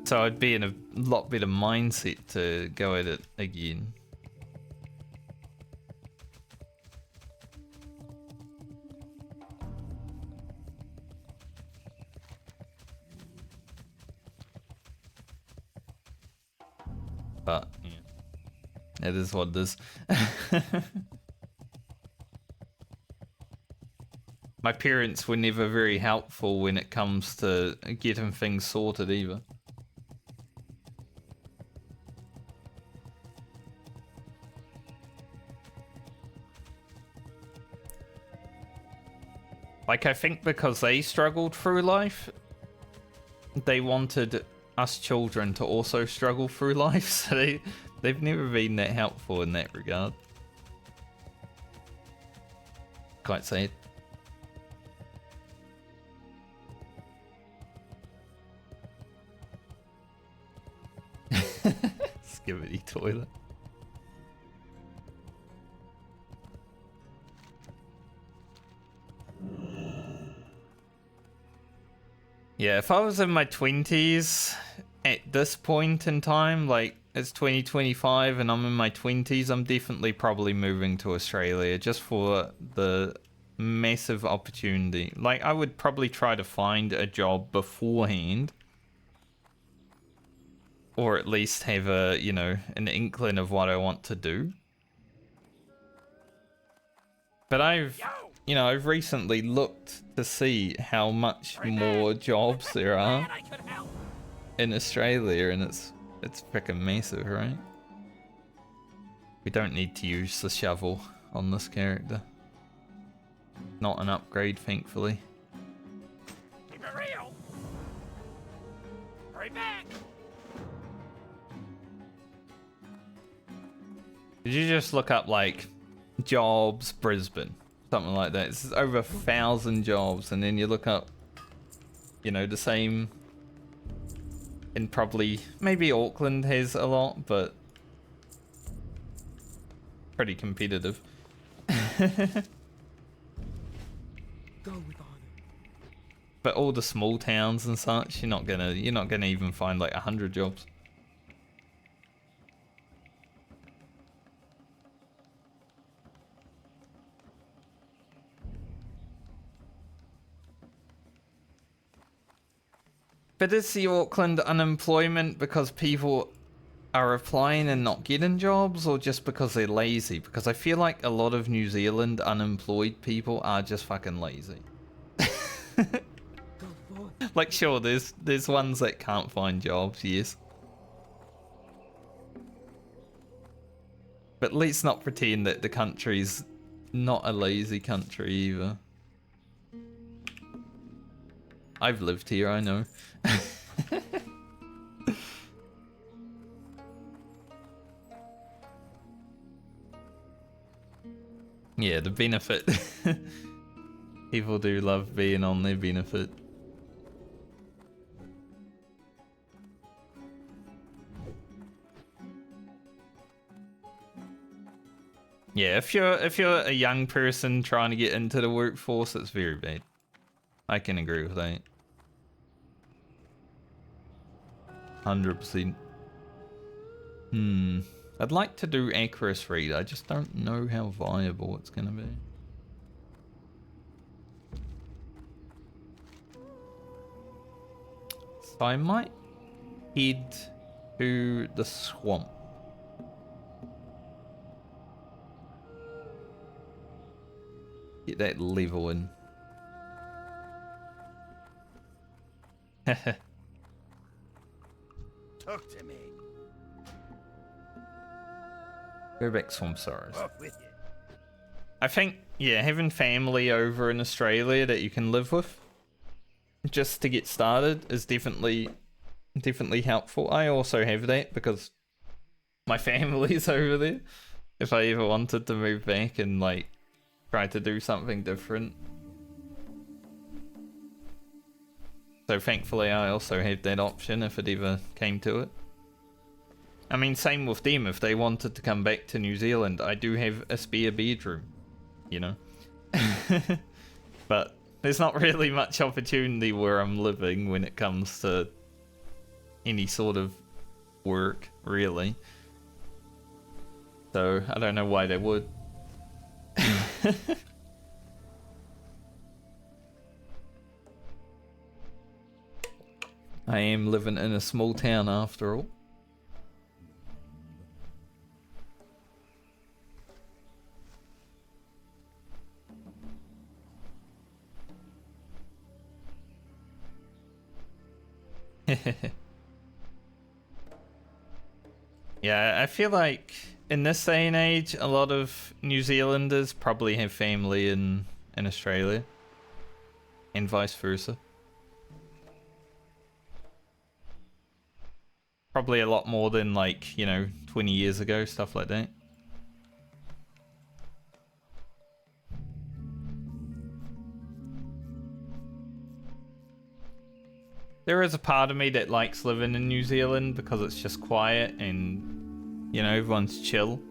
So I'd be in a lot better mindset to go at it again. But, yeah, it is what it is. My parents were never very helpful when it comes to getting things sorted either. Like, I think because they struggled through life, they wanted us children to also struggle through life, so they've never been that helpful in that regard. Quite sad. Skibidi toilet. Yeah, if I was in my 20s at this point in time, like it's 2025 and I'm in my 20s, I'm definitely probably moving to Australia just for the massive opportunity. Like, I would probably try to find a job beforehand, or at least have a, you know, an inkling of what I want to do. But I've recently looked to see how much more jobs there are in Australia, and it's freaking massive, right? We don't need to use the shovel on this character. Not an upgrade, thankfully. Keep it real. Hurry back. Did you just look up, like, jobs Brisbane? Something like that. It's over 1,000 jobs, and then you look up, you know, the same in probably, maybe Auckland has a lot, but pretty competitive. Go with honor. But all the small towns and such, you're not gonna even find like 100 jobs. But is the Auckland unemployment because people are applying and not getting jobs, or just because they're lazy? Because I feel like a lot of New Zealand unemployed people are just fucking lazy. Like, sure, there's ones that can't find jobs, yes. But let's not pretend that the country's not a lazy country either. I've lived here, I know. Yeah, the benefit. People do love being on their benefit. Yeah, if you're a young person trying to get into the workforce, it's very bad. I can agree with that. 100%. I'd like to do Acris Read. I just don't know how viable it's gonna be. So I might head to the swamp. Get that level in. Talk to me. Go back Swamp Sorrows. Off with you. I think, yeah, having family over in Australia that you can live with just to get started is definitely helpful. I also have that because my family's over there. If I ever wanted to move back and like try to do something different. So thankfully I also had that option if it ever came to it. I mean, same with them. If they wanted to come back to New Zealand, I do have a spare bedroom, you know. But there's not really much opportunity where I'm living when it comes to any sort of work, really. So I don't know why they would. I am living in a small town after all. Yeah, I feel like in this day and age, a lot of New Zealanders probably have family in Australia, and vice versa. Probably a lot more than, like, you know, 20 years ago, stuff like that. There is a part of me that likes living in New Zealand because it's just quiet and, you know, everyone's chill.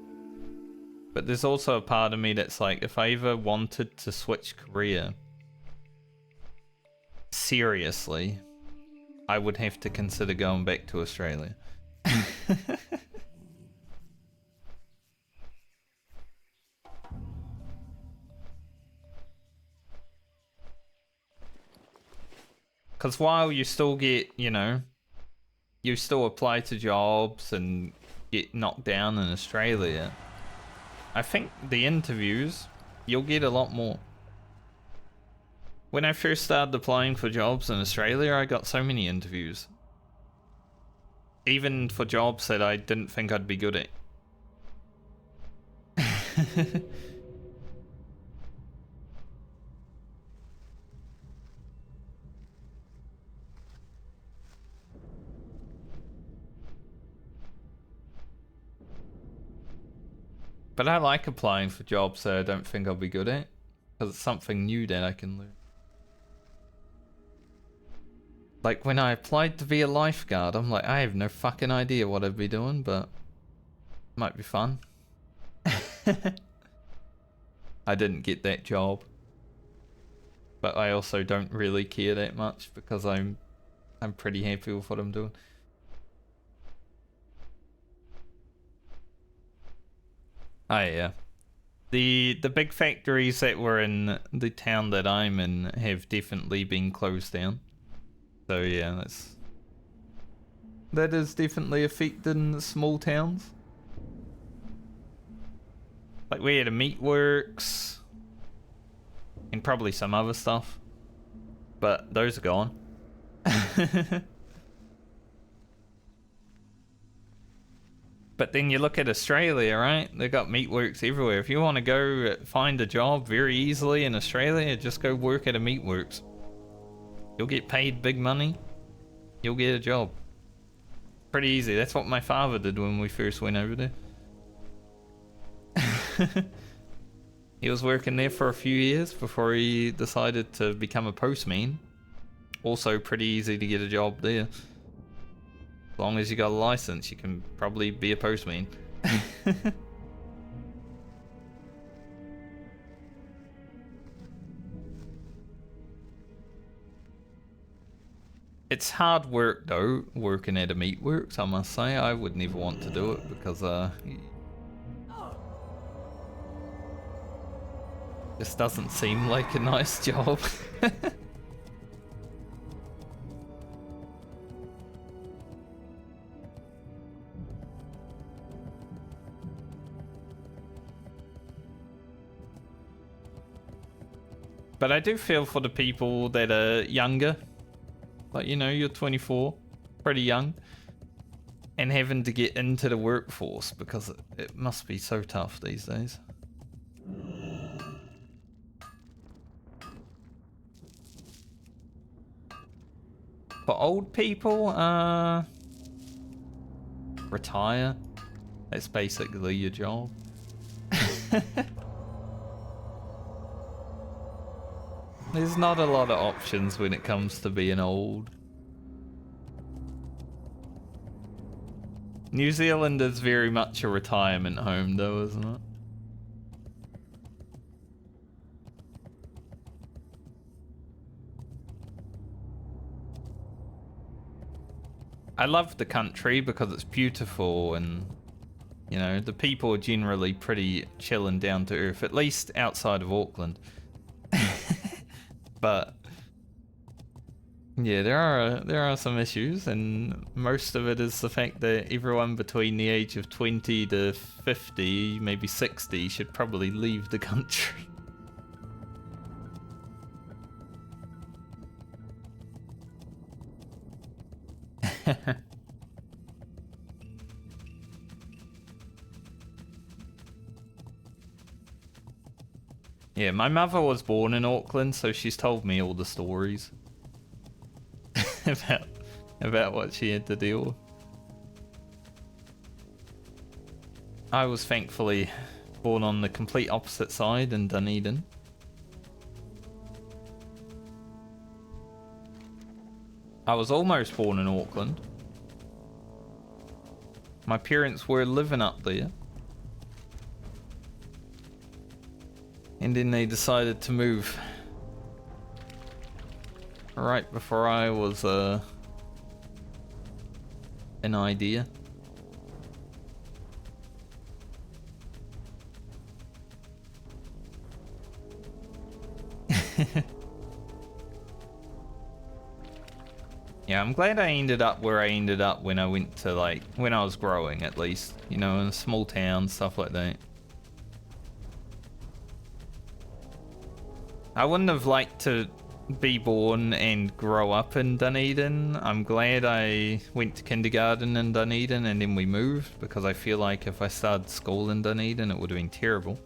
But there's also a part of me that's like, if I ever wanted to switch career, seriously, I would have to consider going back to Australia. Because while you still get, you know, you still apply to jobs and get knocked down in Australia, I think the interviews, you'll get a lot more. When I first started applying for jobs in Australia, I got so many interviews. Even for jobs that I didn't think I'd be good at. But I like applying for jobs that I don't think I'll be good at, because it's something new that I can learn. Like when I applied to be a lifeguard, I'm like, I have no fucking idea what I'd be doing, but it might be fun. I didn't get that job. But I also don't really care that much because I'm pretty happy with what I'm doing. Oh yeah. The big factories that were in the town that I'm in have definitely been closed down. So yeah, that is definitely affecting the small towns. Like we had a meatworks and probably some other stuff, but those are gone. But then you look at Australia, right? They've got meatworks everywhere. If you want to go find a job very easily in Australia, just go work at a meatworks. You'll get paid big money. You'll get a job. Pretty easy. That's what my father did when we first went over there. He was working there for a few years before he decided to become a postman. Also pretty easy to get a job there. As long as you got a license, you can probably be a postman. It's hard work though, working at a meatworks, I must say. I would never want to do it because this doesn't seem like a nice job. But I do feel for the people that are younger. Like, you know, you're 24, pretty young. and having to get into the workforce because it must be so tough these days. For old people, retire. That's basically your job. There's not a lot of options when it comes to being old. New Zealand is very much a retirement home though, isn't it? I love the country because it's beautiful and, you know, the people are generally pretty chill and down to earth, at least outside of Auckland. But yeah, there are some issues, and most of it is the fact that everyone between the age of 20 to 50, maybe 60, should probably leave the country. Yeah, my mother was born in Auckland, so she's told me all the stories about what she had to deal with. I was thankfully born on the complete opposite side in Dunedin. I was almost born in Auckland. My parents were living up there. And then they decided to move right before I was an idea. Yeah, I'm glad I ended up where I ended up when I went to, like, when I was growing at least, you know, in a small town, stuff like that. I wouldn't have liked to be born and grow up in Dunedin. I'm glad I went to kindergarten in Dunedin and then we moved, because I feel like if I started school in Dunedin, it would have been terrible.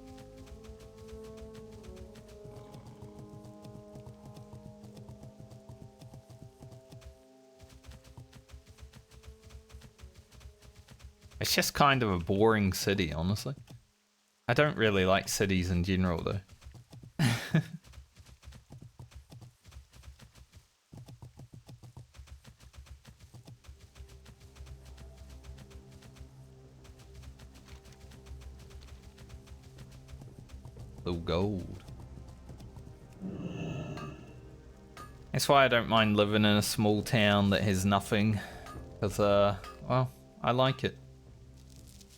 It's just kind of a boring city, honestly. I don't really like cities in general, though. Blue gold. That's why I don't mind living in a small town that has nothing, because, well, I like it.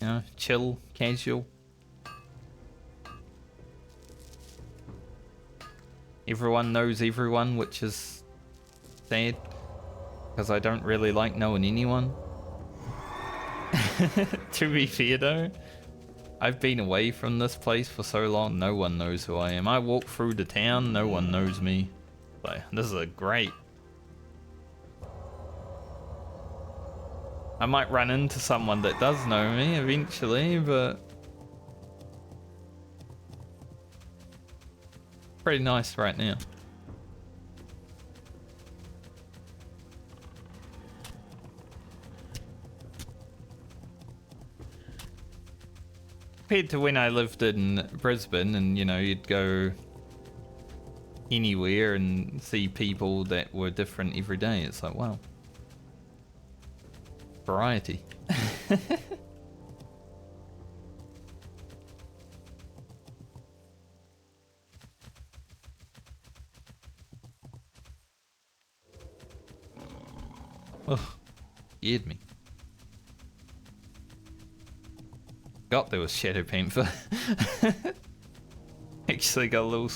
You know, chill, casual. Everyone knows everyone, which is sad, because I don't really like knowing anyone. To be fair though, I've been away from this place for so long, no one knows who I am. I walk through the town, no one knows me. Like, this is a great. I might run into someone that does know me eventually, but pretty nice right now. Compared to when I lived in Brisbane and, you know, you'd go anywhere and see people that were different every day. It's like, wow. Variety. Ugh, scared me. God, there was shadow paint for. Actually got a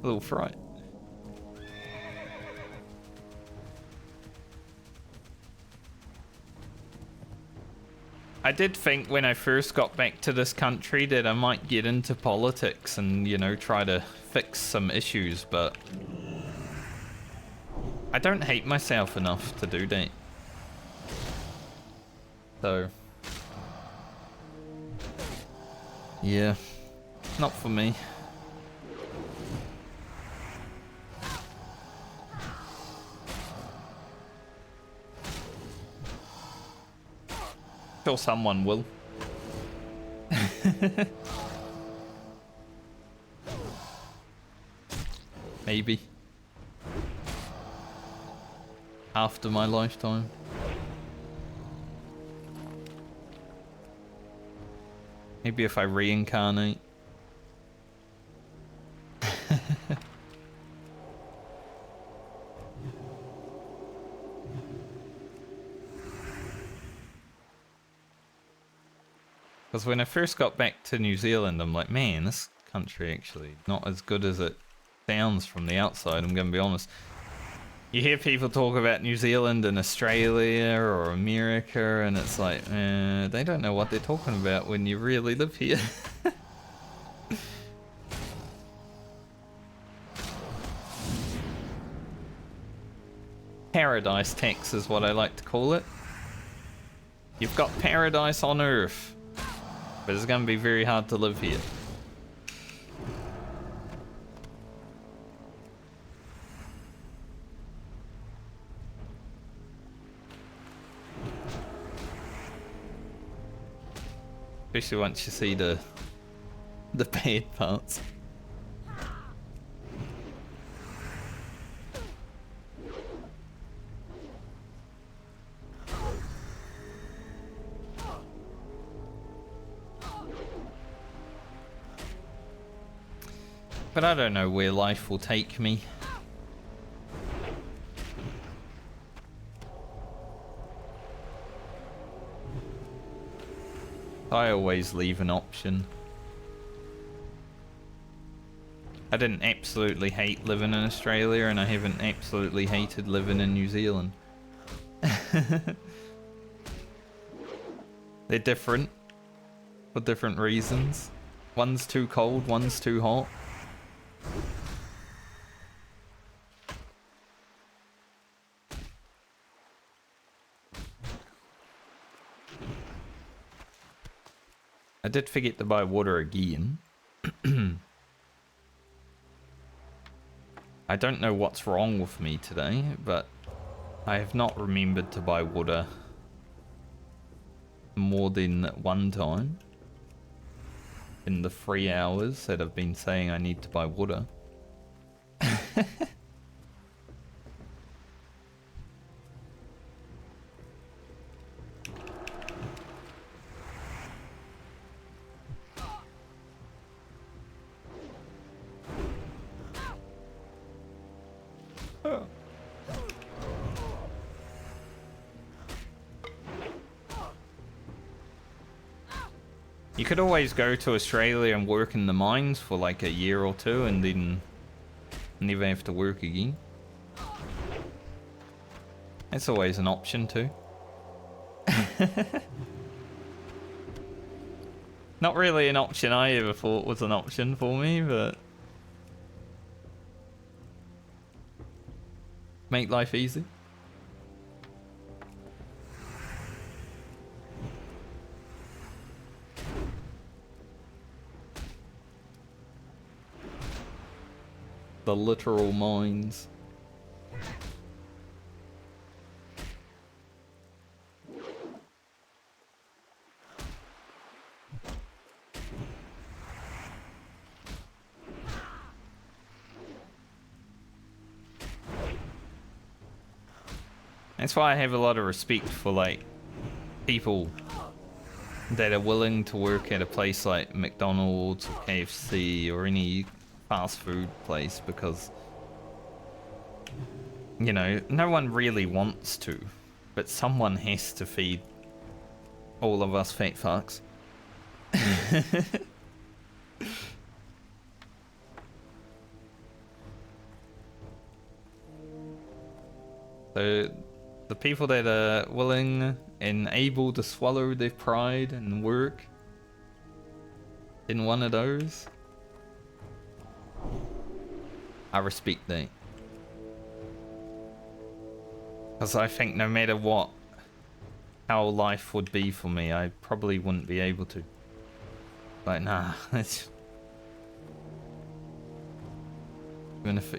little fright. I did think when I first got back to this country that I might get into politics and, you know, try to fix some issues, but I don't hate myself enough to do that. So, yeah, not for me. Sure, someone will. Maybe. After my lifetime. Maybe if I reincarnate. Because when I first got back to New Zealand, I'm like, man, this country actually not as good as it sounds from the outside, I'm gonna be honest. You hear people talk about New Zealand and Australia or America, and it's like, they don't know what they're talking about when you really live here. Paradise tax is what I like to call it. You've got paradise on Earth, but it's gonna be very hard to live here. Especially once you see the bad parts. But I don't know where life will take me. I always leave an option. I didn't absolutely hate living in Australia, and I haven't absolutely hated living in New Zealand. They're different for different reasons. One's too cold, one's too hot. I did forget to buy water again. I don't know what's wrong with me today, but I have not remembered to buy water more than one time in the 3 hours that I've been saying I need to buy water. You could always go to Australia and work in the mines for like a year or two and then never have to work again. That's always an option too. Not really an option I ever thought was an option for me, but make life easy. The literal mines. That's why I have a lot of respect for like people that are willing to work at a place like McDonald's or KFC or any fast food place, because you know, no one really wants to, but someone has to feed all of us fat fucks. So the people that are willing and able to swallow their pride and work in one of those, I respect that. Because I think no matter what, how life would be for me, I probably wouldn't be able to. Like, nah, it's...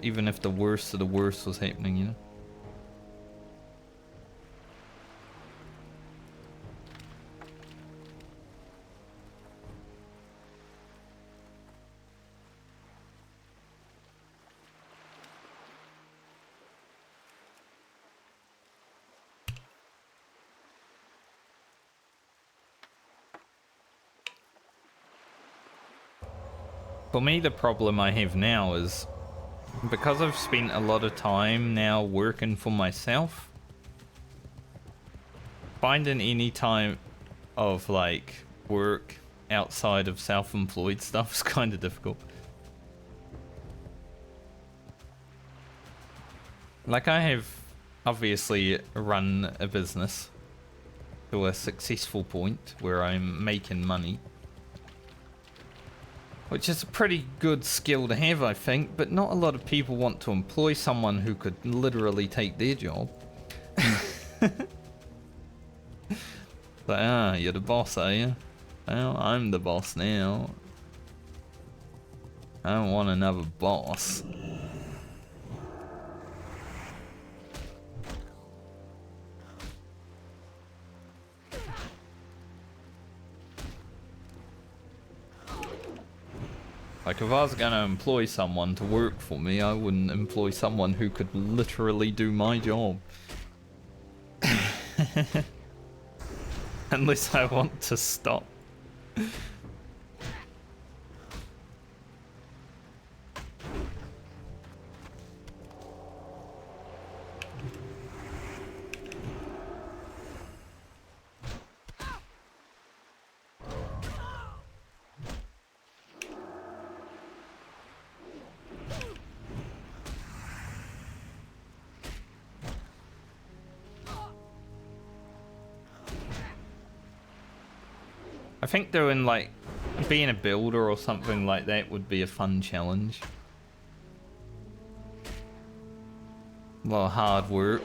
Even if the worst of the worst was happening, you know? For me, the problem I have now is because I've spent a lot of time now working for myself, finding any time of like work outside of self-employed stuff is kind of difficult. Like, I have obviously run a business to a successful point where I'm making money, which is a pretty good skill to have, I think, but not a lot of people want to employ someone who could literally take their job. Like, you're the boss, are you? Well, I'm the boss now. I don't want another boss. Like, if I was gonna employ someone to work for me, I wouldn't employ someone who could literally do my job. Unless I want to stop. I think doing, like, being a builder or something like that would be a fun challenge. A lot of hard work.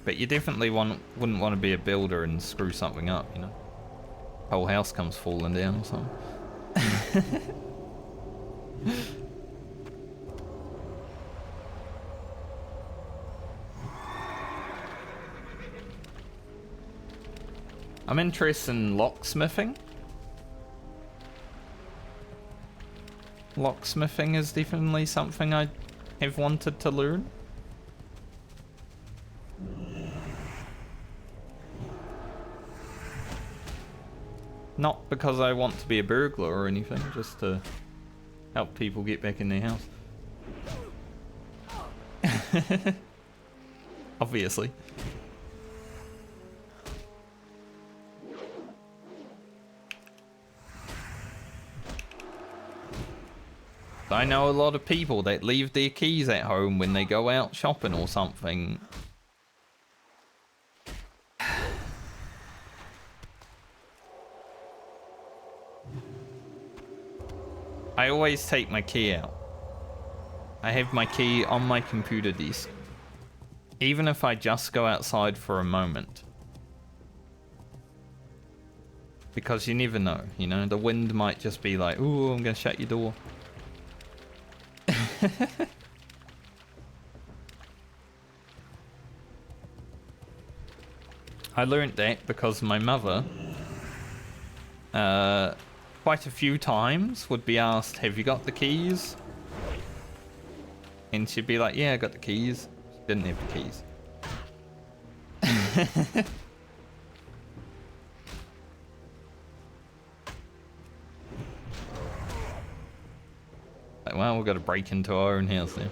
But you definitely wouldn't want to be a builder and screw something up, you know? Whole house comes falling down or something. I'm interested in locksmithing. Locksmithing is definitely something I have wanted to learn. Not because I want to be a burglar or anything, just to help people get back in their house. Obviously. I know a lot of people that leave their keys at home when they go out shopping or something. I always take my key out. I have my key on my computer desk. Even if I just go outside for a moment. Because you never know, you know? The wind might just be like, ooh, I'm gonna shut your door. I learned that because my mother, quite a few times would be asked, have you got the keys? And she'd be like, yeah, I got the keys. She didn't have the keys. Like, well, we've got to break into our own house now.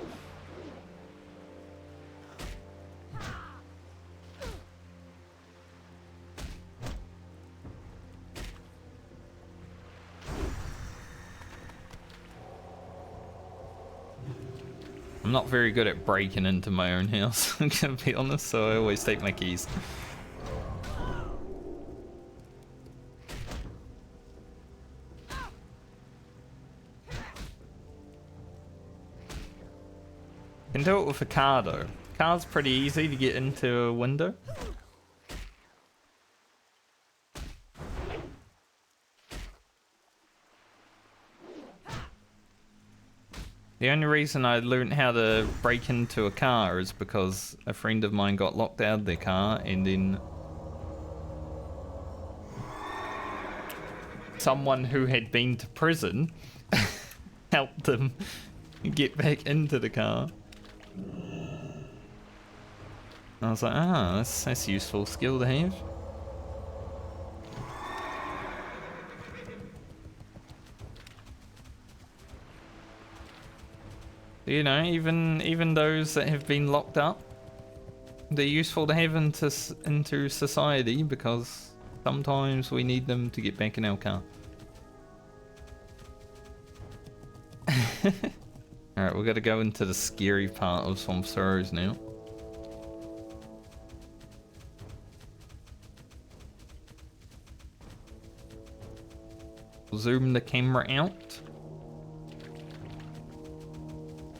I'm not very good at breaking into my own house, I'm gonna be honest, so I always take my keys. Can do it with a car though. Car's pretty easy to get into a window. The only reason I learned how to break into a car is because a friend of mine got locked out of their car and then someone who had been to prison helped them get back into the car. I was like, ah, that's a useful skill to have. You know, even those that have been locked up, they're useful to have into society because sometimes we need them to get back in our car. Alright, we've got to go into the scary part of Swamp Sorrows now. Zoom the camera out.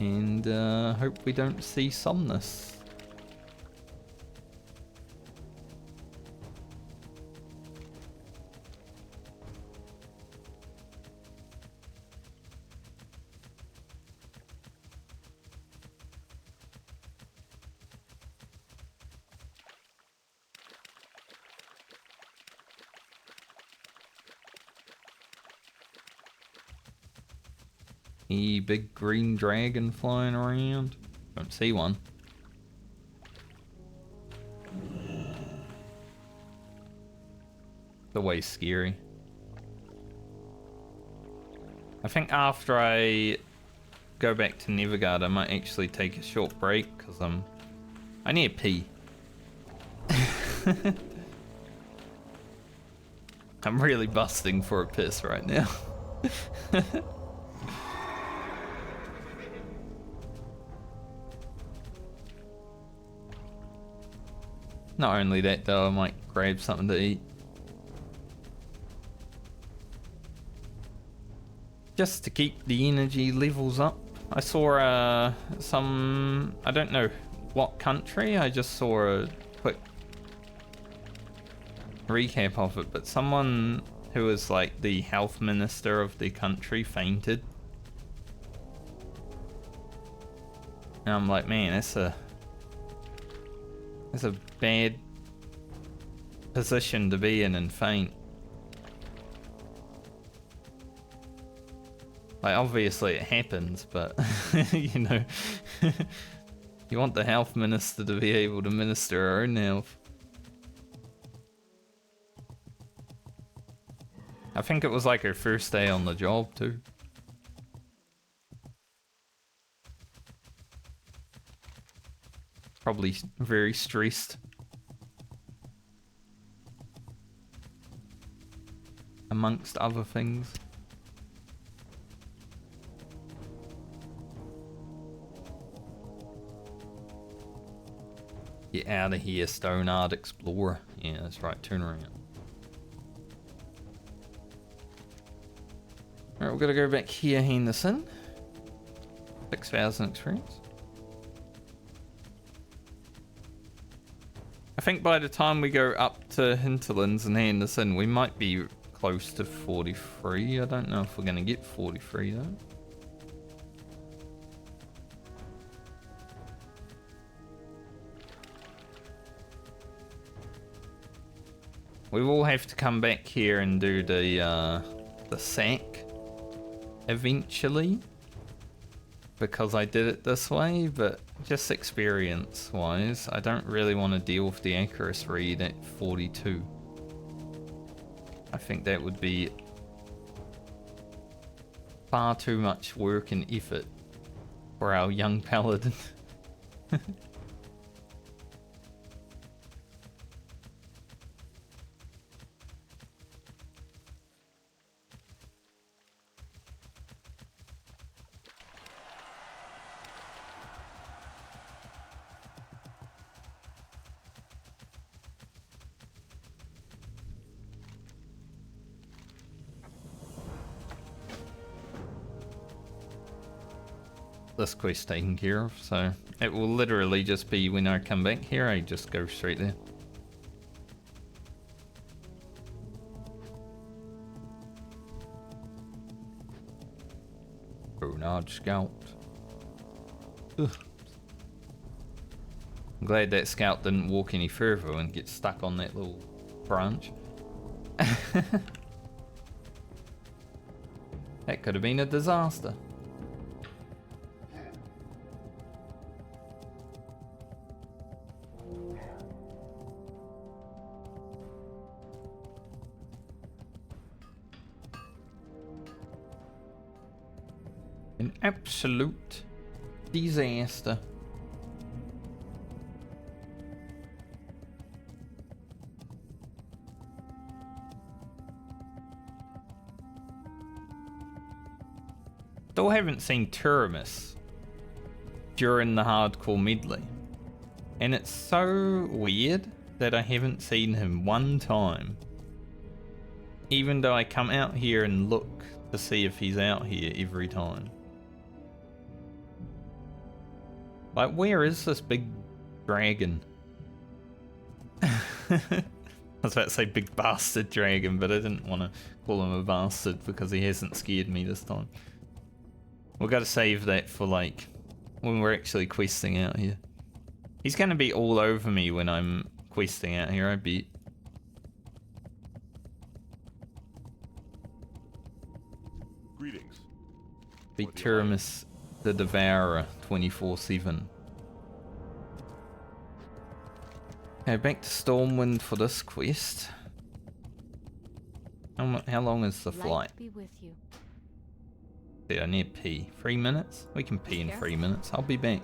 And hope we don't see Somnus. Any big green dragon flying around? Don't see one. It's always scary. I think after I go back to Nevergard, I might actually take a short break because I need a pee. I'm really busting for a piss right now. Not only that though, I might grab something to eat. Just to keep the energy levels up. I saw I don't know what country, I just saw a quick recap of it, but someone who was like the health minister of the country fainted. And I'm like, man, that's a bad position to be in and faint. Like, obviously it happens, but, you know, you want the health minister to be able to minister her own health. I think it was like her first day on the job, too. Probably very stressed. Amongst other things. Get out of here, Stoneard Explorer. Yeah, that's right, turn around. Alright, we're gonna go back here, Henderson. 6,000 experience. I think by the time we go up to Hinterlands and Henderson, we might be close to 43. I don't know if we're going to get 43 though. We will have to come back here and do the sack eventually, because I did it this way, but just experience wise, I don't really want to deal with the accuracy read at 42. I think that would be far too much work and effort for our young paladin. this quest taken care of, so it will literally just be when I come back here, I just go straight there. Bernard Scout. Ugh. I'm glad that scout didn't walk any further and get stuck on that little branch. That could have been a disaster. An absolute disaster. Still haven't seen Turamis during the hardcore medley. And it's so weird that I haven't seen him one time. Even though I come out here and look to see if he's out here every time. Like, where is this big dragon? I was about to say big bastard dragon, but I didn't want to call him a bastard because he hasn't scared me this time. We've got to save that for, like, when we're actually questing out here. He's going to be all over me when I'm questing out here, I bet. Greetings. Be What do you like? Turamis the Devourer 24/7. Okay, back to Stormwind for this quest. How long is the flight? Light be with you. Yeah, I need pee. 3 minutes? We can pee in 3 minutes. I'll be back.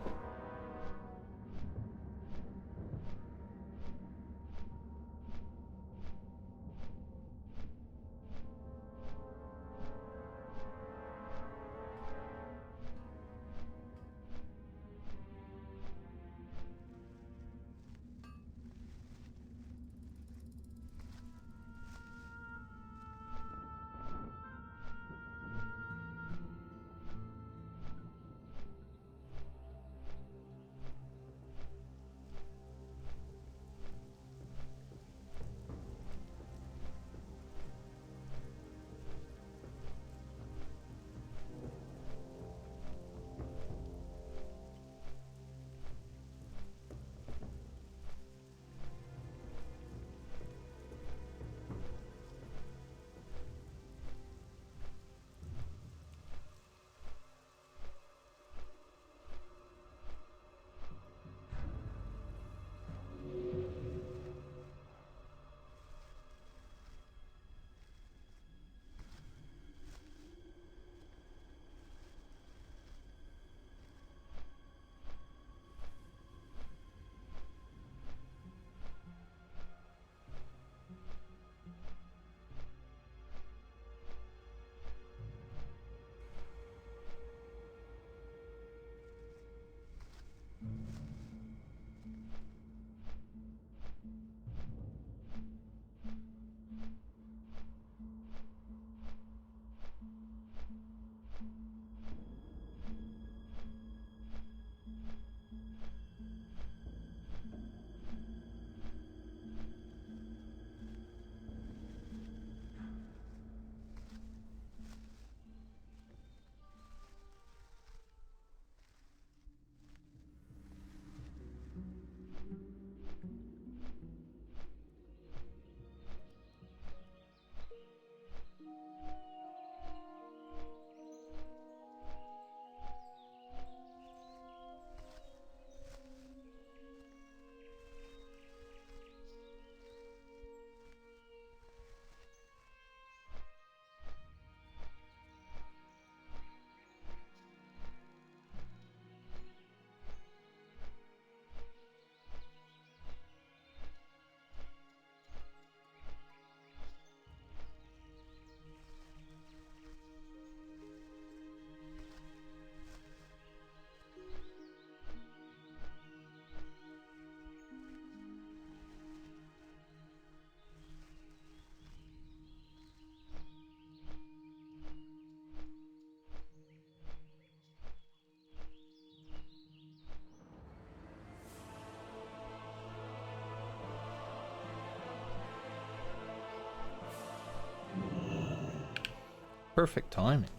Perfect timing.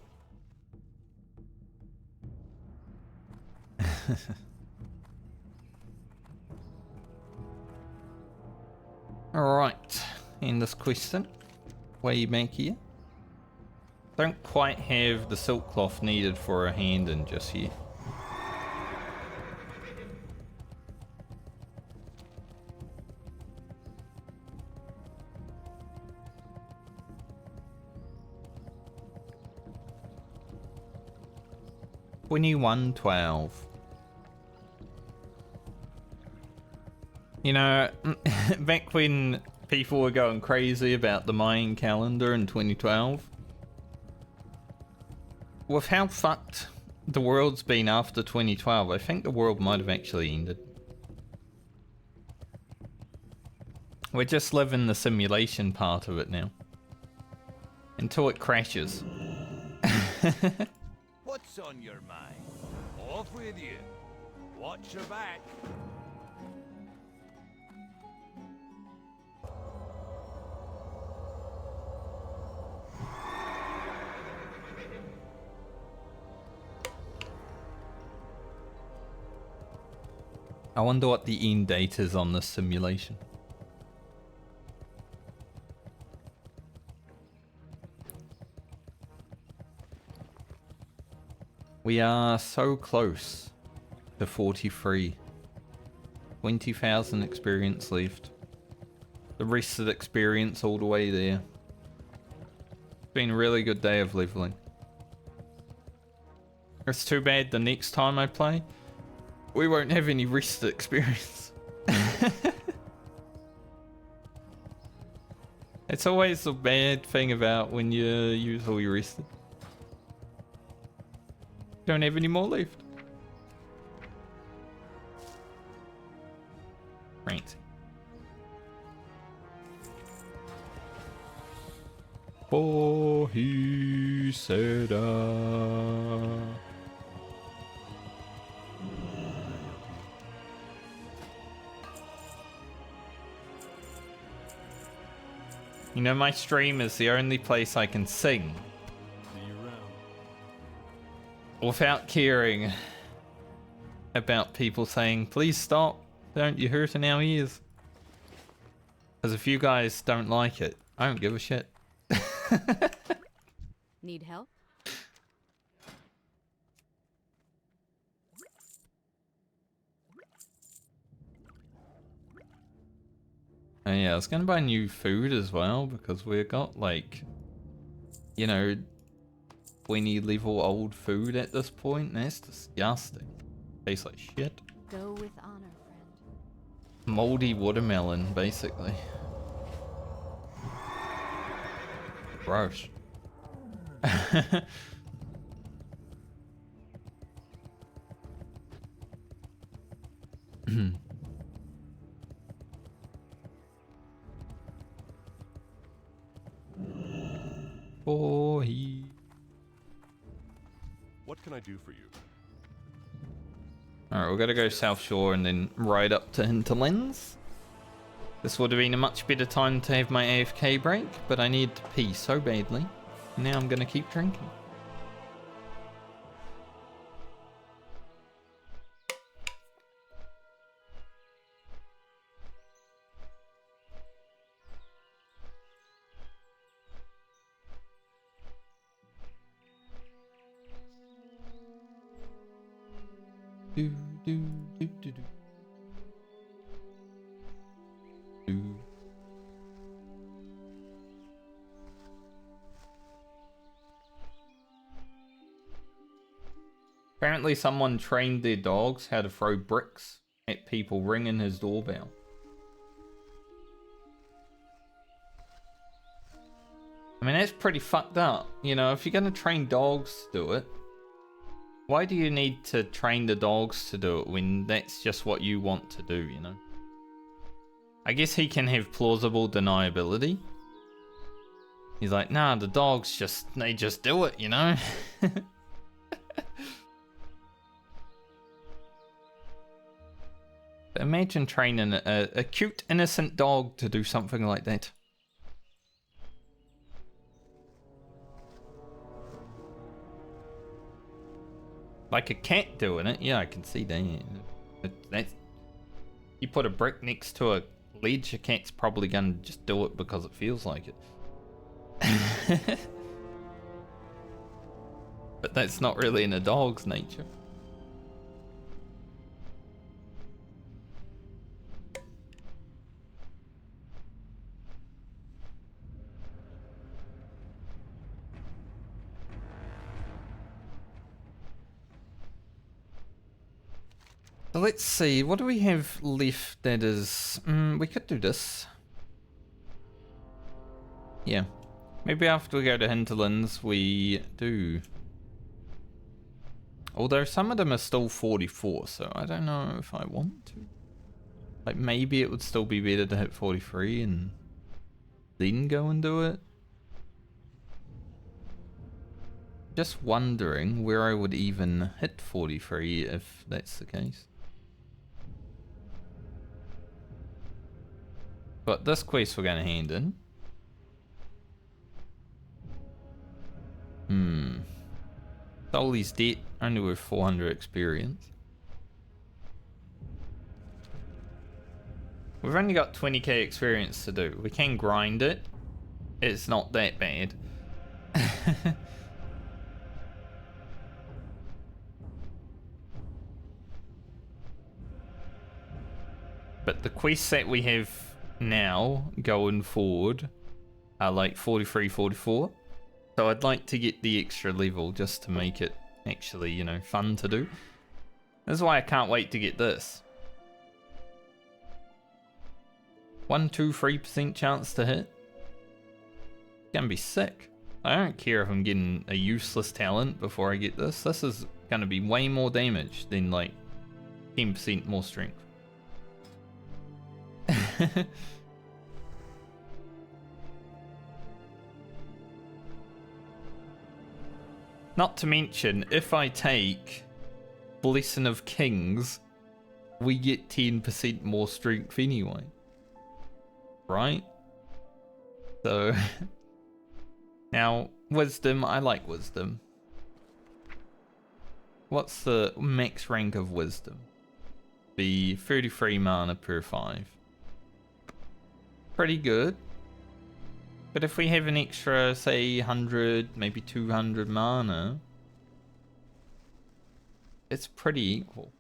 Alright, in this question, way back here. Don't quite have the silk cloth needed for a hand in just yet. $21.12. You know, back when people were going crazy about the Mayan calendar in 2012, with how fucked the world's been after 2012, I think the world might have actually ended. We're just living the simulation part of it now. Until it crashes. What's on your mind? Off with you. Watch your back. I wonder what the end date is on this simulation. We are so close to 43. 20,000 experience left. The rest of the experience all the way there. It's been a really good day of leveling. It's too bad the next time I play, we won't have any rest experience. It's always the bad thing about when you use all your rested. Don't have any more left. Right. For he said You know, my stream is the only place I can sing without caring about people saying, please stop, don't you hurt in our ears. Because if you guys don't like it, I don't give a shit. Need help? Oh yeah, I was gonna buy new food as well because we've got like, you know, 20 level old food at this point. That's disgusting. Tastes like shit. Go with honor, friend. Moldy watermelon, basically. Gross. Boy. What can I do for you? Alright, we're gonna go South Shore and then ride up to Hinterlands. This would have been a much better time to have my AFK break, but I need to pee so badly. Now I'm gonna keep drinking. Do, do, do, do, do. Do. Apparently someone trained their dogs how to throw bricks at people ringing his doorbell. I mean, that's pretty fucked up. You know, if you're gonna train dogs to do it, why do you need to train the dogs to do it when that's just what you want to do, you know? I guess he can have plausible deniability. He's like, nah, the dogs they just do it, you know? But imagine training a cute, innocent dog to do something like that. Like a cat doing it, yeah, I can see that. But that's, you put a brick next to a ledge, a cat's probably gonna just do it because it feels like it. But that's not really in a dog's nature. So let's see, what do we have left that is... we could do this. Yeah. Maybe after we go to Hinterlands, we do. Although some of them are still 44, so I don't know if I want to. Like, maybe it would still be better to hit 43 and then go and do it. Just wondering where I would even hit 43 if that's the case. But this quest we're going to hand in. Sully's debt, only with 400 experience. We've only got 20k experience to do. We can grind it. It's not that bad. But the quests that we have now going forward are like 43, 44. So I'd like to get the extra level just to make it actually, you know, fun to do. That's why I can't wait to get this. 1, 2, 3% chance to hit. It's gonna be sick. I don't care if I'm getting a useless talent before I get this. This is gonna be way more damage than like 10% more strength. Not to mention, if I take Blessing of Kings, we get 10% more strength anyway. Right? So, now, Wisdom, I like Wisdom. What's the max rank of Wisdom? Be 33 mana per 5. Pretty good. But if we have an extra, say, 100, maybe 200 mana, it's pretty equal.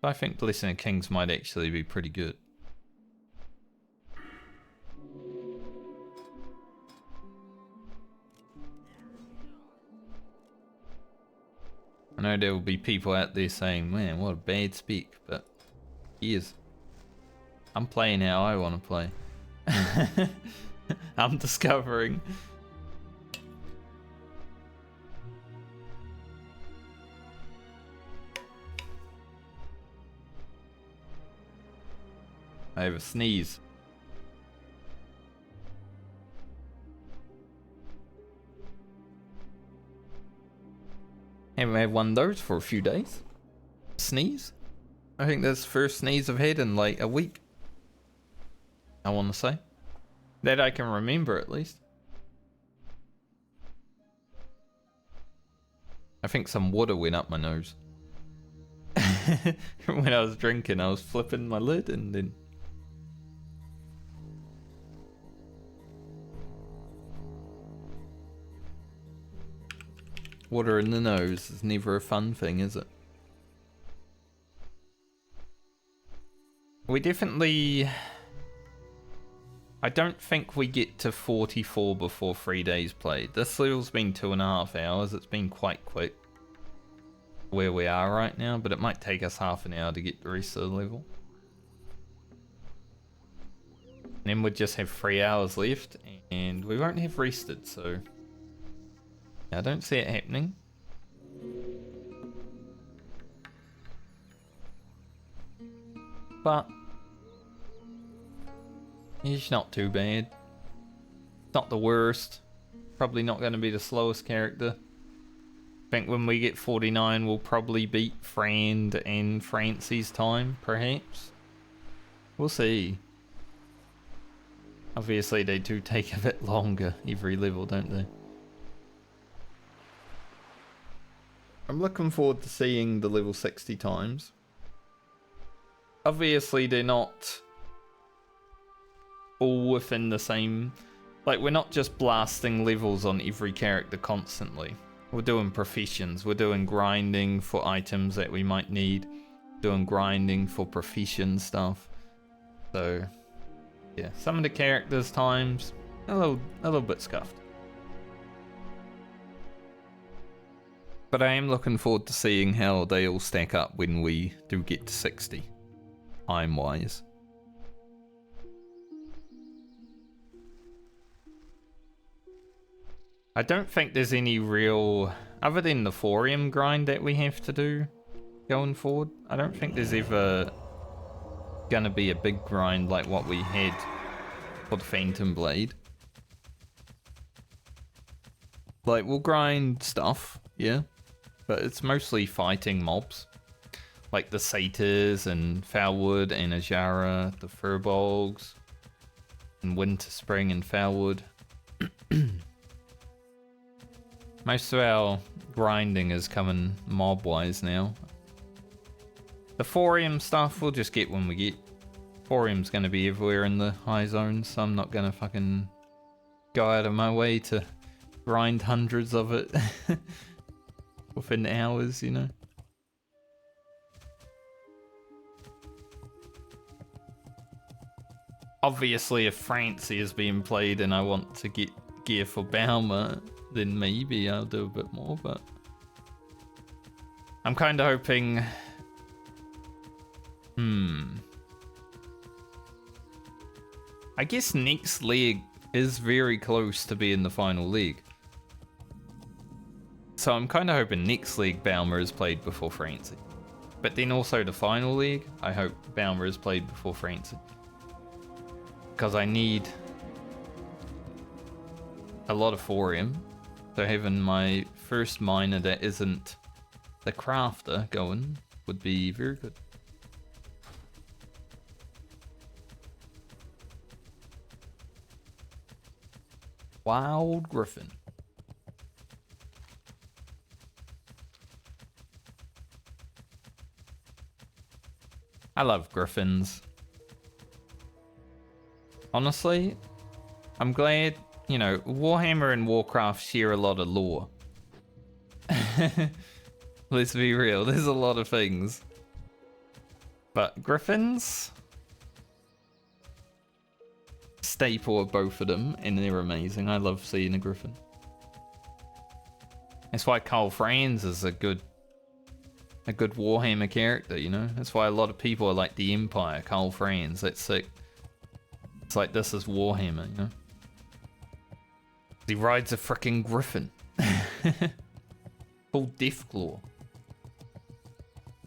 I think Blessing of Kings might actually be pretty good. I know there will be people out there saying, man, what a bad spec, but he is. I'm playing how I want to play. I'm discovering. I have a sneeze. Haven't had one of those for a few days. Sneeze? I think that's the first sneeze I've had in like a week. I want to say. That I can remember at least. I think some water went up my nose. When I was drinking, I was flipping my lid and then... Water in the nose is never a fun thing, is it? We definitely... I don't think we get to 44 before 3 days played. This level's been 2.5 hours. It's been quite quick where we are right now, but it might take us half an hour to get the rest of the level. And then we'll just have 3 hours left, and we won't have rested, so... I don't see it happening. But it's not too bad. Not the worst. Probably not going to be the slowest character. I think when we get 49 we'll probably beat Frand and Francie's time, perhaps. We'll see. Obviously, they do take a bit longer every level, don't they? I'm looking forward to seeing the level 60 times. Obviously, they're not all within the same... Like, we're not just blasting levels on every character constantly. We're doing professions. We're doing grinding for items that we might need. Doing grinding for profession stuff. So, yeah. Some of the characters' times, a little bit scuffed. But I am looking forward to seeing how they all stack up when we do get to 60. Time-wise. I don't think there's any real, other than the Thorium grind that we have to do going forward, I don't think there's ever gonna be a big grind like what we had for the Phantom Blade. Like, we'll grind stuff, yeah, but it's mostly fighting mobs. Like the Satyrs and Foulwood and Ajara, the Furbolgs, and Winter Spring and Foulwood. Most of our grinding is coming mob-wise now. The Thorium stuff we'll just get when we get. Thorium's going to be everywhere in the high zones, so I'm not going to fucking go out of my way to grind hundreds of it within hours, you know. Obviously, if Francie is being played and I want to get gear for Balmer, then maybe I'll do a bit more, but I'm kind of hoping... I guess next leg is very close to being the final leg. So I'm kind of hoping next leg Balmer is played before Francie. But then also the final leg, I hope Balmer is played before Francie. Because I need a lot of Thorium. So having my first miner that isn't the crafter going would be very good. Wild Griffin. I love Griffins. Honestly, I'm glad, you know, Warhammer and Warcraft share a lot of lore. Let's be real, there's a lot of things. But Griffins? Staple of both of them, and they're amazing. I love seeing a Griffin. That's why Carl Franz is a good Warhammer character, you know? That's why a lot of people are like the Empire, Carl Franz, that's sick. It's like, this is Warhammer, you know? He rides a freaking Griffin. Full Deathclaw.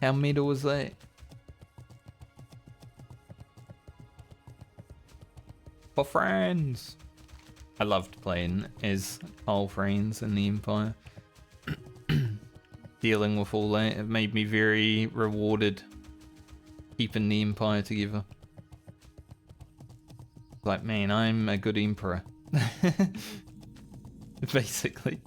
How meta was that? For friends. I loved playing as Carl Franz in the Empire. Dealing with all that, it made me very rewarded keeping the Empire together. Like, man, I'm a good Emperor. Basically.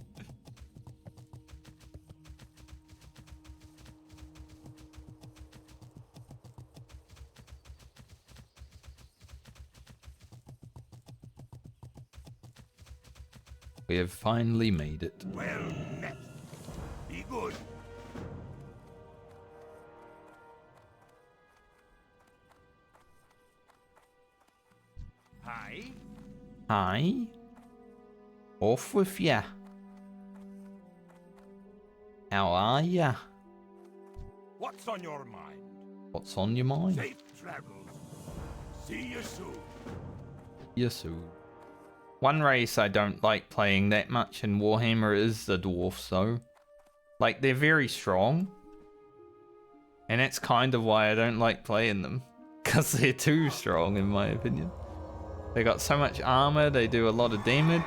We have finally made it. Well met. Be good. Hi. Hi. Off with ya. How are ya? What's on your mind? What's on your mind? Safe travels. See you soon. Yes, sir. One race I don't like playing that much in Warhammer is the dwarfs, though. Like, they're very strong. And that's kind of why I don't like playing them. Because they're too strong, in my opinion. They got so much armor, they do a lot of damage.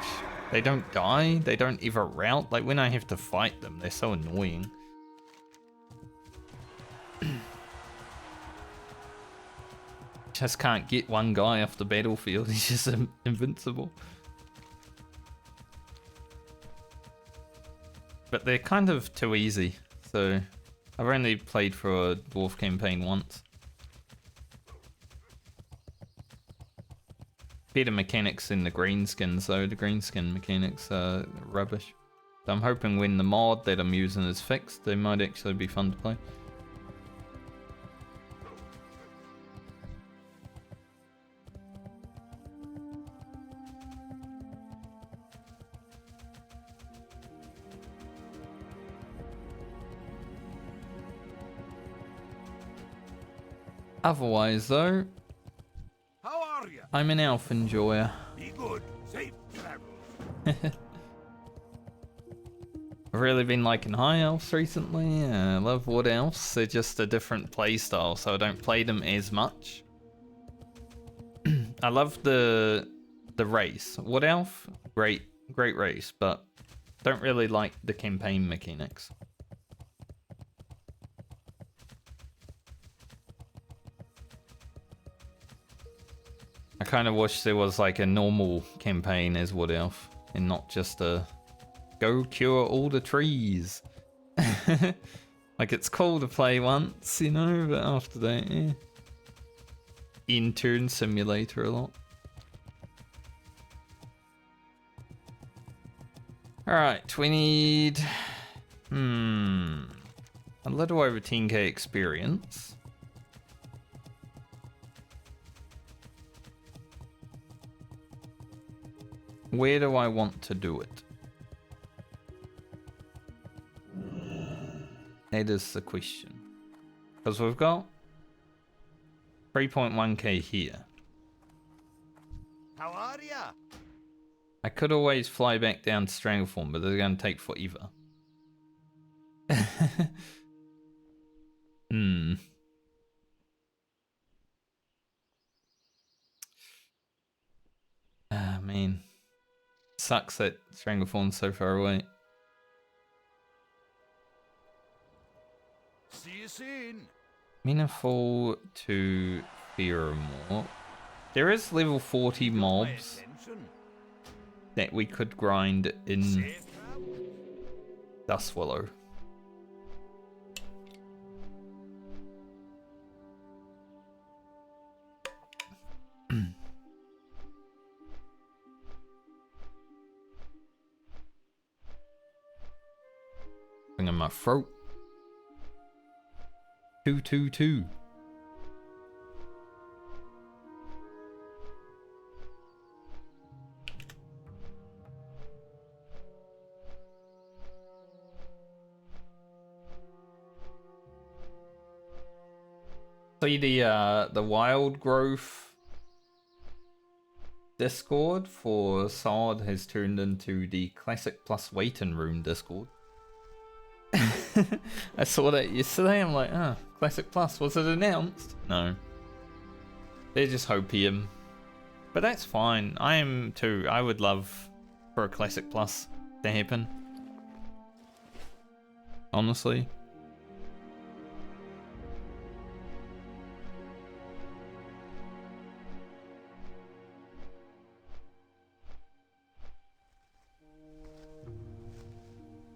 They don't die, they don't ever rout. Like, when I have to fight them, they're so annoying. Just can't get one guy off the battlefield. He's just invincible. But they're kind of too easy. So I've only played for a dwarf campaign once. Better mechanics in the greenskins though. The greenskin mechanics are rubbish. So I'm hoping when the mod that I'm using is fixed, they might actually be fun to play. Otherwise though, How are you? I'm an elf enjoyer. Be good. Safe travels. I've really been liking high elves recently. I love wood elves. They're just a different playstyle, so I don't play them as much. I love the race. Wood elf, great race, but don't really like the campaign mechanics. I kind of wish there was like a normal campaign as wood elf and not just a go cure all the trees. Like it's cool to play once, you know, but after that, yeah. Intern simulator a lot. Alright, we need a little over 10k experience. Where do I want to do it? That is the question. Because we've got 3.1k here. How are ya? I could always fly back down to Strangleform, but they're going to take forever. Ah, man. Sucks that Strangleform's so far away. See you soon. Meaningful to Pheromore. There is level 40 mobs that we could grind in Safe travels. Dustwallow. Thing in my throat. 222. See the wild growth Discord for Sod has turned into the Classic Plus Waiting Room Discord. I saw that yesterday. I'm like, Classic Plus, was it announced? No. They're just hopium. But that's fine. I am too. I would love for a Classic Plus to happen. Honestly.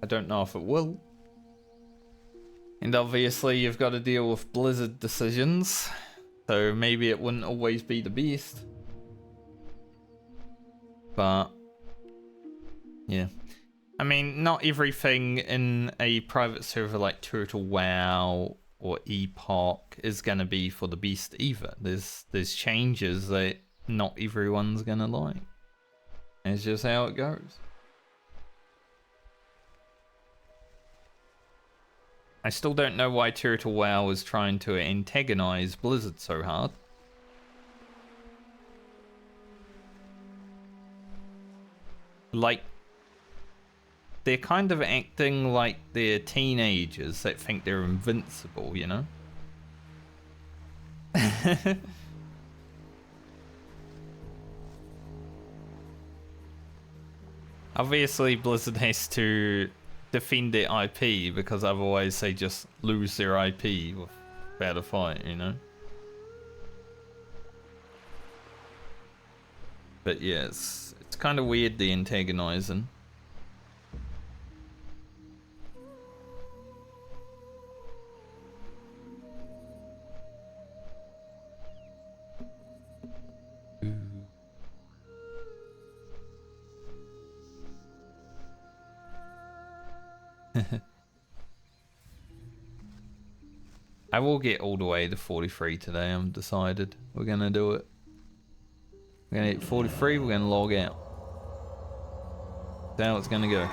I don't know if it will. And obviously you've got to deal with Blizzard decisions, so maybe it wouldn't always be the best. But, yeah. I mean, not everything in a private server like Turtle WoW or Epoch is going to be for the best either. There's changes that not everyone's going to like. It's just how it goes. I still don't know why Turtle WoW is trying to antagonize Blizzard so hard. Like, they're kind of acting like they're teenagers that think they're invincible, you know? Obviously, Blizzard has to defend their IP because otherwise they just lose their IP without a fight, you know? But yeah, it's kind of weird, the antagonizing. I will get all the way to 43 today. I'm decided. We're gonna do it. We're gonna hit 43. We're gonna log out. That's how it's gonna go.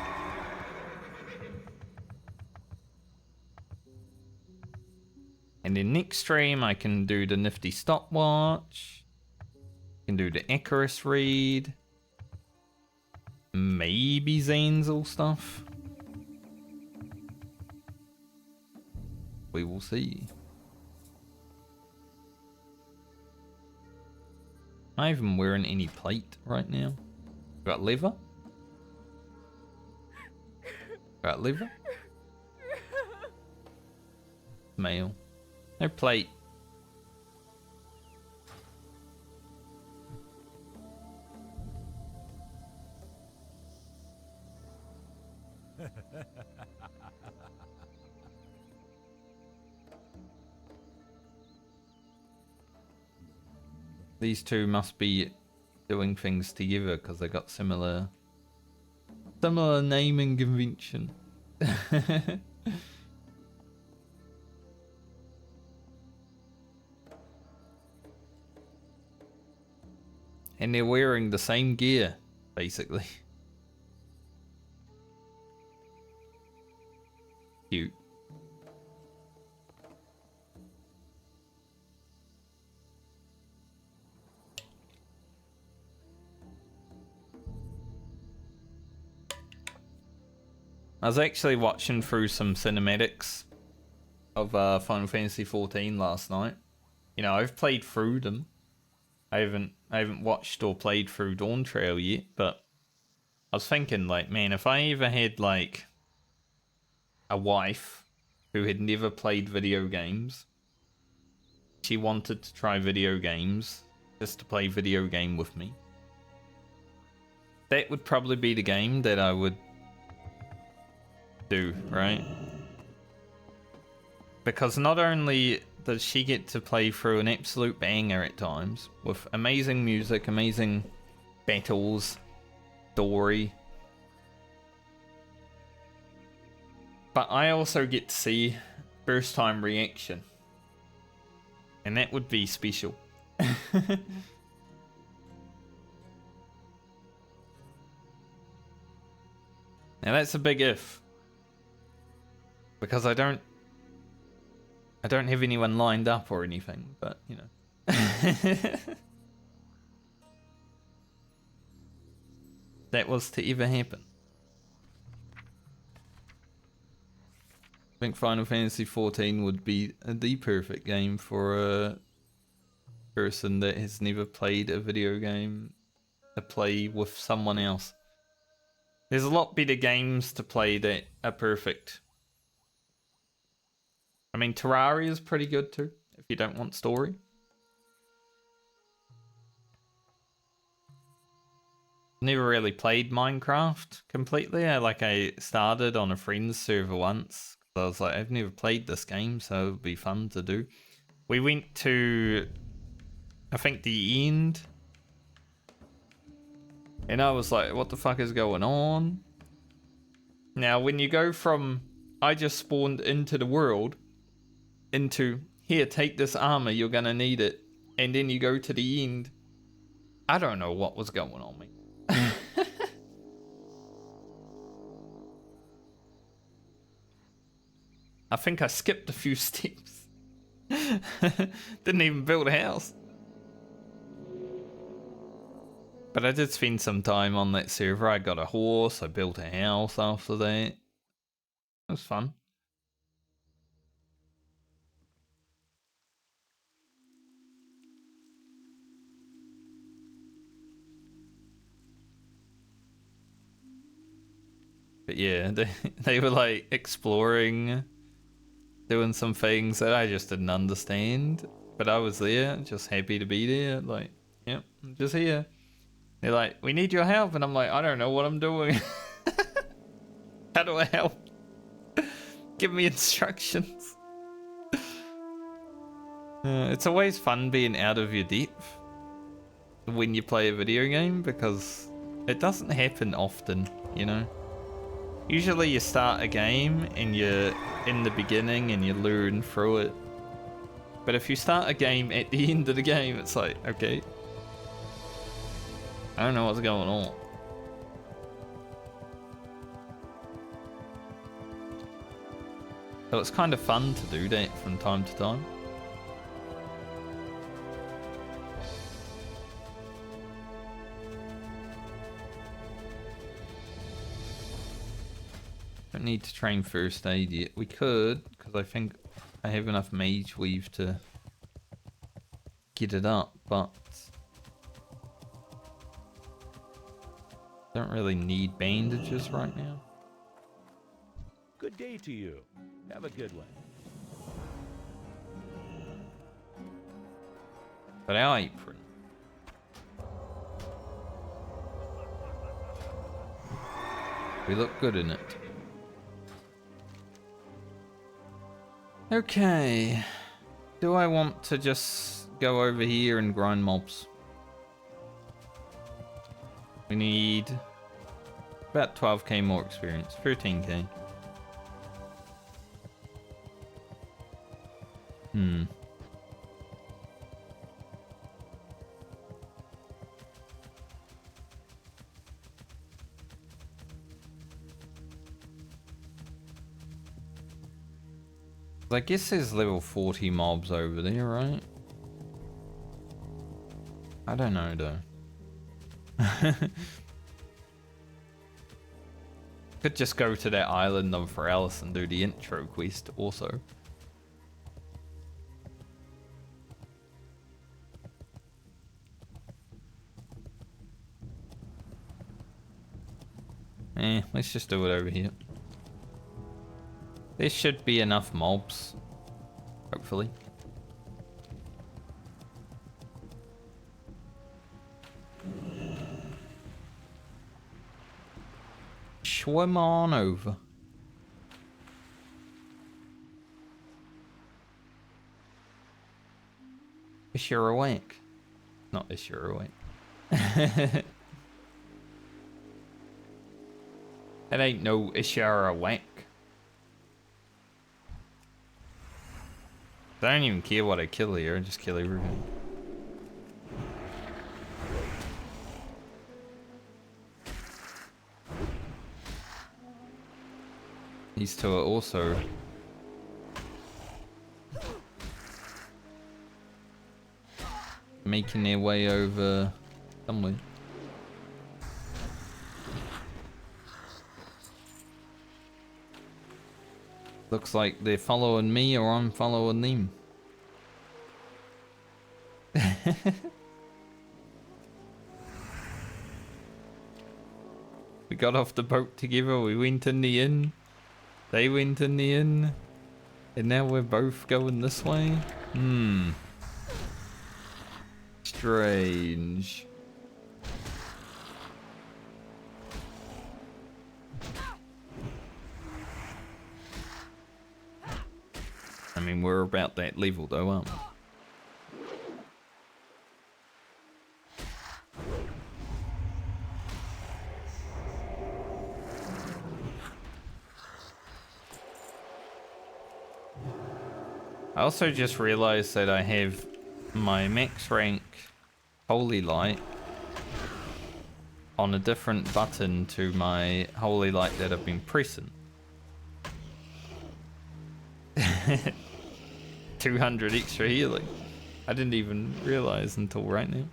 And in next stream, I can do the nifty stopwatch. Can do the Icarus read. Maybe Zainzel stuff. We will see. Am I even wearing any plate right now? Got liver? Got liver? Male. No plate. These two must be doing things together because they got similar naming convention. And they're wearing the same gear, basically. Cute. I was actually watching through some cinematics of Final Fantasy XIV last night. You know, I've played through them. I haven't watched or played through Dawn Trail yet, but I was thinking, like, man, if I ever had like a wife who had never played video games, she wanted to try video games just to play video game with me, that would probably be the game that I would do, right? Because not only does she get to play through an absolute banger at times with amazing music, amazing battles, story, but I also get to see first time reaction, and that would be special. Now that's a big if, because I don't have anyone lined up or anything, but you know. That was to ever happen. I think Final Fantasy XIV would be the perfect game for a person that has never played a video game to play with someone else. There's a lot better games to play that are perfect. I mean, Terraria is pretty good too, if you don't want story. Never really played Minecraft completely. I started on a friend's server once. I was like, I've never played this game, so it would be fun to do. We went to, I think, the end. And I was like, what the fuck is going on? Now, when you go from, I just spawned into the world, into, here, take this armor, you're gonna need it. And then you go to the end. I don't know what was going on, mate. I think I skipped a few steps. Didn't even build a house. But I did spend some time on that server. I got a horse, I built a house after that. It was fun. But yeah, they were like exploring, doing some things that I just didn't understand. But I was there, just happy to be there. Like, yep, I'm just here. They're like, we need your help. And I'm like, I don't know what I'm doing. How do I help? Give me instructions. It's always fun being out of your depth when you play a video game because it doesn't happen often, you know? Usually you start a game and you're in the beginning and you learn through it. But if you start a game at the end of the game, it's like, okay, I don't know what's going on. So it's kind of fun to do that from time to time. Don't need to train first aid yet. We could, because I think I have enough mage weave to get it up, but don't really need bandages right now. Good day to you. Have a good one. But our apron. We look good in it. Okay. Do I want to just go over here and grind mobs? We need about 12k more experience. 13k. I guess there's level 40 mobs over there, right? I don't know though. Could just go to that island on Ferellis and do the intro quest also. Let's just do it over here. There should be enough mobs, hopefully. Swim on over. If you're awake. Not if you're awake. It ain't no if you're awake. I don't even care what I kill here, I just kill everything. These two are also making their way over somewhere. Looks like they're following me or I'm following them. We got off the boat together, we went in the inn, they went in the inn, and now we're both going this way? Strange. I mean, we're about that level though, aren't we? I also just realized that I have my max rank Holy Light on a different button to my Holy Light that I've been pressing. 200 extra healing. I didn't even realize until right now.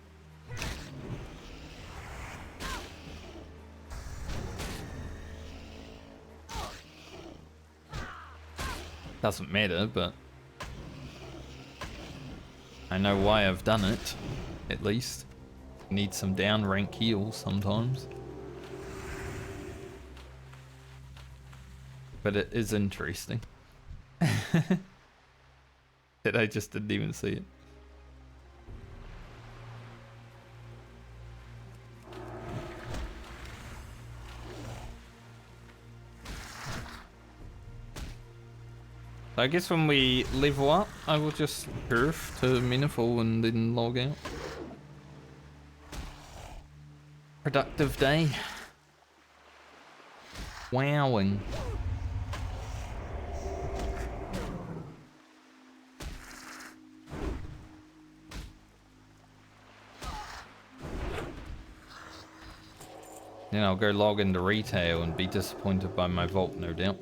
Doesn't matter, but I know why I've done it, at least. Need some down rank heals sometimes. But it is interesting. That I just didn't even see it. So I guess when we level up, I will just curve to Meniful and then log out. Productive day. Wowing. Then I'll go log into retail and be disappointed by my vault, no doubt.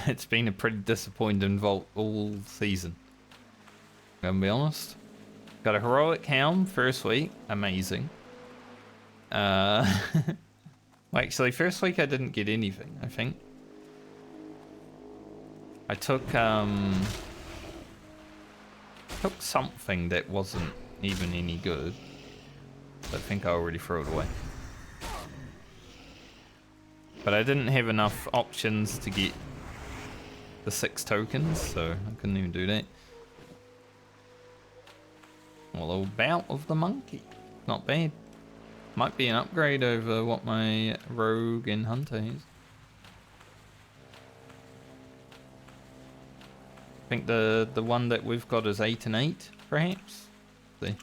It's been a pretty disappointing vault all season. Gonna be honest. Got a heroic helm first week, amazing. Well, actually, first week I didn't get anything, I think. I took something that wasn't even any good. I think I already threw it away. But I didn't have enough options to get the 6 tokens, so I couldn't even do that. A little bout of the monkey. Not bad. Might be an upgrade over what my rogue and hunter is. I think the one that we've got is 8 and 8, perhaps. See.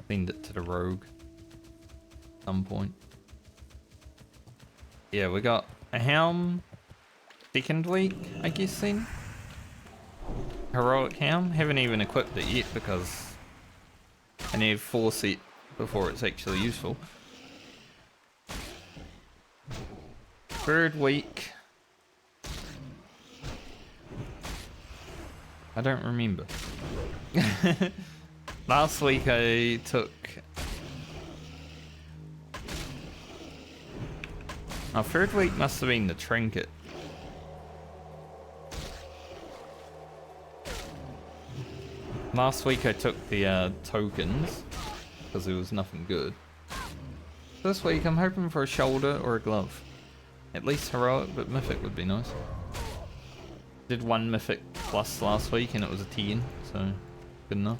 Send it to the rogue at some point. Yeah, we got a helm. Second week, I guess then. Heroic helm. Haven't even equipped it yet because I need 4 set before it's actually useful. Third week. I don't remember. Last week I took... Our third week must have been the trinket. Last week I took the tokens because there was nothing good. This week I'm hoping for a shoulder or a glove. At least heroic, but mythic would be nice. Did 1 mythic plus last week and it was a 10, so good enough.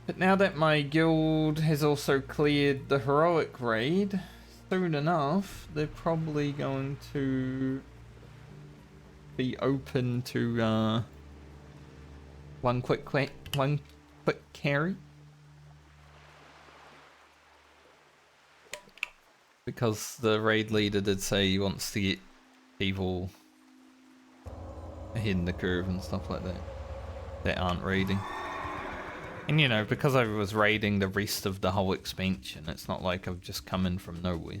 But now that my guild has also cleared the heroic raid, soon enough, they're probably going to be open to one quick carry. Because the raid leader did say he wants to get people ahead in the curve and stuff like that aren't raiding. And you know, because I was raiding the rest of the whole expansion, it's not like I've just come in from nowhere.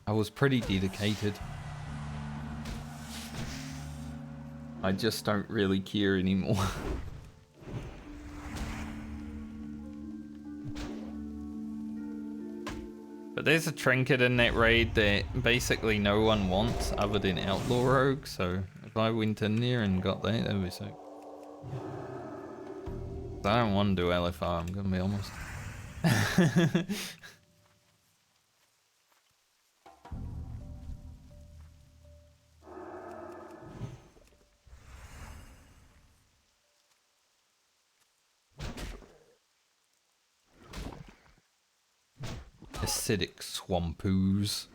I was pretty dedicated. I just don't really care anymore. But there's a trinket in that raid that basically no one wants other than Outlaw Rogue, so if I went in there and got that, that'd be sick. I don't want to do LFR, I'm gonna be honest. Acidic swampoos.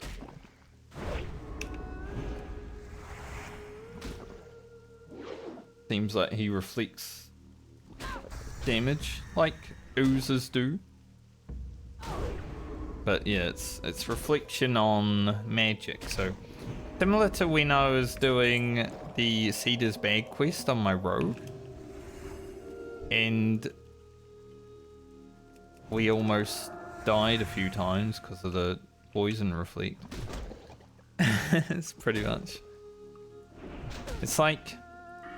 Seems like he reflects damage like oozes do. But yeah, it's reflection on magic, so similar to when I was doing the Cedar's Bag quest on my rogue. And we almost died a few times because of the poison reflect. It's pretty much. It's like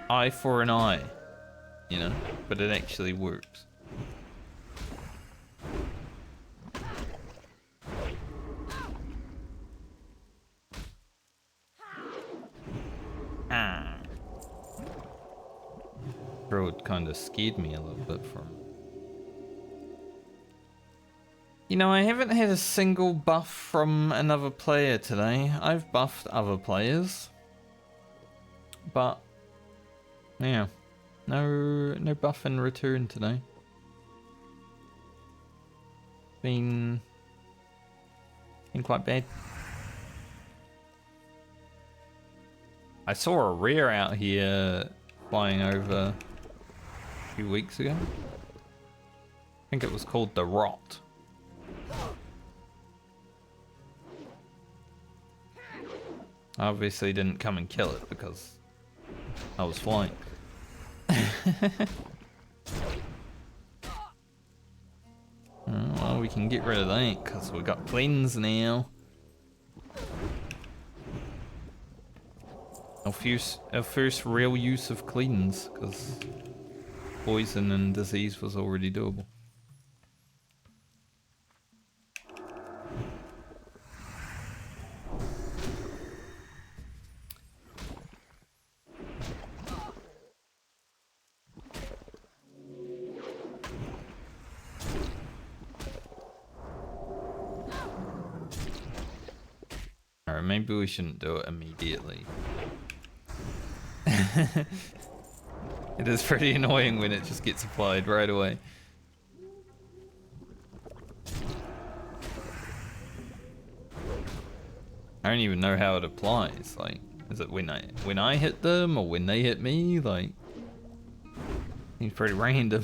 eye for an eye, you know, but it actually works. Druid kind of scared me a little bit from. You know, I haven't had a single buff from another player today. I've buffed other players, but yeah, no buff in return today. Been quite bad. I saw a rare out here flying over a few weeks ago. I think it was called the Rot. I obviously didn't come and kill it because I was flying. Well, we can get rid of that because we got cleanse now. Our first real use of cleanse, because poison and disease was already doable. Alright, maybe we shouldn't do it immediately. It is pretty annoying when it just gets applied right away. I don't even know how it applies. Like, is it when I hit them or when they hit me? Like, it's pretty random.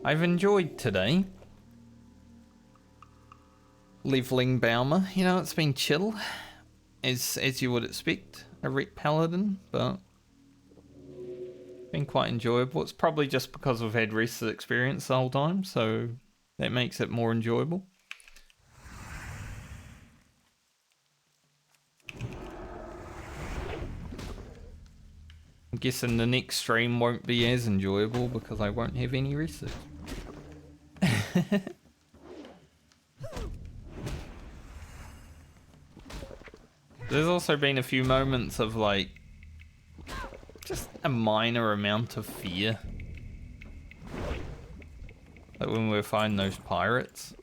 I've enjoyed today. Leveling Baumer, you know, it's been chill, as you would expect, a rep Paladin, but been quite enjoyable. It's probably just because we've had rested experience the whole time, so that makes it more enjoyable. I'm guessing the next stream won't be as enjoyable because I won't have any research. There's also been a few moments of like just a minor amount of fear. Like when we were fighting those pirates.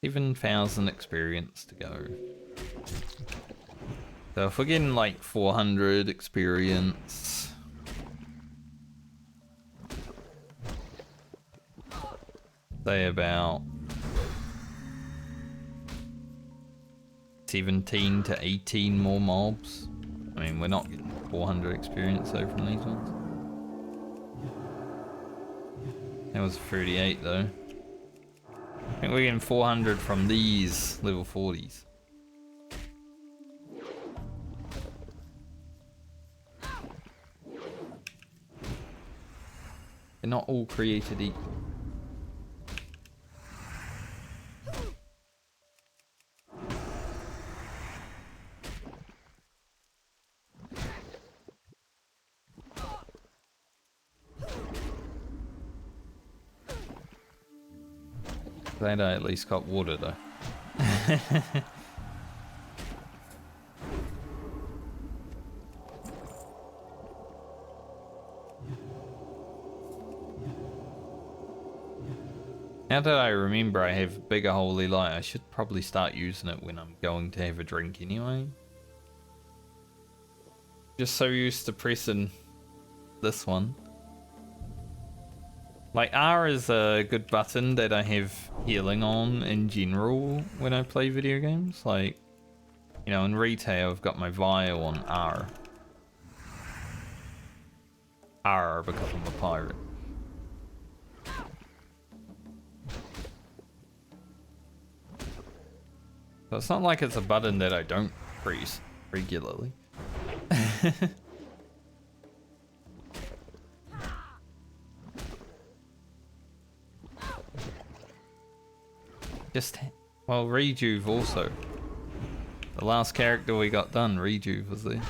Even 1,000 experience to go. So if we're getting like 400 experience, say about 17 to 18 more mobs. I mean, we're not getting 400 experience though from these ones. That was 38 though. I think we're getting 400 from these level 40s. They're not all created equal. Glad I at least got water though. Now that I remember I have bigger holy light, I should probably start using it when I'm going to have a drink anyway. Just so used to pressing this one. Like R is a good button that I have healing on in general when I play video games. Like, you know, in retail I've got my vial on R. R because I'm a pirate. So it's not like it's a button that I don't press regularly. Just, well, Rejuve also. The last character we got done, Rejuve was there.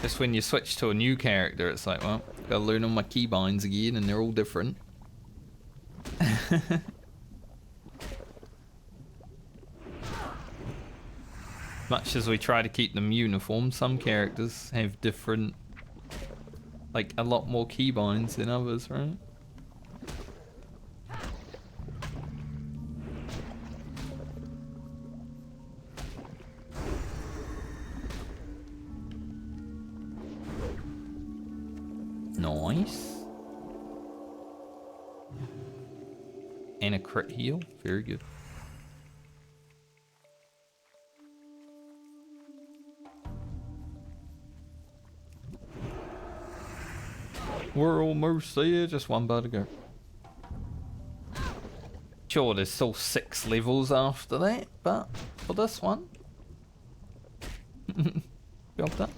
Just when you switch to a new character, it's like, well, gotta learn all my keybinds again, and they're all different. Much as we try to keep them uniform, some characters have different, like a lot more keybinds than others, right? Nice. And a crit heal, very good. We're almost there, just one bar to go. Sure, there's still 6 levels after that, but for this one, job done.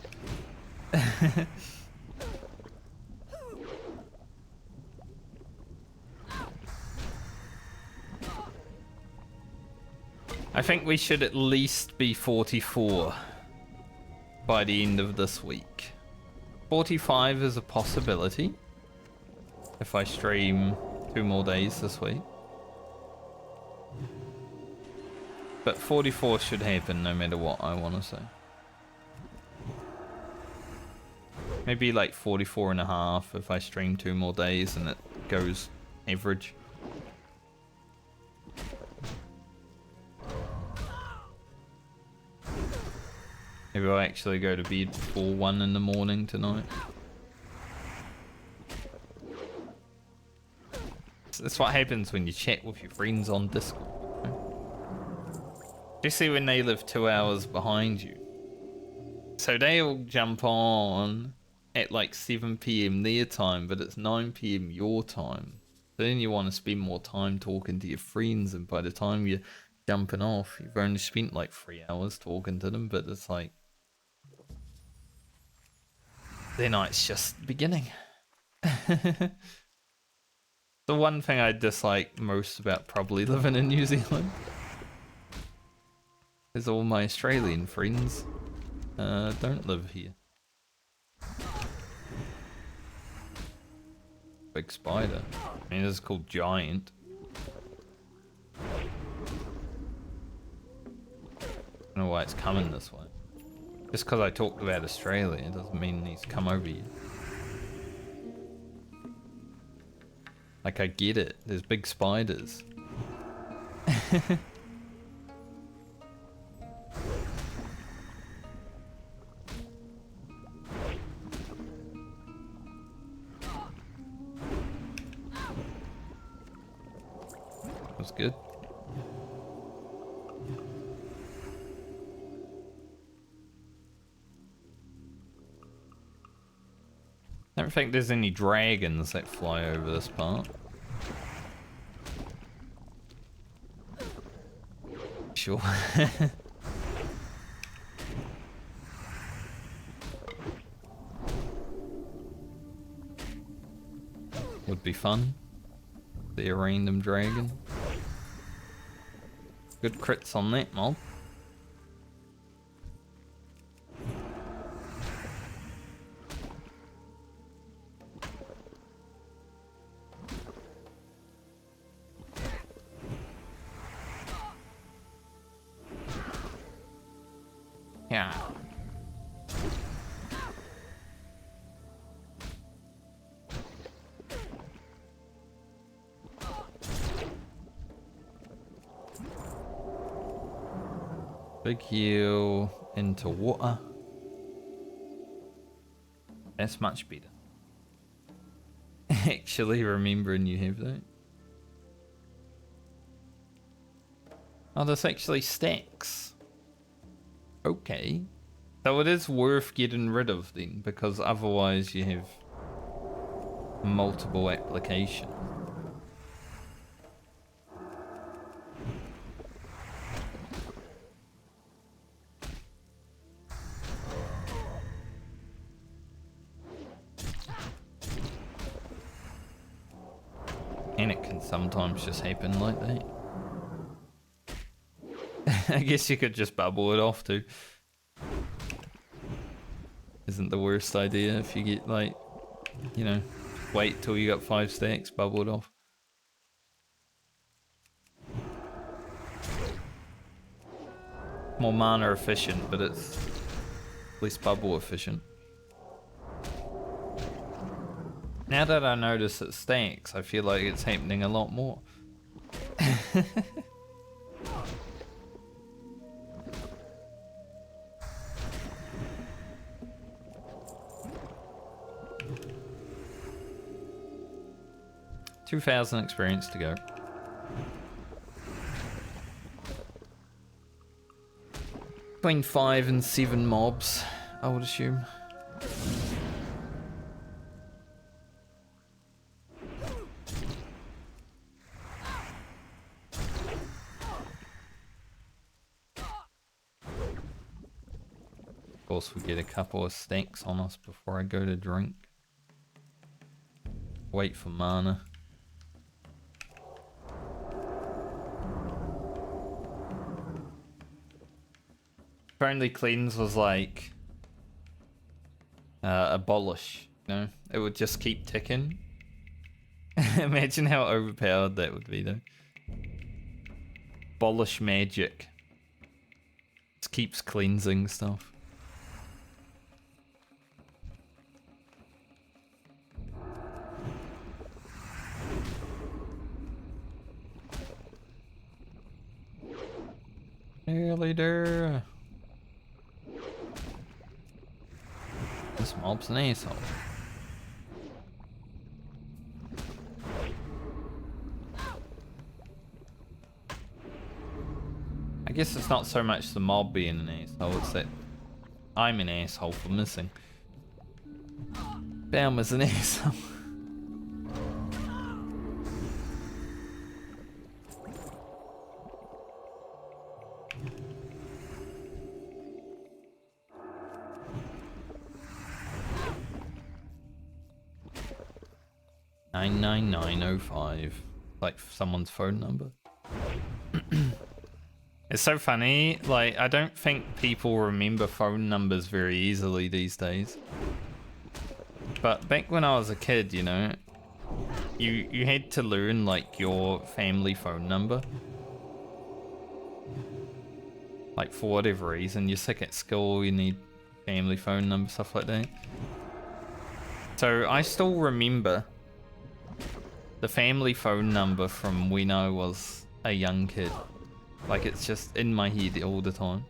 I think we should at least be 44 by the end of this week. 45 is a possibility if I stream 2 more days this week. But 44 should happen no matter what, I want to say. Maybe like 44 and a half if I stream 2 more days and it goes average. Maybe I'll actually go to bed before 1 in the morning tonight. That's what happens when you chat with your friends on Discord. Especially when they live 2 hours behind you. So they'll jump on at like 7 PM their time, but it's 9 PM your time. So then you want to spend more time talking to your friends, and by the time you're jumping off, you've only spent like 3 hours talking to them, but it's like their night's just beginning. The one thing I dislike most about probably living in New Zealand is all my Australian friends don't live here. Big spider. I mean, this is called giant. I don't know why it's coming this way. Just because I talked about Australia doesn't mean he's come over here. Like, I get it. There's big spiders. That's good. I don't think there's any dragons that fly over this part. Sure. Would be fun. See a random dragon. Good crits on that mob. Yeah. Big heal into water. That's much better. Actually remembering you have that. Oh, this actually stacks. Okay. So it is worth getting rid of then, because otherwise you have multiple applications. And it can sometimes just happen like that. I guess you could just bubble it off too. Isn't the worst idea if you get like, you know, wait till you got 5 stacks, bubble it off. More mana efficient, but it's less bubble efficient. Now that I notice it stacks, I feel like it's happening a lot more. 2,000 experience to go. Between 5 and 7 mobs, I would assume. Of course, we get a couple of stacks on us before I go to drink. Wait for mana. Apparently cleanse was like abolish, you know? It would just keep ticking. Imagine how overpowered that would be though. Abolish magic. Just keeps cleansing stuff. Hey, leader. This mob's an asshole. I guess it's not so much the mob being an asshole, it's that I'm an asshole for missing. Bam is an asshole. $99905, like someone's phone number. It's so funny, like I don't think people remember phone numbers very easily these days. But back when I was a kid, you know, you had to learn like your family phone number. Like for whatever reason, you're sick at school, you need family phone number, stuff like that. So I still remember the family phone number from when I was a young kid. Like it's just in my head all the time.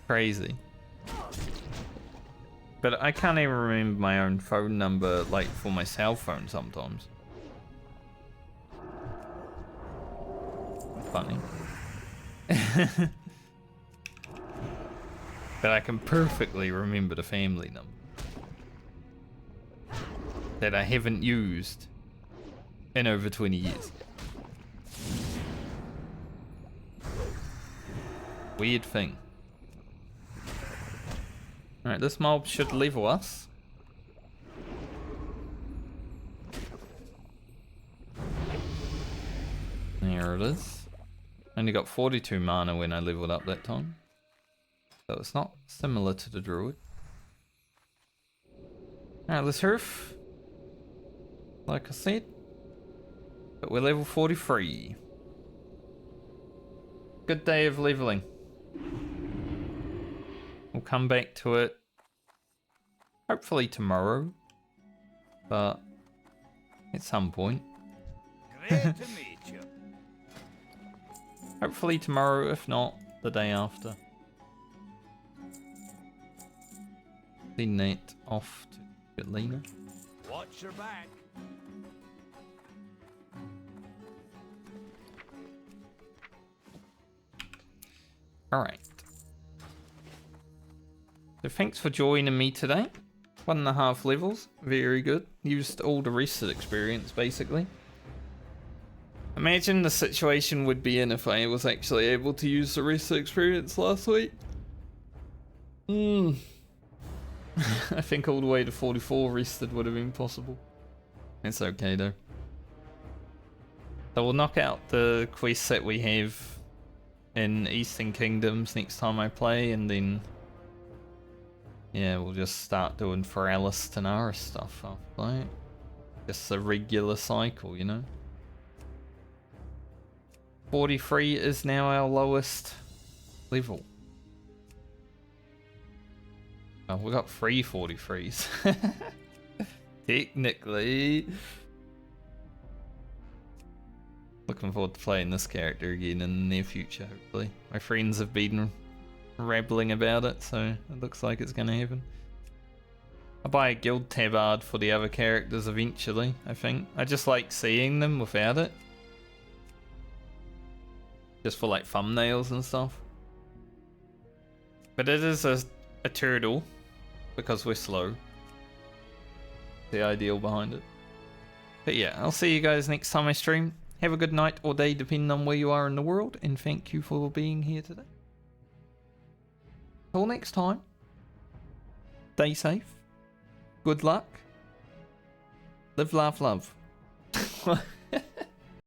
Crazy. But I can't even remember my own phone number like for my cell phone sometimes. Funny. But I can perfectly remember the family number that I haven't used in over 20 years. Weird thing. Alright, this mob should level us. There it is. Only got 42 mana when I leveled up that time. So it's not similar to the druid. Alright, let's hurf. Like I said. But we're level 43. Good day of leveling. We'll come back to it hopefully tomorrow. But at some point. Great to meet you. Hopefully tomorrow, if not the day after. Send that off to Lena. Watch your back. Alright. So thanks for joining me today. 1.5 levels. Very good. Used all the rested experience, basically. Imagine the situation would be in if I was actually able to use the rested experience last week. I think all the way to 44 rested would have been possible. It's okay though. So we'll knock out the quest set we have in Eastern Kingdoms next time I play, and then yeah, we'll just start doing Feralis Tanara stuff after that. Just a regular cycle, you know. 43 is now our lowest level. Oh, we got 3 43s. Technically. Looking forward to playing this character again in the near future, hopefully. My friends have been rambling about it, so it looks like it's gonna happen. I'll buy a guild tabard for the other characters eventually, I think. I just like seeing them without it. Just for like thumbnails and stuff. But it is a turtle, because we're slow. The ideal behind it. But yeah, I'll see you guys next time I stream. Have a good night or day depending on where you are in the world, and thank you for being here today. Till next time, stay safe, good luck, live, laugh, love.